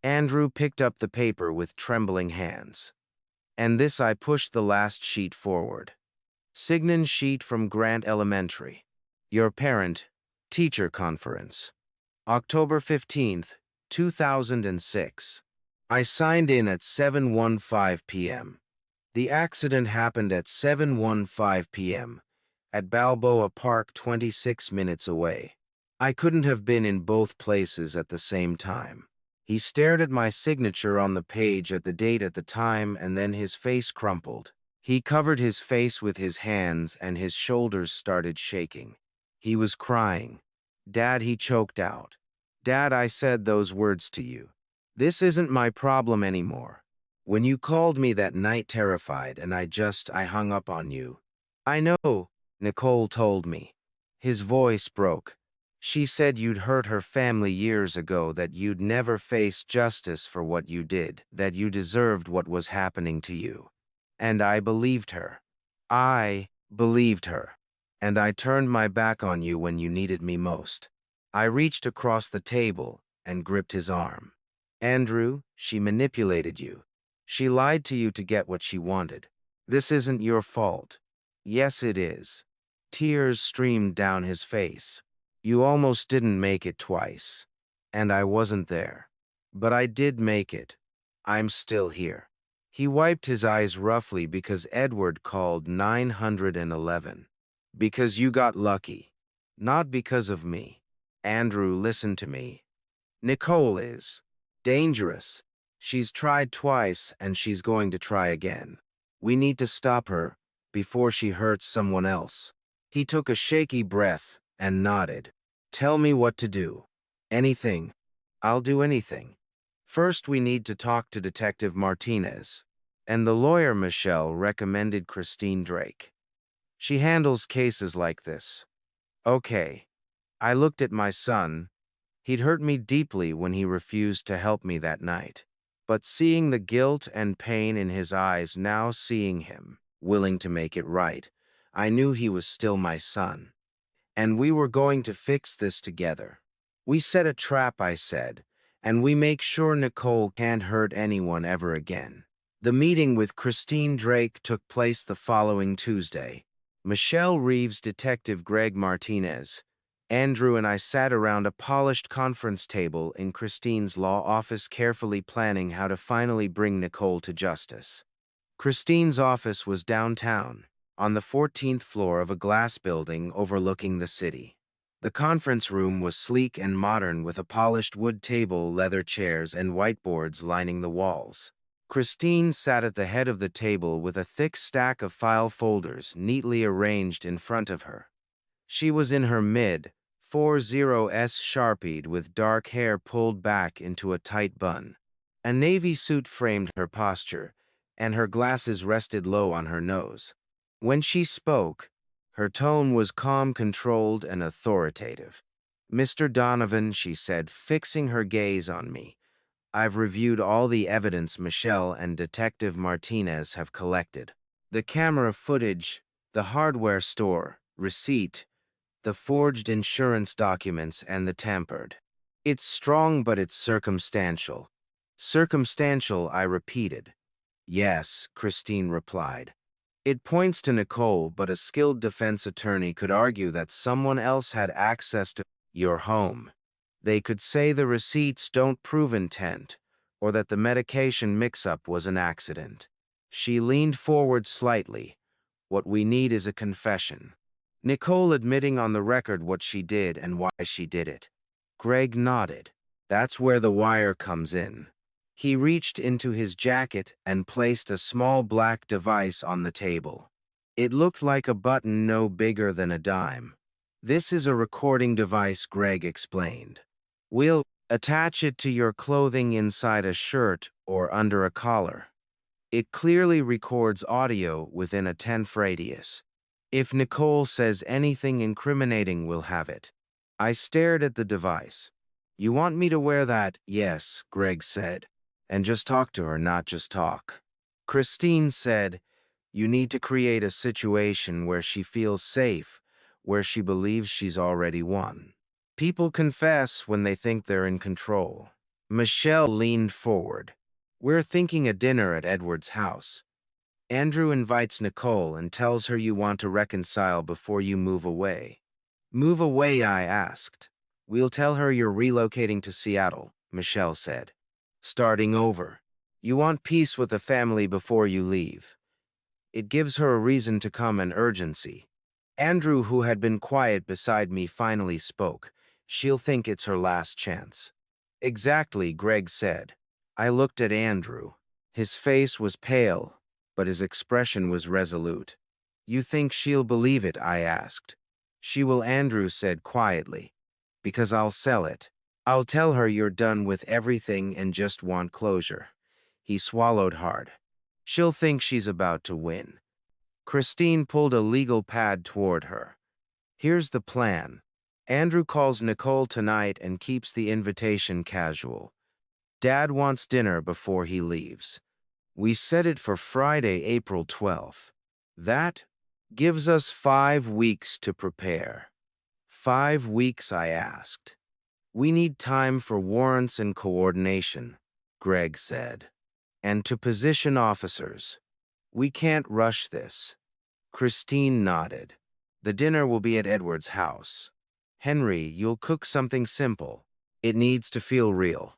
Andrew picked up the paper with trembling hands. And this, I pushed the last sheet forward. Sign-in sheet from Grant Elementary. Your parent, teacher conference. October 15th, 2006. I signed in at 7:15 p.m. The accident happened at 7:15 p.m. at Balboa Park, 26 minutes away. I couldn't have been in both places at the same time. He stared at my signature on the page at the date at the time, and then his face crumpled. He covered his face with his hands and his shoulders started shaking. He was crying. Dad, he choked out. Dad, I said those words to you. This isn't my problem anymore. When you called me that night terrified and I hung up on you. I know, Nicole told me. His voice broke. She said you'd hurt her family years ago, that you'd never face justice for what you did, that you deserved what was happening to you. And I believed her. I believed her. And I turned my back on you when you needed me most. I reached across the table and gripped his arm. Andrew, she manipulated you. She lied to you to get what she wanted. This isn't your fault. Yes, it is. Tears streamed down his face. You almost didn't make it twice. And I wasn't there. But I did make it. I'm still here. He wiped his eyes roughly because Edward called 911. Because you got lucky. Not because of me. Andrew, listen to me. Nicole is dangerous. She's tried twice and she's going to try again. We need to stop her before she hurts someone else. He took a shaky breath and nodded. Tell me what to do. Anything. I'll do anything. First, we need to talk to Detective Martinez. And the lawyer Michelle recommended Christine Drake. She handles cases like this. Okay. I looked at my son. He'd hurt me deeply when he refused to help me that night. But seeing the guilt and pain in his eyes, now seeing him, willing to make it right, I knew he was still my son. And we were going to fix this together. We set a trap, I said, and we make sure Nicole can't hurt anyone ever again. The meeting with Christine Drake took place the following Tuesday. Michelle Reeves, Detective Greg Martinez, Andrew and I sat around a polished conference table in Christine's law office, carefully planning how to finally bring Nicole to justice. Christine's office was downtown, on the 14th floor of a glass building overlooking the city. The conference room was sleek and modern, with a polished wood table, leather chairs, and whiteboards lining the walls. Christine sat at the head of the table with a thick stack of file folders neatly arranged in front of her. She was in her mid-40s, sharpied, with dark hair pulled back into a tight bun. A navy suit framed her posture, and her glasses rested low on her nose. When she spoke, her tone was calm, controlled, and authoritative. "Mr. Donovan," she said, fixing her gaze on me, "I've reviewed all the evidence Michelle and Detective Martinez have collected. The camera footage, the hardware store, receipt, the forged insurance documents, and the tampered. It's strong, but it's circumstantial." "Circumstantial," I repeated. "Yes," Christine replied. "It points to Nicole, but a skilled defense attorney could argue that someone else had access to your home. They could say the receipts don't prove intent, or that the medication mix-up was an accident." She leaned forward slightly. "What we need is a confession. Nicole admitting on the record what she did and why she did it." Greg nodded. "That's where the wire comes in." He reached into his jacket and placed a small black device on the table. It looked like a button no bigger than a dime. "This is a recording device," Greg explained. "We'll attach it to your clothing, inside a shirt or under a collar. It clearly records audio within a 10-foot radius. If Nicole says anything incriminating, we'll have it." I stared at the device. "You want me to wear that?" "Yes," Greg said. "And just talk to her, not just talk." Christine said, "You need to create a situation where she feels safe, where she believes she's already won. People confess when they think they're in control." Michelle leaned forward. "We're thinking a dinner at Edward's house. Andrew invites Nicole and tells her you want to reconcile before you move away." "Move away?" I asked. "We'll tell her you're relocating to Seattle," Michelle said. "Starting over. You want peace with the family before you leave." It gives her a reason to come, and urgency. Andrew, who had been quiet beside me, finally spoke. "She'll think it's her last chance." "Exactly," Greg said. I looked at Andrew. His face was pale, but his expression was resolute. "You think she'll believe it?" I asked. "She will," Andrew said quietly, "because I'll sell it. I'll tell her you're done with everything and just want closure." He swallowed hard. "She'll think she's about to win." Christine pulled a legal pad toward her. "Here's the plan. Andrew calls Nicole tonight and keeps the invitation casual. Dad wants dinner before he leaves. We set it for Friday, April 12th. That gives us 5 weeks to prepare." "5 weeks?" I asked. We need time for warrants and coordination, Greg said. And to position officers. We can't rush this. Christine nodded. The dinner will be at Edward's house. Henry, you'll cook something simple. It needs to feel real.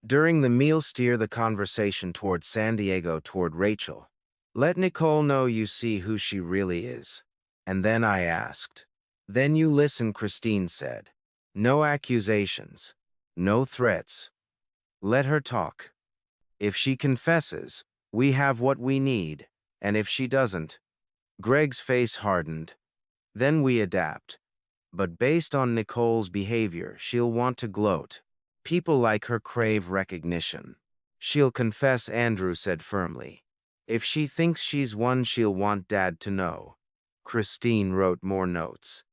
During the meal, steer the conversation toward San Diego, toward Rachel. Let Nicole know you see who she really is. And then I asked. Then you listen, Christine said. No accusations. No threats. Let her talk. If she confesses, we have what we need. And if she doesn't, Greg's face hardened. Then we adapt. But based on Nicole's behavior, she'll want to gloat. People like her crave recognition. She'll confess, Andrew said firmly. If she thinks she's won, she'll want Dad to know. Christine wrote more notes.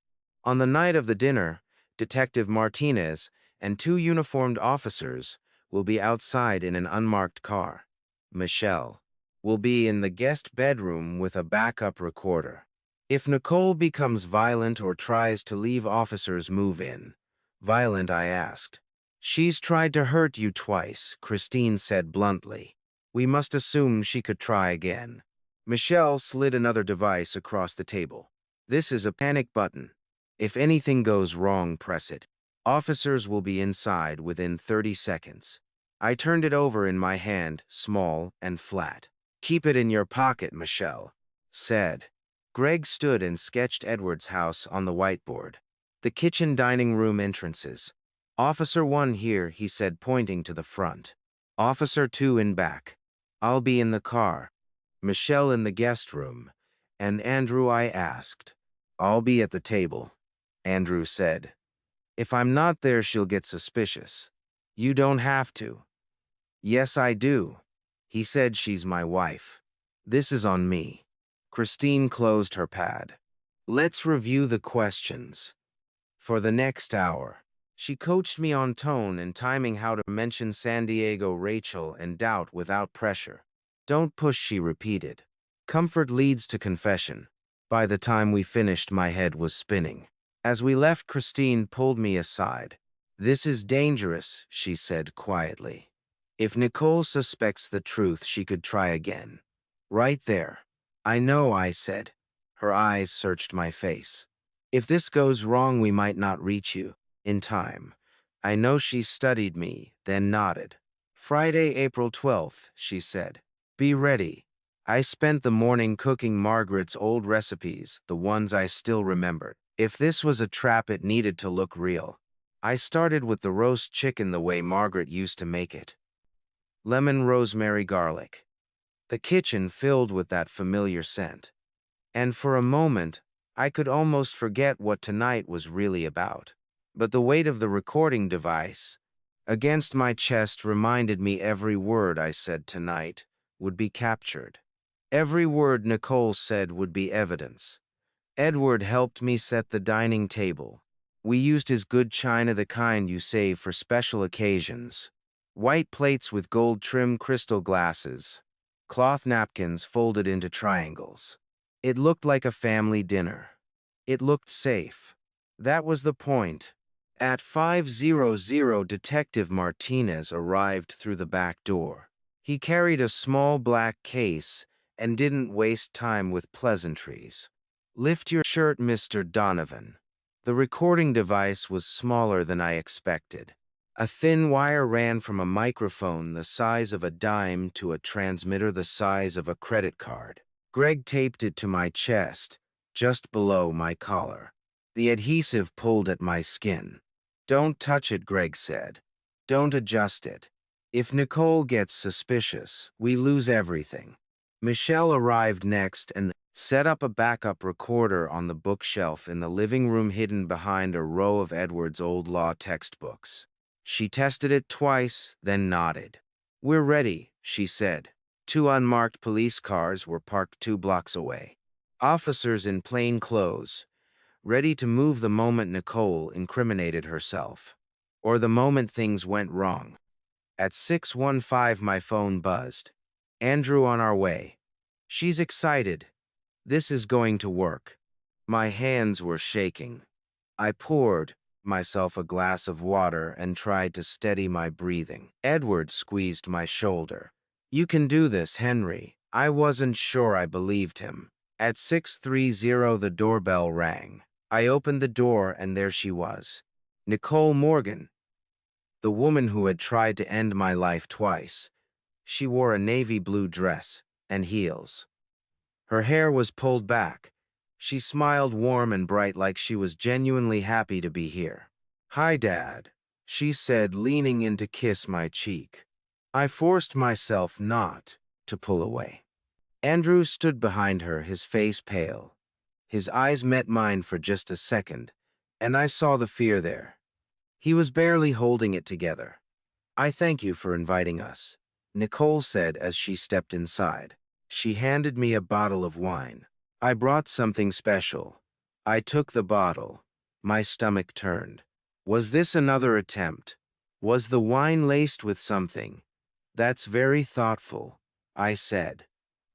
On the night of the dinner, Detective Martinez and 2 uniformed officers will be outside in an unmarked car. Michelle will be in the guest bedroom with a backup recorder. If Nicole becomes violent or tries to leave, officers move in. Violent, I asked. She's tried to hurt you twice, Christine said bluntly. We must assume she could try again. Michelle slid another device across the table. This is a panic button. If anything goes wrong, press it. Officers will be inside within 30 seconds. I turned it over in my hand, small and flat. Keep it in your pocket, Michelle said. Greg stood and sketched Edward's house on the whiteboard. The kitchen dining room entrances. Officer 1 here, he said, pointing to the front. Officer 2 in back. I'll be in the car. Michelle in the guest room. And Andrew, I asked. I'll be at the table, Andrew said. If I'm not there, she'll get suspicious. You don't have to. Yes, I do. He said, she's my wife. This is on me. Christine closed her pad. Let's review the questions. For the next hour, she coached me on tone and timing, how to mention San Diego, Rachel, and doubt without pressure. Don't push, she repeated. Comfort leads to confession. By the time we finished, my head was spinning. As we left, Christine pulled me aside. This is dangerous, she said quietly. If Nicole suspects the truth, she could try again. Right there. I know, I said. Her eyes searched my face. If this goes wrong, we might not reach you in time. I know, she studied me, then nodded. Friday, April 12th, she said. Be ready. I spent the morning cooking Margaret's old recipes, the ones I still remembered. If this was a trap, it needed to look real. I started with the roast chicken the way Margaret used to make it. Lemon, rosemary, garlic. The kitchen filled with that familiar scent. And for a moment, I could almost forget what tonight was really about. But the weight of the recording device against my chest reminded me every word I said tonight would be captured. Every word Nicole said would be evidence. Edward helped me set the dining table. We used his good china, the kind you save for special occasions. White plates with gold trim, crystal glasses. Cloth napkins folded into triangles. It looked like a family dinner. It looked safe. That was the point. At 5:00, Detective Martinez arrived through the back door. He carried a small black case and didn't waste time with pleasantries. Lift your shirt, Mr. Donovan. The recording device was smaller than I expected. A thin wire ran from a microphone the size of a dime to a transmitter the size of a credit card. Greg taped it to my chest, just below my collar. The adhesive pulled at my skin. Don't touch it, Greg said. Don't adjust it. If Nicole gets suspicious, we lose everything. Michelle arrived next and set up a backup recorder on the bookshelf in the living room, hidden behind a row of Edward's old law textbooks. She tested it twice, then nodded. We're ready, she said. 2 unmarked police cars were parked 2 blocks away. Officers in plain clothes, ready to move the moment Nicole incriminated herself, or the moment things went wrong. At 6:15, my phone buzzed. Andrew, on our way. She's excited. This is going to work. My hands were shaking. I poured myself a glass of water and tried to steady my breathing. Edward squeezed my shoulder. "You can do this, Henry." I wasn't sure I believed him. At 6:30, the doorbell rang. I opened the door and there she was. Nicole Morgan, the woman who had tried to end my life twice. She wore a navy blue dress and heels. Her hair was pulled back. She smiled warm and bright like she was genuinely happy to be here. "Hi, Dad," she said, leaning in to kiss my cheek. I forced myself not to pull away. Andrew stood behind her, his face pale. His eyes met mine for just a second, and I saw the fear there. He was barely holding it together. "I thank you for inviting us," Nicole said as she stepped inside. She handed me a bottle of wine. "I brought something special." I took the bottle. My stomach turned. Was this another attempt? Was the wine laced with something? "That's very thoughtful," I said.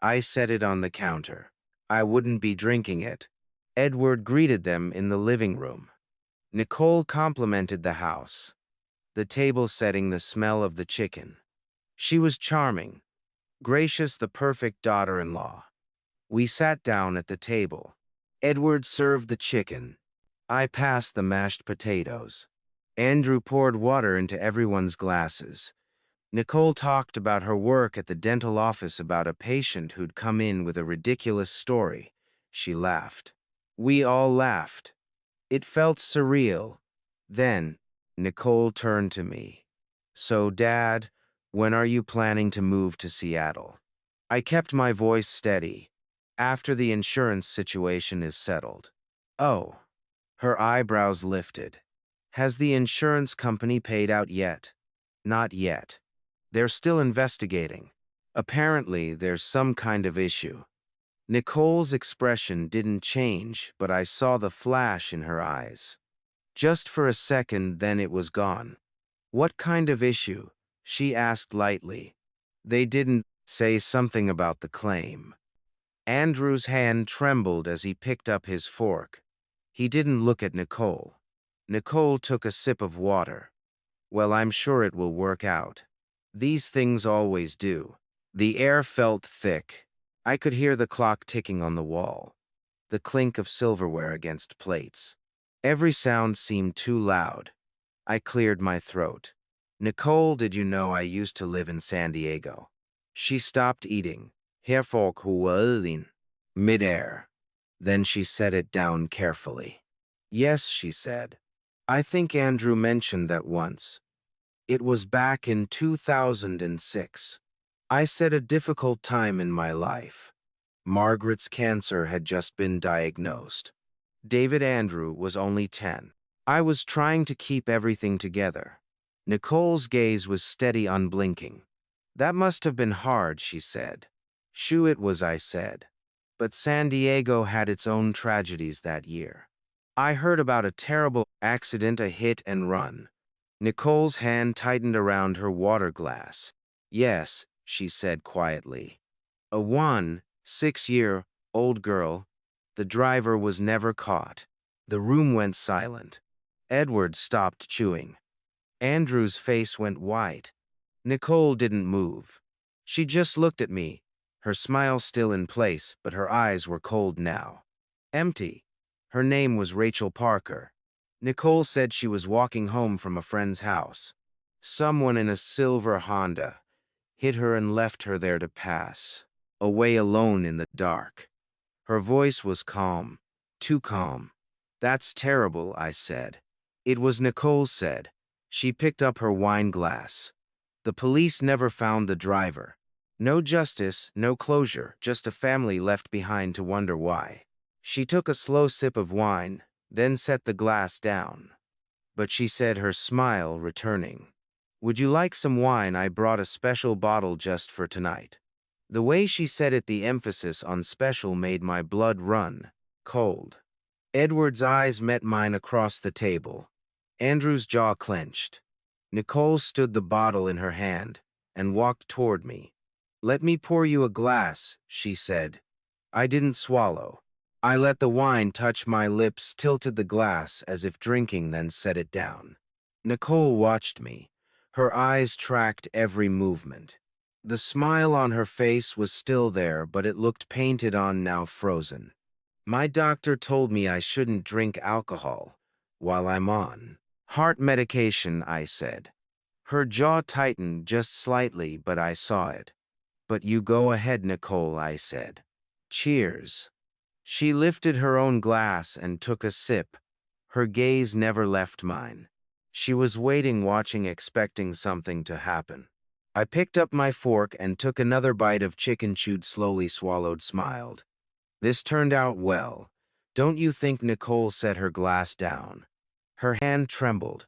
I set it on the counter. I wouldn't be drinking it. Edward greeted them in the living room. Nicole complimented the house, the table setting, the smell of the chicken. She was charming, gracious, the perfect daughter-in-law. We sat down at the table. Edward served the chicken. I passed the mashed potatoes. Andrew poured water into everyone's glasses. Nicole talked about her work at the dental office, about a patient who'd come in with a ridiculous story. She laughed. We all laughed. It felt surreal. Then, Nicole turned to me. "So, Dad, when are you planning to move to Seattle?" I kept my voice steady. "After the insurance situation is settled." "Oh." Her eyebrows lifted. "Has the insurance company paid out yet?" "Not yet. They're still investigating. Apparently, there's some kind of issue." Nicole's expression didn't change, but I saw the flash in her eyes. Just for a second, then it was gone. "What kind of issue?" she asked lightly. "They didn't say something about the claim." Andrew's hand trembled as he picked up his fork. He didn't look at Nicole. Nicole took a sip of water. "Well, I'm sure it will work out. These things always do." The air felt thick. I could hear the clock ticking on the wall, the clink of silverware against plates. Every sound seemed too loud. I cleared my throat. "Nicole, did you know I used to live in San Diego?" She stopped eating. "Herr Folk in midair." Then she set it down carefully. "Yes," she said. "I think Andrew mentioned that once. It was back in 2006. I said a difficult time in my life. Margaret's cancer had just been diagnosed. David Andrew was only 10. I was trying to keep everything together." Nicole's gaze was steady, unblinking. "That must have been hard," she said. "Shoo, it was," I said. "But San Diego had its own tragedies that year. I heard about a terrible accident, a hit and run." Nicole's hand tightened around her water glass. "Yes," she said quietly. "A 6-year-old girl. The driver was never caught." The room went silent. Edward stopped chewing. Andrew's face went white. Nicole didn't move. She just looked at me, her smile still in place, but her eyes were cold now. Empty. Her name was Rachel Parker. Nicole said she was walking home from a friend's house. Someone in a silver Honda hit her and left her there to pass away alone in the dark. Her voice was calm, too calm. "That's terrible," I said. It was Nicole said. She picked up her wine glass. "The police never found the driver. No justice, no closure, just a family left behind to wonder why." She took a slow sip of wine, then set the glass down. But she said, her smile returning, "Would you like some wine? I brought a special bottle just for tonight." The way she said it, the emphasis on special, made my blood run cold. Edward's eyes met mine across the table. Andrew's jaw clenched. Nicole stood the bottle in her hand and walked toward me. "Let me pour you a glass," she said. I didn't swallow. I let the wine touch my lips, tilted the glass as if drinking, then set it down. Nicole watched me. Her eyes tracked every movement. The smile on her face was still there, but it looked painted on, now frozen. My doctor told me I shouldn't drink alcohol while I'm on heart medication, I said. Her jaw tightened just slightly, but I saw it. But you go ahead, Nicole, I said. Cheers. She lifted her own glass and took a sip. Her gaze never left mine. She was waiting, watching, expecting something to happen. I picked up my fork and took another bite of chicken, chewed slowly, swallowed, smiled. This turned out well. Don't you think? Nicole set her glass down. Her hand trembled.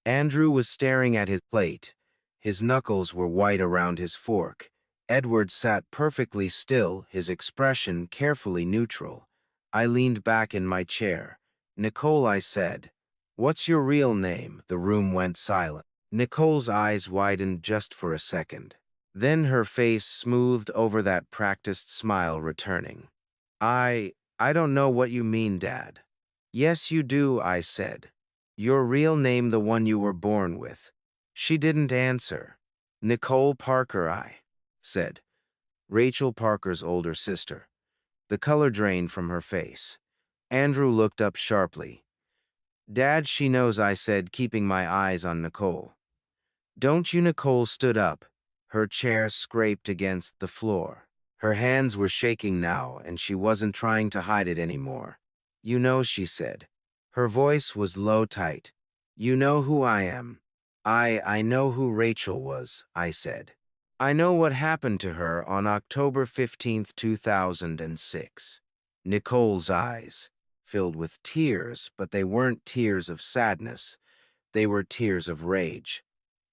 Andrew was staring at his plate. His knuckles were white around his fork. Edward sat perfectly still, his expression carefully neutral. I leaned back in my chair. Nicole, I said, what's your real name? The room went silent. Nicole's eyes widened just for a second. Then her face smoothed over, that practiced smile returning. I don't know what you mean, Dad. Yes, you do, I said. Your real name, the one you were born with. She didn't answer. Nicole Parker, I said. Rachel Parker's older sister. The color drained from her face. Andrew looked up sharply. Dad, she knows, I said, keeping my eyes on Nicole. Don't you? Nicole stood up. Her chair scraped against the floor. Her hands were shaking now, and she wasn't trying to hide it anymore. You know, she said. Her voice was low, tight. You know who I am. I know who Rachel was, I said. I know what happened to her on October 15th, 2006. Nicole's eyes filled with tears, but they weren't tears of sadness. They were tears of rage.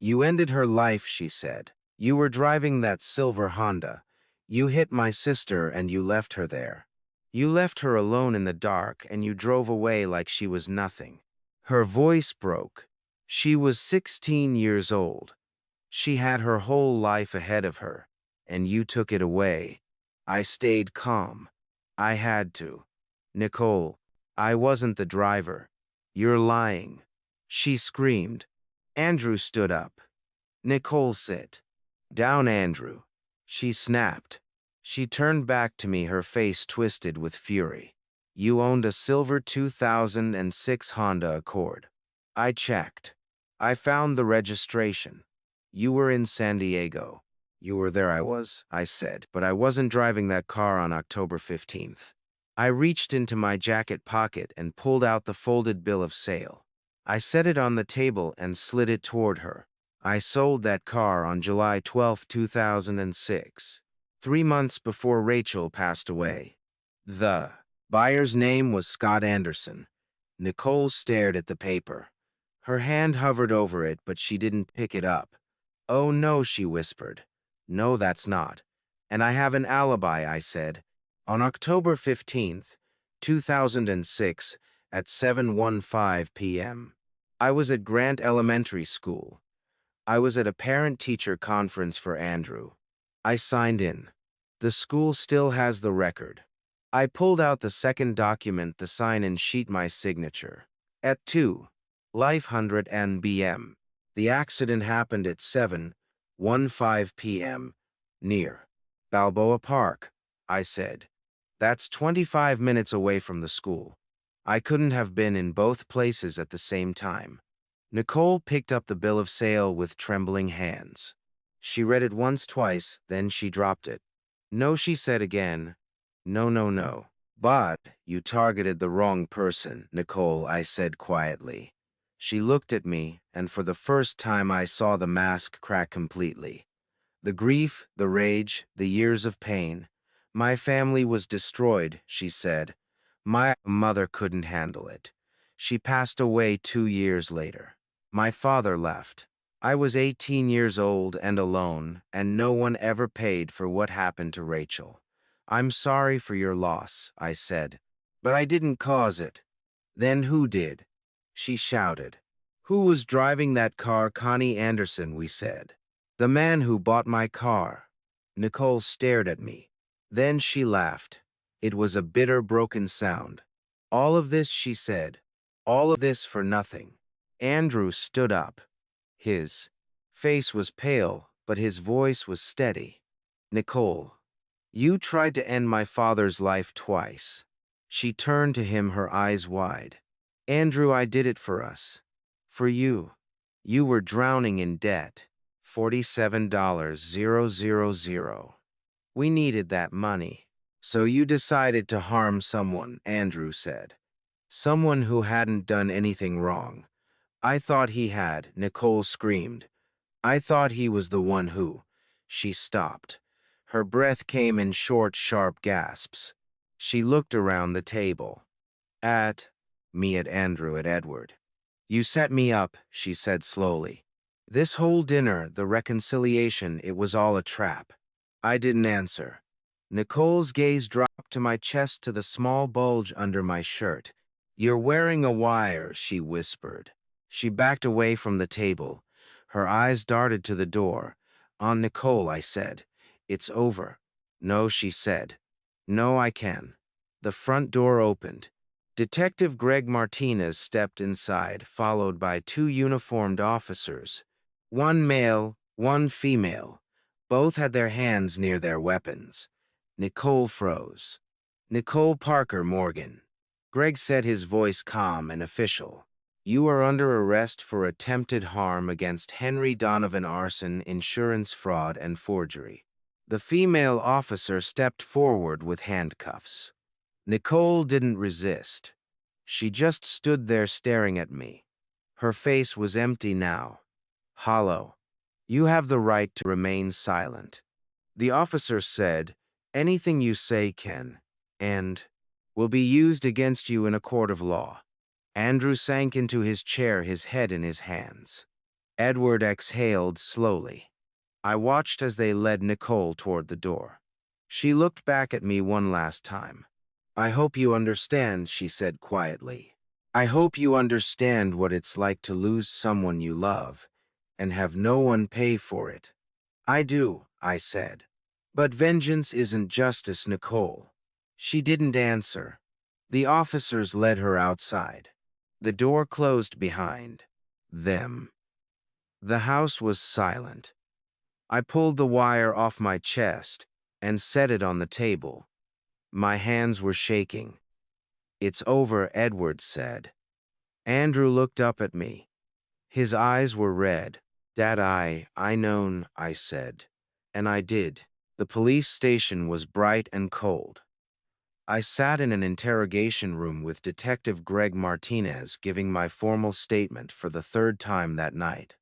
You ended her life, she said. You were driving that silver Honda. You hit my sister and you left her there. You left her alone in the dark and you drove away like she was nothing. Her voice broke. She was 16 years old. She had her whole life ahead of her, and you took it away. I stayed calm. I had to. Nicole, I wasn't the driver. You're lying. She screamed. Andrew stood up. Nicole, sit down, Andrew. She snapped. She turned back to me, her face twisted with fury. You owned a silver 2006 Honda Accord. I checked. I found the registration. You were in San Diego. You were there, I was, I said, but I wasn't driving that car on October 15th. I reached into my jacket pocket and pulled out the folded bill of sale. I set it on the table and slid it toward her. I sold that car on July 12, 2006, 3 months before Rachel passed away. The buyer's name was Scott Anderson. Nicole stared at the paper. Her hand hovered over it, but she didn't pick it up. Oh no, she whispered. No, that's not. And I have an alibi, I said. On October 15th, 2006, at 7:15 p.m., I was at Grant Elementary School. I was at a parent-teacher conference for Andrew. I signed in. The school still has the record. I pulled out the second document, the sign-in sheet, my signature. At 2:100 p.m. The accident happened at 7:15 p.m. near Balboa Park, I said. That's 25 minutes away from the school. I couldn't have been in both places at the same time. Nicole picked up the bill of sale with trembling hands. She read it once, twice, then she dropped it. No, she said again. No, no, no. But you targeted the wrong person, Nicole, I said quietly. She looked at me, and for the first time I saw the mask crack completely. The grief, the rage, the years of pain. My family was destroyed, she said. My mother couldn't handle it. She passed away 2 years later. My father left. I was 18 years old and alone, and no one ever paid for what happened to Rachel. I'm sorry for your loss, I said. But I didn't cause it. Then who did? She shouted. Who was driving that car? Connie Anderson, we said. The man who bought my car. Nicole stared at me. Then she laughed. It was a bitter, broken sound. All of this, she said. All of this for nothing. Andrew stood up. His face was pale, but his voice was steady. Nicole, you tried to end my father's life twice. She turned to him, her eyes wide. Andrew, I did it for us. For you. You were drowning in debt. $47,000. We needed that money. So you decided to harm someone, Andrew said. Someone who hadn't done anything wrong. I thought he had, Nicole screamed. I thought he was the one who. She stopped. Her breath came in short, sharp gasps. She looked around the table. At me, at Andrew, at Edward. You set me up, she said slowly. This whole dinner, the reconciliation, it was all a trap. I didn't answer. Nicole's gaze dropped to my chest, to the small bulge under my shirt. You're wearing a wire, she whispered. She backed away from the table. Her eyes darted to the door. On Nicole, I said. It's over. No, she said. No, I can. The front door opened. Detective Greg Martinez stepped inside, followed by two uniformed officers. One male, one female. Both had their hands near their weapons. Nicole froze. Nicole Parker Morgan. Greg said, his voice calm and official. You are under arrest for attempted harm against Henry Donovan, arson, insurance fraud, and forgery. The female officer stepped forward with handcuffs. Nicole didn't resist. She just stood there staring at me. Her face was empty now. Hollow. You have the right to remain silent. The officer said, anything you say can, and will be used against you in a court of law. Andrew sank into his chair, his head in his hands. Edward exhaled slowly. I watched as they led Nicole toward the door. She looked back at me one last time. I hope you understand, she said quietly. I hope you understand what it's like to lose someone you love and have no one pay for it. I do, I said. But vengeance isn't justice, Nicole. She didn't answer. The officers led her outside. The door closed behind them. The house was silent. I pulled the wire off my chest and set it on the table. My hands were shaking. It's over, Edward said. Andrew looked up at me. His eyes were red. Dad, I known, I said. And I did. The police station was bright and cold. I sat in an interrogation room with Detective Greg Martinez, giving my formal statement for the third time that night.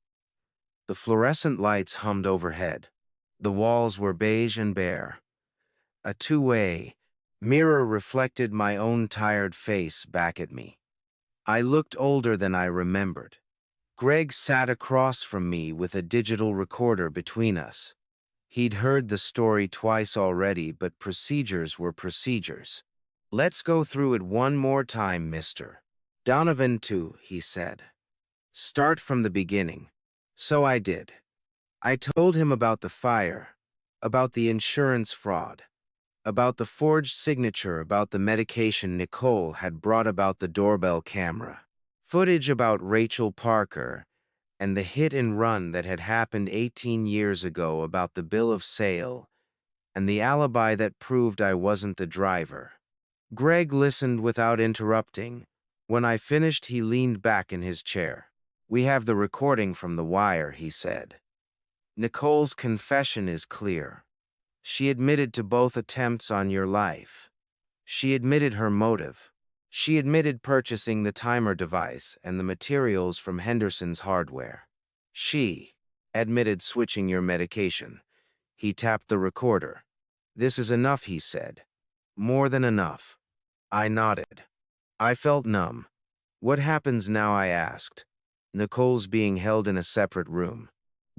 The fluorescent lights hummed overhead. The walls were beige and bare. A two-way mirror reflected my own tired face back at me. I looked older than I remembered. Greg sat across from me with a digital recorder between us. He'd heard the story twice already, but procedures were procedures. Let's go through it one more time, Mr. Donovan, too, he said. Start from the beginning. So I did. I told him about the fire, about the insurance fraud, about the forged signature, about the medication Nicole had brought, about the doorbell camera, footage about Rachel Parker, and the hit and run that had happened 18 years ago, about the bill of sale, and the alibi that proved I wasn't the driver. Greg listened without interrupting. When I finished, he leaned back in his chair. We have the recording from the wire, he said. Nicole's confession is clear. She admitted to both attempts on your life. She admitted her motive. She admitted purchasing the timer device and the materials from Henderson's hardware. She admitted switching your medication. He tapped the recorder. This is enough, he said. More than enough. I nodded. I felt numb. What happens now, I asked. Nicole's being held in a separate room.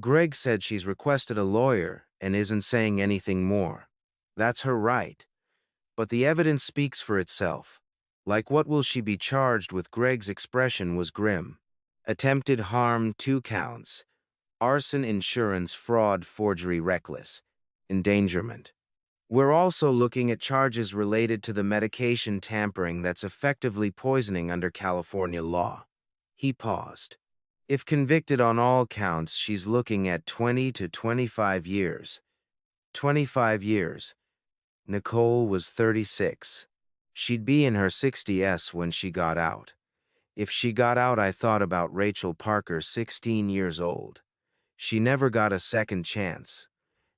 Greg said she's requested a lawyer and isn't saying anything more. That's her right. But the evidence speaks for itself. Like, what will she be charged with? Greg's expression was grim. Attempted harm, 2 counts. Arson, insurance, fraud, forgery, reckless endangerment. We're also looking at charges related to the medication tampering that's effectively poisoning under California law. He paused. If convicted on all counts, she's looking at 20 to 25 years. 25 years. Nicole was 36. She'd be in her 60s when she got out. If she got out, I thought about Rachel Parker, 16 years old. She never got a second chance.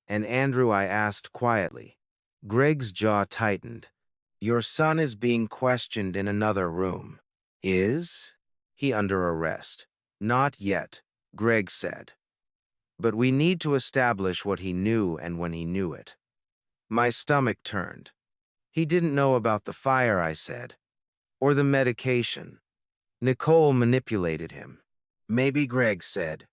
And Andrew, I asked quietly. Greg's jaw tightened. Your son is being questioned in another room. Is he under arrest? Not yet, Greg said. But we need to establish what he knew and when he knew it. My stomach turned. He didn't know about the fire, I said. Or the medication. Nicole manipulated him. Maybe, Greg said.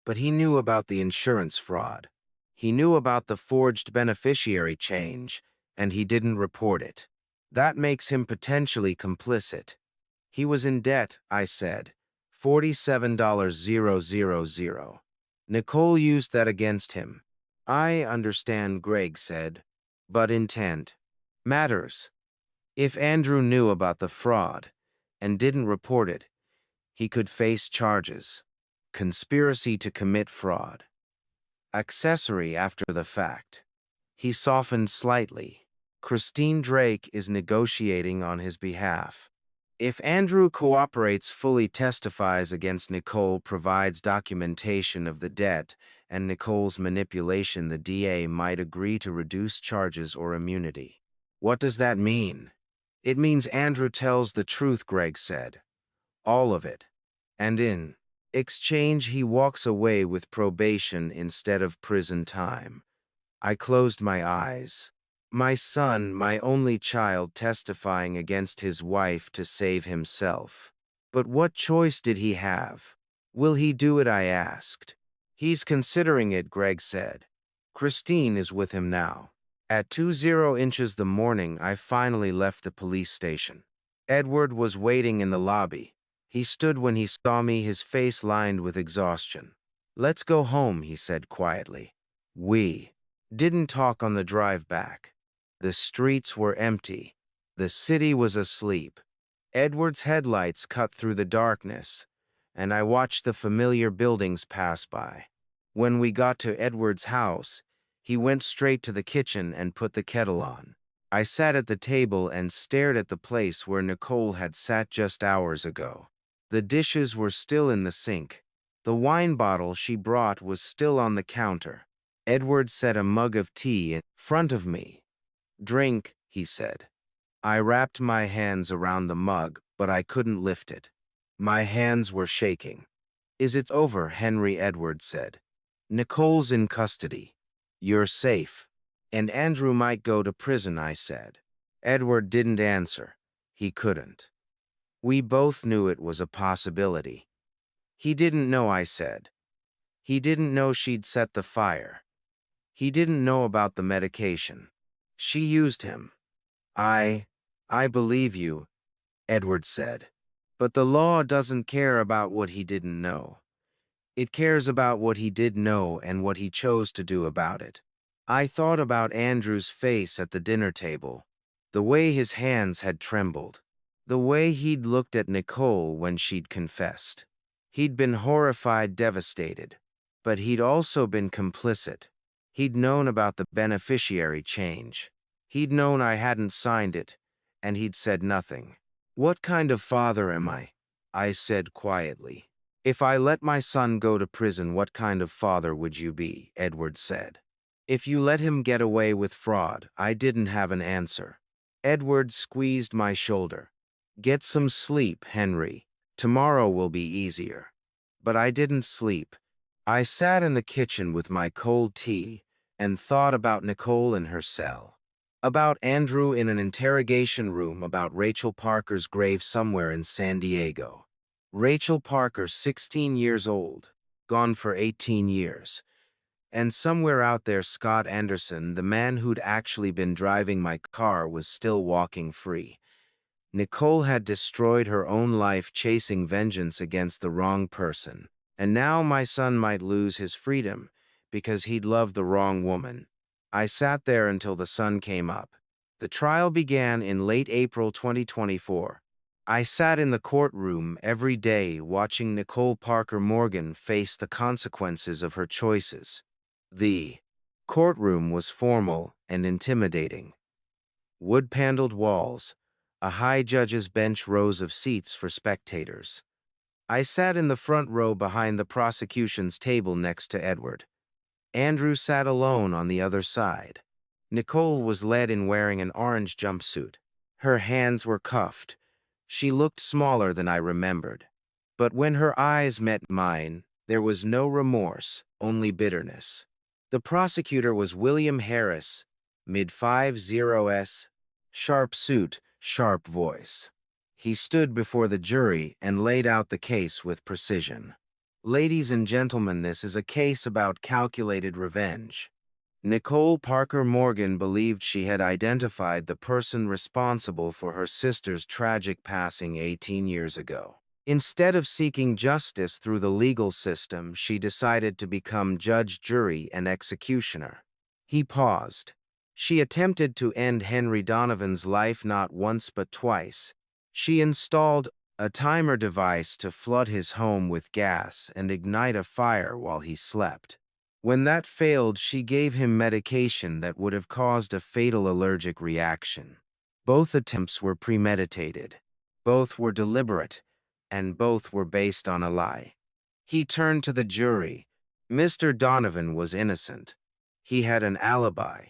But he knew about the insurance fraud. He knew about the forged beneficiary change, and he didn't report it. That makes him potentially complicit. He was in debt, I said. $47,000. Nicole used that against him. I understand, Greg said. But intent matters. If Andrew knew about the fraud and didn't report it, he could face charges. Conspiracy to commit fraud. Accessory after the fact. He softened slightly. Christine Drake is negotiating on his behalf. If Andrew cooperates, fully testifies against Nicole, provides documentation of the debt and Nicole's manipulation, the DA might agree to reduce charges or immunity. What does that mean? It means Andrew tells the truth, Greg said. All of it. And in exchange, he walks away with probation instead of prison time. I closed my eyes. My son, my only child, testifying against his wife to save himself. But what choice did he have? Will he do it? I asked. He's considering it, Greg said. Christine is with him now. At 20 the morning, I finally left the police station. Edward was waiting in the lobby. He stood when he saw me, his face lined with exhaustion. Let's go home, he said quietly. We didn't talk on the drive back. The streets were empty. The city was asleep. Edward's headlights cut through the darkness, and I watched the familiar buildings pass by. When we got to Edward's house, he went straight to the kitchen and put the kettle on. I sat at the table and stared at the place where Nicole had sat just hours ago. The dishes were still in the sink. The wine bottle she brought was still on the counter. Edward set a mug of tea in front of me. Drink, he said. I wrapped my hands around the mug, but I couldn't lift it. My hands were shaking. Is it over, Henry? Edward said. Nicole's in custody. You're safe. And Andrew might go to prison, I said. Edward didn't answer. He couldn't. We both knew it was a possibility. He didn't know, I said. He didn't know she'd set the fire. He didn't know about the medication. She used him. I believe you, Edward said. But the law doesn't care about what he didn't know. It cares about what he did know and what he chose to do about it. I thought about Andrew's face at the dinner table, the way his hands had trembled, the way he'd looked at Nicole when she'd confessed. He'd been horrified, devastated, but he'd also been complicit. He'd known about the beneficiary change. He'd known I hadn't signed it, and he'd said nothing. What kind of father am I? I said quietly. If I let my son go to prison, what kind of father would you be? Edward said. If you let him get away with fraud, I didn't have an answer. Edward squeezed my shoulder. Get some sleep, Henry. Tomorrow will be easier. But I didn't sleep. I sat in the kitchen with my cold tea and thought about Nicole in her cell, about Andrew in an interrogation room, about Rachel Parker's grave somewhere in San Diego. Rachel Parker, 16 years old, gone for 18 years. And somewhere out there, Scott Anderson, the man who'd actually been driving my car, was still walking free. Nicole had destroyed her own life chasing vengeance against the wrong person. And now my son might lose his freedom because he'd loved the wrong woman. I sat there until the sun came up. The trial began in late April 2024. I sat in the courtroom every day watching Nicole Parker Morgan face the consequences of her choices. The courtroom was formal and intimidating. Wood-paneled walls, a high judge's bench, rows of seats for spectators. I sat in the front row behind the prosecution's table next to Edward. Andrew sat alone on the other side. Nicole was led in wearing an orange jumpsuit. Her hands were cuffed. She looked smaller than I remembered. But when her eyes met mine, there was no remorse, only bitterness. The prosecutor was William Harris, mid-50s, sharp suit, sharp voice. He stood before the jury and laid out the case with precision. Ladies and gentlemen, this is a case about calculated revenge. Nicole Parker Morgan believed she had identified the person responsible for her sister's tragic passing 18 years ago. Instead of seeking justice through the legal system, she decided to become judge, jury, and executioner. He paused. She attempted to end Henry Donovan's life not once but twice. She installed a timer device to flood his home with gas and ignite a fire while he slept. When that failed, she gave him medication that would have caused a fatal allergic reaction. Both attempts were premeditated. Both were deliberate, and both were based on a lie. He turned to the jury. Mr. Donovan was innocent. He had an alibi.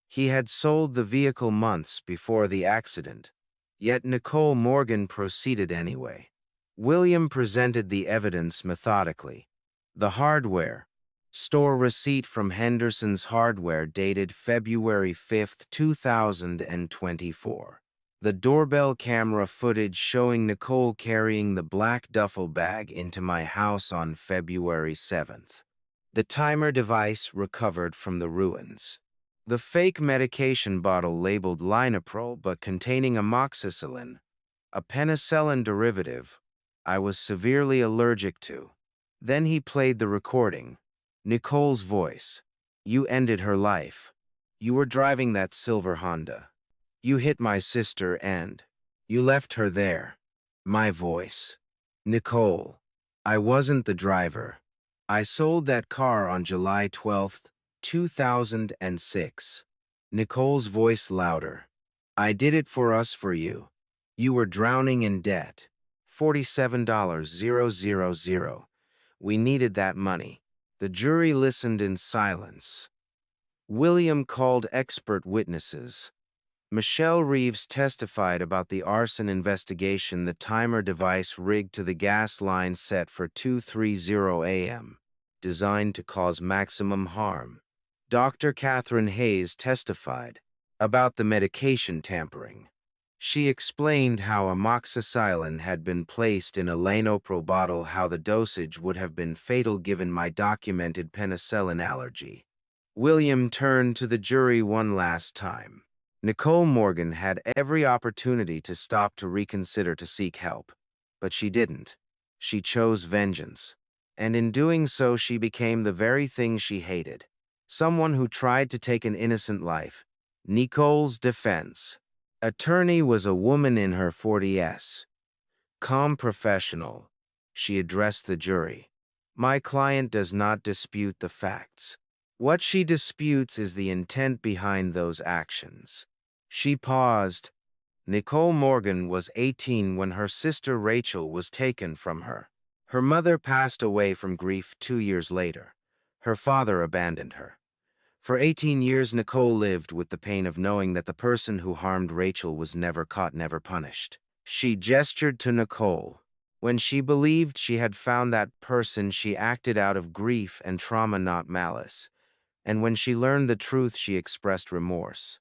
He had sold the vehicle months before the accident. Yet Nicole Morgan proceeded anyway. William presented the evidence methodically. The hardware. Store receipt from Henderson's Hardware dated February 5, 2024. The doorbell camera footage showing Nicole carrying the black duffel bag into my house on February 7th. The timer device recovered from the ruins. The fake medication bottle labeled Linapril but containing amoxicillin, a penicillin derivative I was severely allergic to. Then he played the recording. Nicole's voice. You ended her life. You were driving that silver Honda. You hit my sister and you left her there. My voice. Nicole. I wasn't the driver. I sold that car on July 12th, 2006. Nicole's voice louder. I did it for us, for you. You were drowning in debt. $47,000. We needed that money. The jury listened in silence. William called expert witnesses. Michelle Reeves testified about the arson investigation, the timer device rigged to the gas line set for 2:30 a.m., designed to cause maximum harm. Dr. Catherine Hayes testified about the medication tampering. She explained how amoxicillin had been placed in a Linapril bottle, how the dosage would have been fatal given my documented penicillin allergy. William turned to the jury one last time. Nicole Morgan had every opportunity to stop, to reconsider, to seek help. But she didn't. She chose vengeance. And in doing so, she became the very thing she hated. Someone who tried to take an innocent life. Nicole's defense attorney was a woman in her 40s. Calm professional. She addressed the jury. My client does not dispute the facts. What she disputes is the intent behind those actions. She paused. Nicole Morgan was 18 when her sister Rachel was taken from her. Her mother passed away from grief 2 years later. Her father abandoned her. For 18 years, Nicole lived with the pain of knowing that the person who harmed Rachel was never caught, never punished. She gestured to Nicole. When she believed she had found that person, she acted out of grief and trauma, not malice. And when she learned the truth, she expressed remorse.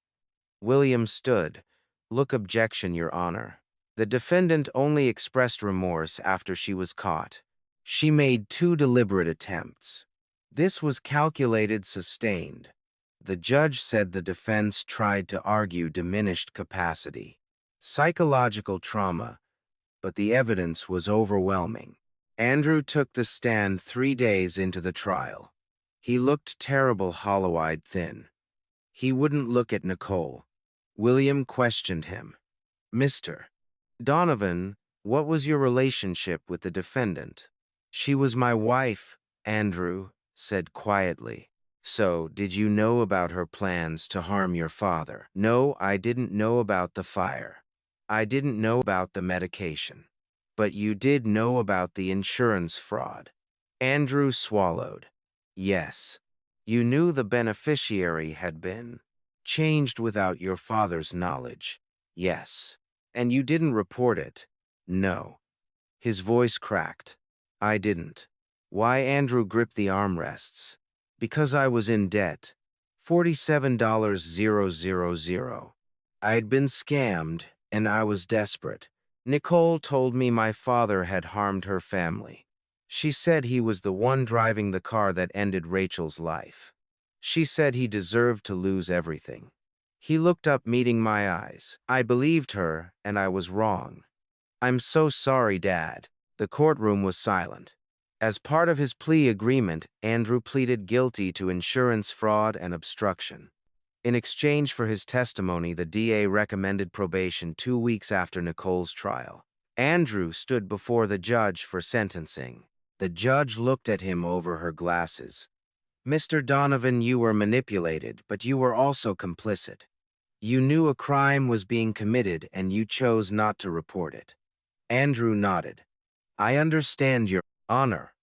William stood. Look, objection, Your Honor. The defendant only expressed remorse after she was caught. She made 2 deliberate attempts. This was calculated, sustained. The judge said the defense tried to argue diminished capacity, psychological trauma, but the evidence was overwhelming. Andrew took the stand 3 days into the trial. He looked terrible, hollow-eyed, thin. He wouldn't look at Nicole. William questioned him. Mr. Donovan, what was your relationship with the defendant? She was my wife, Andrew said quietly. So, did you know about her plans to harm your father? No, I didn't know about the fire. I didn't know about the medication. But you did know about the insurance fraud. Andrew swallowed. Yes. You knew the beneficiary had been changed without your father's knowledge. Yes. And you didn't report it. No. His voice cracked. I didn't. Why? Andrew gripped the armrests. Because I was in debt. $47,000. I'd been scammed, and I was desperate. Nicole told me my father had harmed her family. She said he was the one driving the car that ended Rachel's life. She said he deserved to lose everything. He looked up, meeting my eyes. I believed her, and I was wrong. I'm so sorry, Dad. The courtroom was silent. As part of his plea agreement, Andrew pleaded guilty to insurance fraud and obstruction. In exchange for his testimony, the DA recommended probation 2 weeks after Nicole's trial. Andrew stood before the judge for sentencing. The judge looked at him over her glasses. Mr. Donovan, you were manipulated, but you were also complicit. You knew a crime was being committed and you chose not to report it. Andrew nodded. I understand, Your Honor.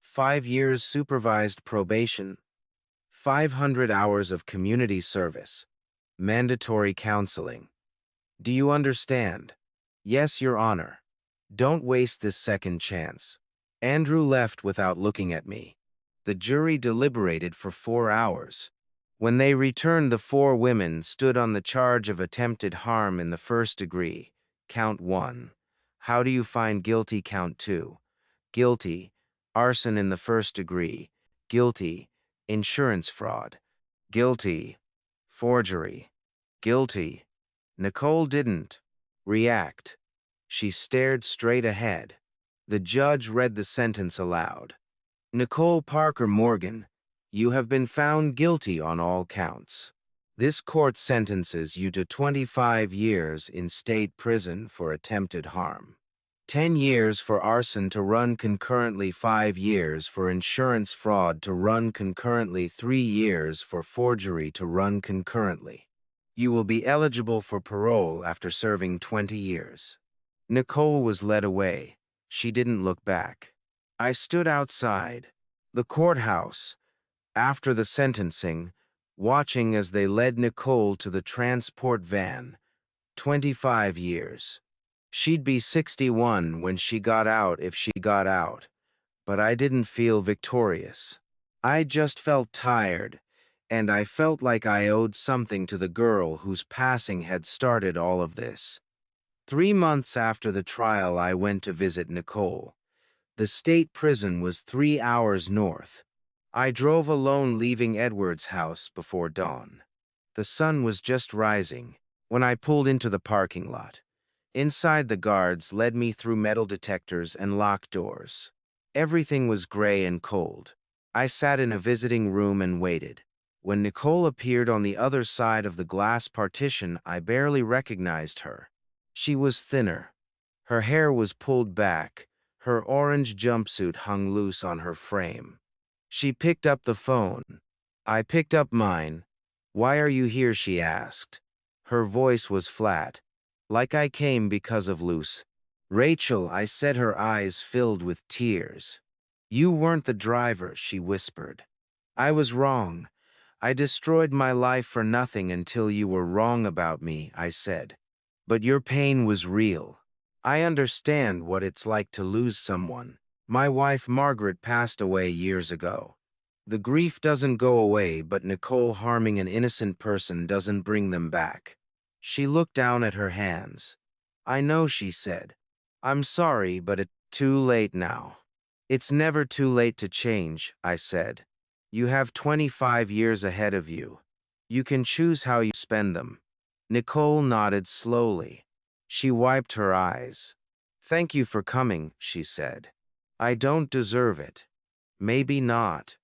5 years supervised probation, 500 hours of community service, mandatory counseling. Do you understand? Yes, Your Honor. Don't waste this second chance. Andrew left without looking at me. The jury deliberated for 4 hours. When they returned, the 4 women stood on the charge of attempted harm in the first degree, count 1. How do you find guilty, count 2? Guilty, arson in the first degree. Guilty, insurance fraud. Guilty, forgery. Guilty. Nicole didn't react. She stared straight ahead. The judge read the sentence aloud. Nicole Parker Morgan, you have been found guilty on all counts. This court sentences you to 25 years in state prison for attempted harm. 10 years for arson to run concurrently, 5 years for insurance fraud to run concurrently, 3 years for forgery to run concurrently. You will be eligible for parole after serving 20 years. Nicole was led away. She didn't look back. I stood outside the courthouse after the sentencing, watching as they led Nicole to the transport van. 25 years. She'd be 61 when she got out, if she got out. But I didn't feel victorious. I just felt tired, and I felt like I owed something to the girl whose passing had started all of this. 3 months after the trial, I went to visit Nicole. The state prison was 3 hours north. I drove alone, leaving Edward's house before dawn. The sun was just rising when I pulled into the parking lot. Inside, the guards led me through metal detectors and locked doors. Everything was gray and cold. I sat in a visiting room and waited. When Nicole appeared on the other side of the glass partition, I barely recognized her. She was thinner. Her hair was pulled back. Her orange jumpsuit hung loose on her frame. She picked up the phone. I picked up mine. Why are you here? She asked. Her voice was flat. Like I came because of Luce. Rachel, I said, her eyes filled with tears. You weren't the driver, she whispered. I was wrong. I destroyed my life for nothing until you were wrong about me, I said. But your pain was real. I understand what it's like to lose someone. My wife Margaret passed away years ago. The grief doesn't go away, but Nicole harming an innocent person doesn't bring them back. She looked down at her hands. I know, she said. I'm sorry, but it's too late now. It's never too late to change, I said. You have 25 years ahead of you. You can choose how you spend them. Nicole nodded slowly. She wiped her eyes. Thank you for coming, she said. I don't deserve it. Maybe not,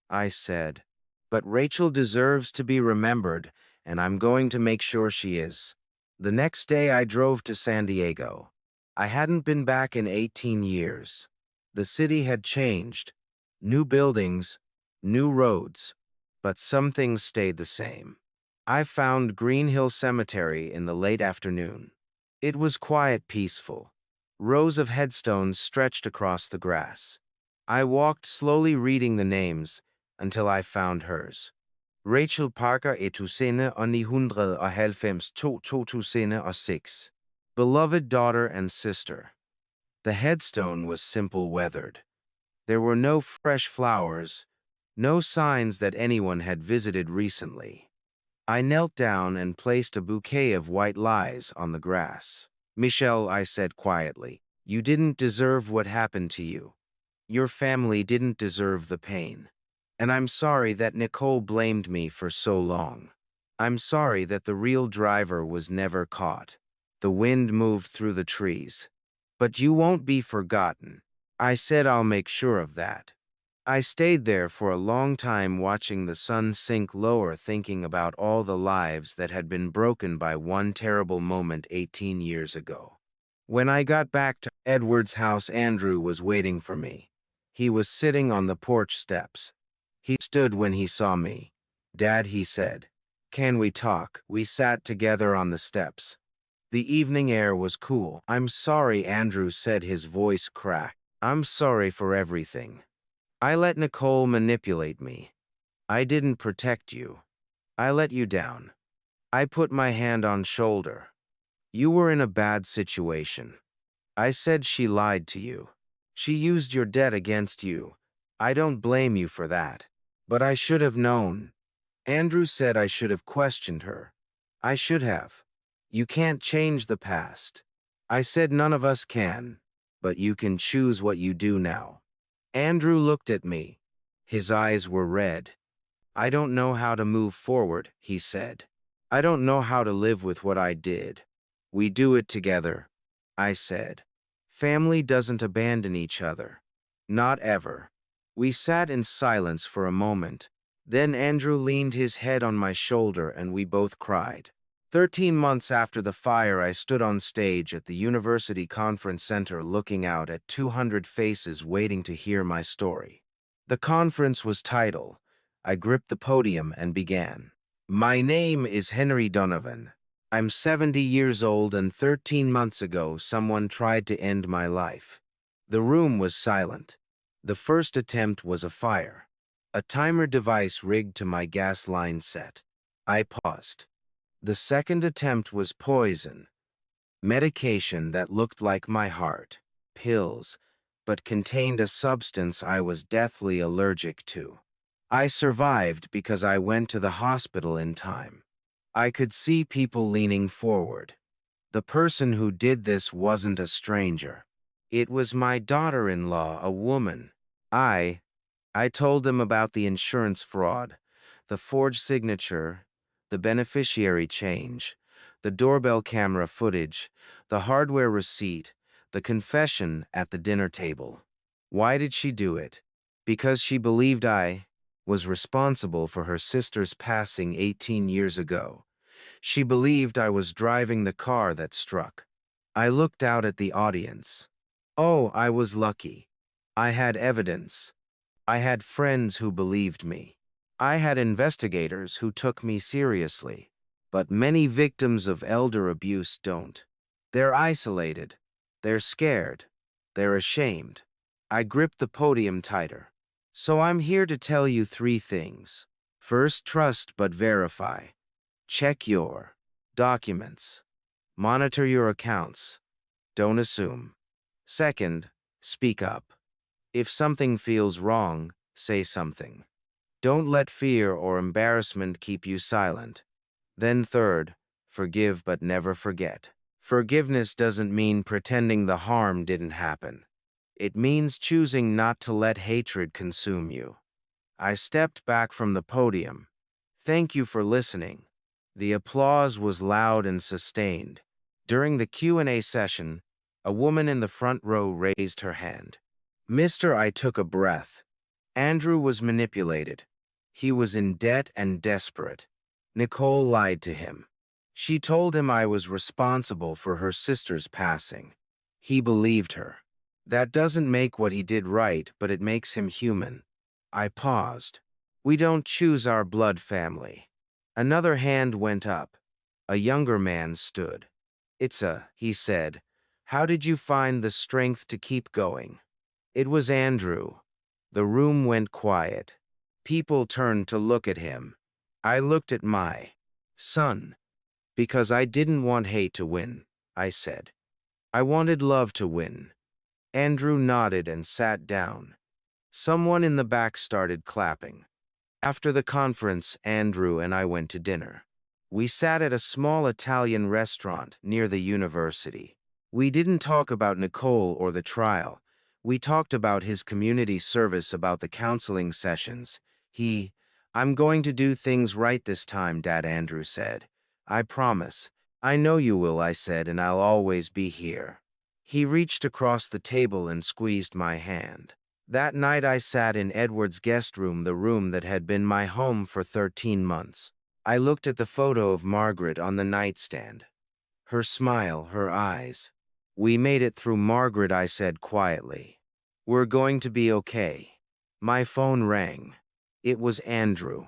I said. But Rachel deserves to be remembered, and I'm going to make sure she is. The next day I drove to San Diego. I hadn't been back in 18 years. The city had changed. New buildings, new roads, but some things stayed the same. I found Green Hill Cemetery in the late afternoon. It was quiet, peaceful. Rows of headstones stretched across the grass. I walked slowly reading the names until I found hers. Rachel Parker Etusene og 992 2006. Beloved daughter and sister. The headstone was simple, weathered. There were no fresh flowers, no signs that anyone had visited recently. I knelt down and placed a bouquet of white lies on the grass. Michelle, I said quietly, you didn't deserve what happened to you. Your family didn't deserve the pain. And I'm sorry that Nicole blamed me for so long. I'm sorry that the real driver was never caught. The wind moved through the trees. But you won't be forgotten. I said I'll make sure of that. I stayed there for a long time watching the sun sink lower, thinking about all the lives that had been broken by one terrible moment 18 years ago. When I got back to Edward's house, Andrew was waiting for me. He was sitting on the porch steps. He stood when he saw me. Dad, he said, can we talk? We sat together on the steps. The evening air was cool. I'm sorry, Andrew said, his voice cracked. I'm sorry for everything. I let Nicole manipulate me. I didn't protect you. I let you down. I put my hand on shoulder. You were in a bad situation. I said she lied to you. She used your debt against you. I don't blame you for that. But I should have known. Andrew said I should have questioned her. I should have. You can't change the past. I said none of us can. But you can choose what you do now. Andrew looked at me. His eyes were red. I don't know how to move forward, he said. I don't know how to live with what I did. We do it together, I said. Family doesn't abandon each other. Not ever. We sat in silence for a moment. Then Andrew leaned his head on my shoulder and we both cried. 13 months after the fire, I stood on stage at the University Conference Center looking out at 200 faces waiting to hear my story. The conference was titled. I gripped the podium and began. My name is Henry Donovan. I'm 70 years old and 13 months ago someone tried to end my life. The room was silent. The first attempt was a fire. A timer device rigged to my gas line set. I paused. The second attempt was poison. Medication that looked like my heart. Pills, but contained a substance I was deathly allergic to. I survived because I went to the hospital in time. I could see people leaning forward. The person who did this wasn't a stranger. It was my daughter-in-law, a woman. I told them about the insurance fraud, the forged signature, the beneficiary change, the doorbell camera footage, the hardware receipt, the confession at the dinner table. Why did she do it? Because she believed I was responsible for her sister's passing 18 years ago. She believed I was driving the car that struck. I looked out at the audience. Oh, I was lucky. I had evidence. I had friends who believed me. I had investigators who took me seriously. But many victims of elder abuse don't. They're isolated. They're scared. They're ashamed. I gripped the podium tighter. So I'm here to tell you 3 things. First, trust but verify. Check your documents. Monitor your accounts. Don't assume. Second, speak up. If something feels wrong, say something. Don't let fear or embarrassment keep you silent. Then third, forgive but never forget. Forgiveness doesn't mean pretending the harm didn't happen. It means choosing not to let hatred consume you. I stepped back from the podium. Thank you for listening. The applause was loud and sustained. During the Q&A session, a woman in the front row raised her hand. Mister, I took a breath. Andrew was manipulated. He was in debt and desperate. Nicole lied to him. She told him I was responsible for her sister's passing. He believed her. That doesn't make what he did right, but it makes him human. I paused. We don't choose our blood family. Another hand went up. A younger man stood. He said. How did you find the strength to keep going? It was Andrew. The room went quiet. People turned to look at him. I looked at my son. Because I didn't want hate to win, I said. I wanted love to win. Andrew nodded and sat down. Someone in the back started clapping. After the conference, Andrew and I went to dinner. We sat at a small Italian restaurant near the university. We didn't talk about Nicole or the trial. We talked about his community service, about the counseling sessions. I'm going to do things right this time, Dad, Andrew said. I promise. I know you will, I said, and I'll always be here. He reached across the table and squeezed my hand. That night I sat in Edward's guest room, the room that had been my home for 13 months. I looked at the photo of Margaret on the nightstand. Her smile, her eyes. We made it through, Margaret, I said quietly. We're going to be okay. My phone rang. It was Andrew.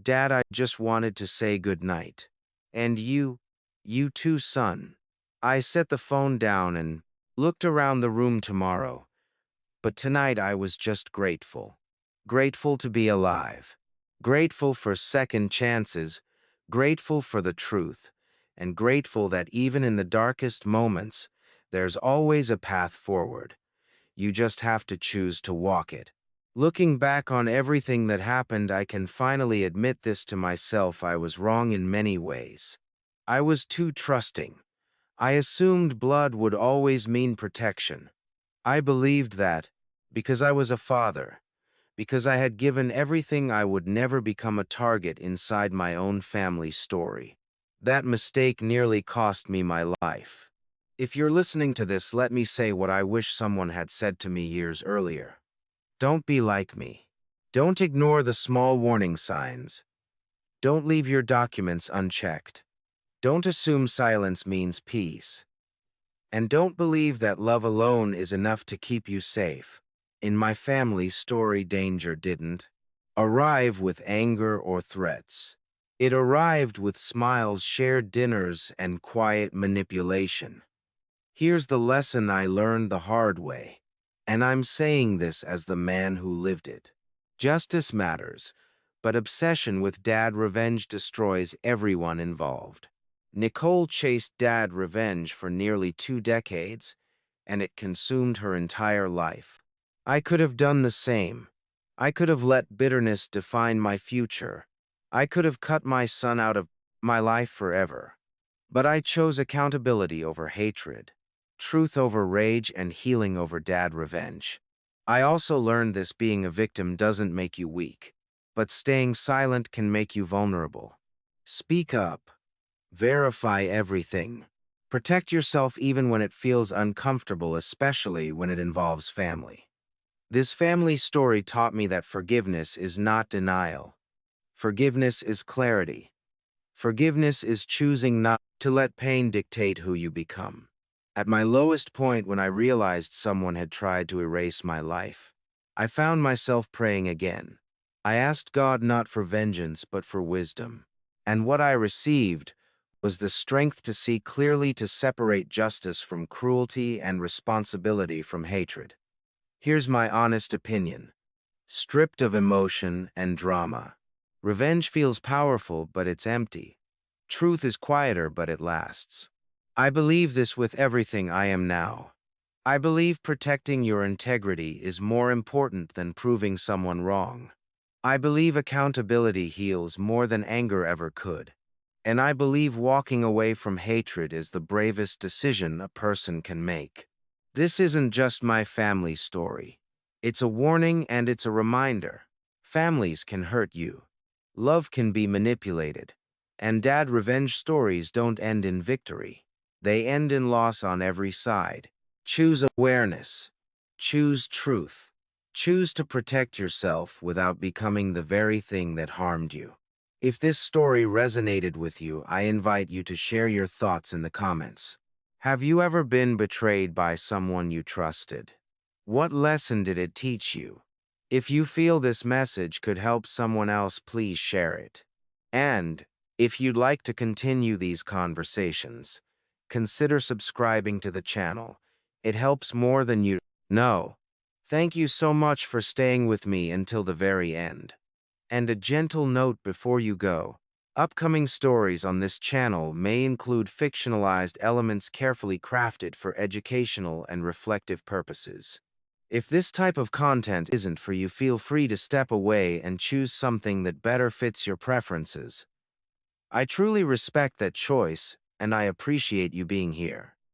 Dad, I just wanted to say good night. And you too, son. I set the phone down and looked around the room. Tomorrow. But tonight I was just grateful. Grateful to be alive. Grateful for second chances. Grateful for the truth. And grateful that even in the darkest moments, there's always a path forward. You just have to choose to walk it. Looking back on everything that happened, I can finally admit this to myself: I was wrong in many ways. I was too trusting. I assumed blood would always mean protection. I believed that, because I was a father, because I had given everything, I would never become a target inside my own family story. That mistake nearly cost me my life. If you're listening to this, let me say what I wish someone had said to me years earlier. Don't be like me. Don't ignore the small warning signs. Don't leave your documents unchecked. Don't assume silence means peace. And don't believe that love alone is enough to keep you safe. In my family's story, danger didn't arrive with anger or threats. It arrived with smiles, shared dinners, and quiet manipulation. Here's the lesson I learned the hard way, and I'm saying this as the man who lived it. Justice matters, but obsession with dad revenge destroys everyone involved. Nicole chased dad revenge for nearly 2 decades, and it consumed her entire life. I could have done the same. I could have let bitterness define my future. I could have cut my son out of my life forever. But I chose accountability over hatred, truth over rage, and healing over dad revenge. I also learned this: being a victim doesn't make you weak, but staying silent can make you vulnerable. Speak up. Verify everything. Protect yourself even when it feels uncomfortable, especially when it involves family. This family story taught me that forgiveness is not denial. Forgiveness is clarity. Forgiveness is choosing not to let pain dictate who you become. At my lowest point, when I realized someone had tried to erase my life, I found myself praying again. I asked God not for vengeance, but for wisdom. And what I received was the strength to see clearly, to separate justice from cruelty and responsibility from hatred. Here's my honest opinion. Stripped of emotion and drama, revenge feels powerful, but it's empty. Truth is quieter, but it lasts. I believe this with everything I am now. I believe protecting your integrity is more important than proving someone wrong. I believe accountability heals more than anger ever could. And I believe walking away from hatred is the bravest decision a person can make. This isn't just my family story. It's a warning, and it's a reminder. Families can hurt you. Love can be manipulated. And dad revenge stories don't end in victory. They end in loss on every side. Choose awareness. Choose truth. Choose to protect yourself without becoming the very thing that harmed you. If this story resonated with you, I invite you to share your thoughts in the comments. Have you ever been betrayed by someone you trusted? What lesson did it teach you? If you feel this message could help someone else, please share it. And if you'd like to continue these conversations, consider subscribing to the channel. It helps more than you know. Thank you so much for staying with me until the very end. And a gentle note before you go. Upcoming stories on this channel may include fictionalized elements carefully crafted for educational and reflective purposes. If this type of content isn't for you, feel free to step away and choose something that better fits your preferences. I truly respect that choice, and I appreciate you being here.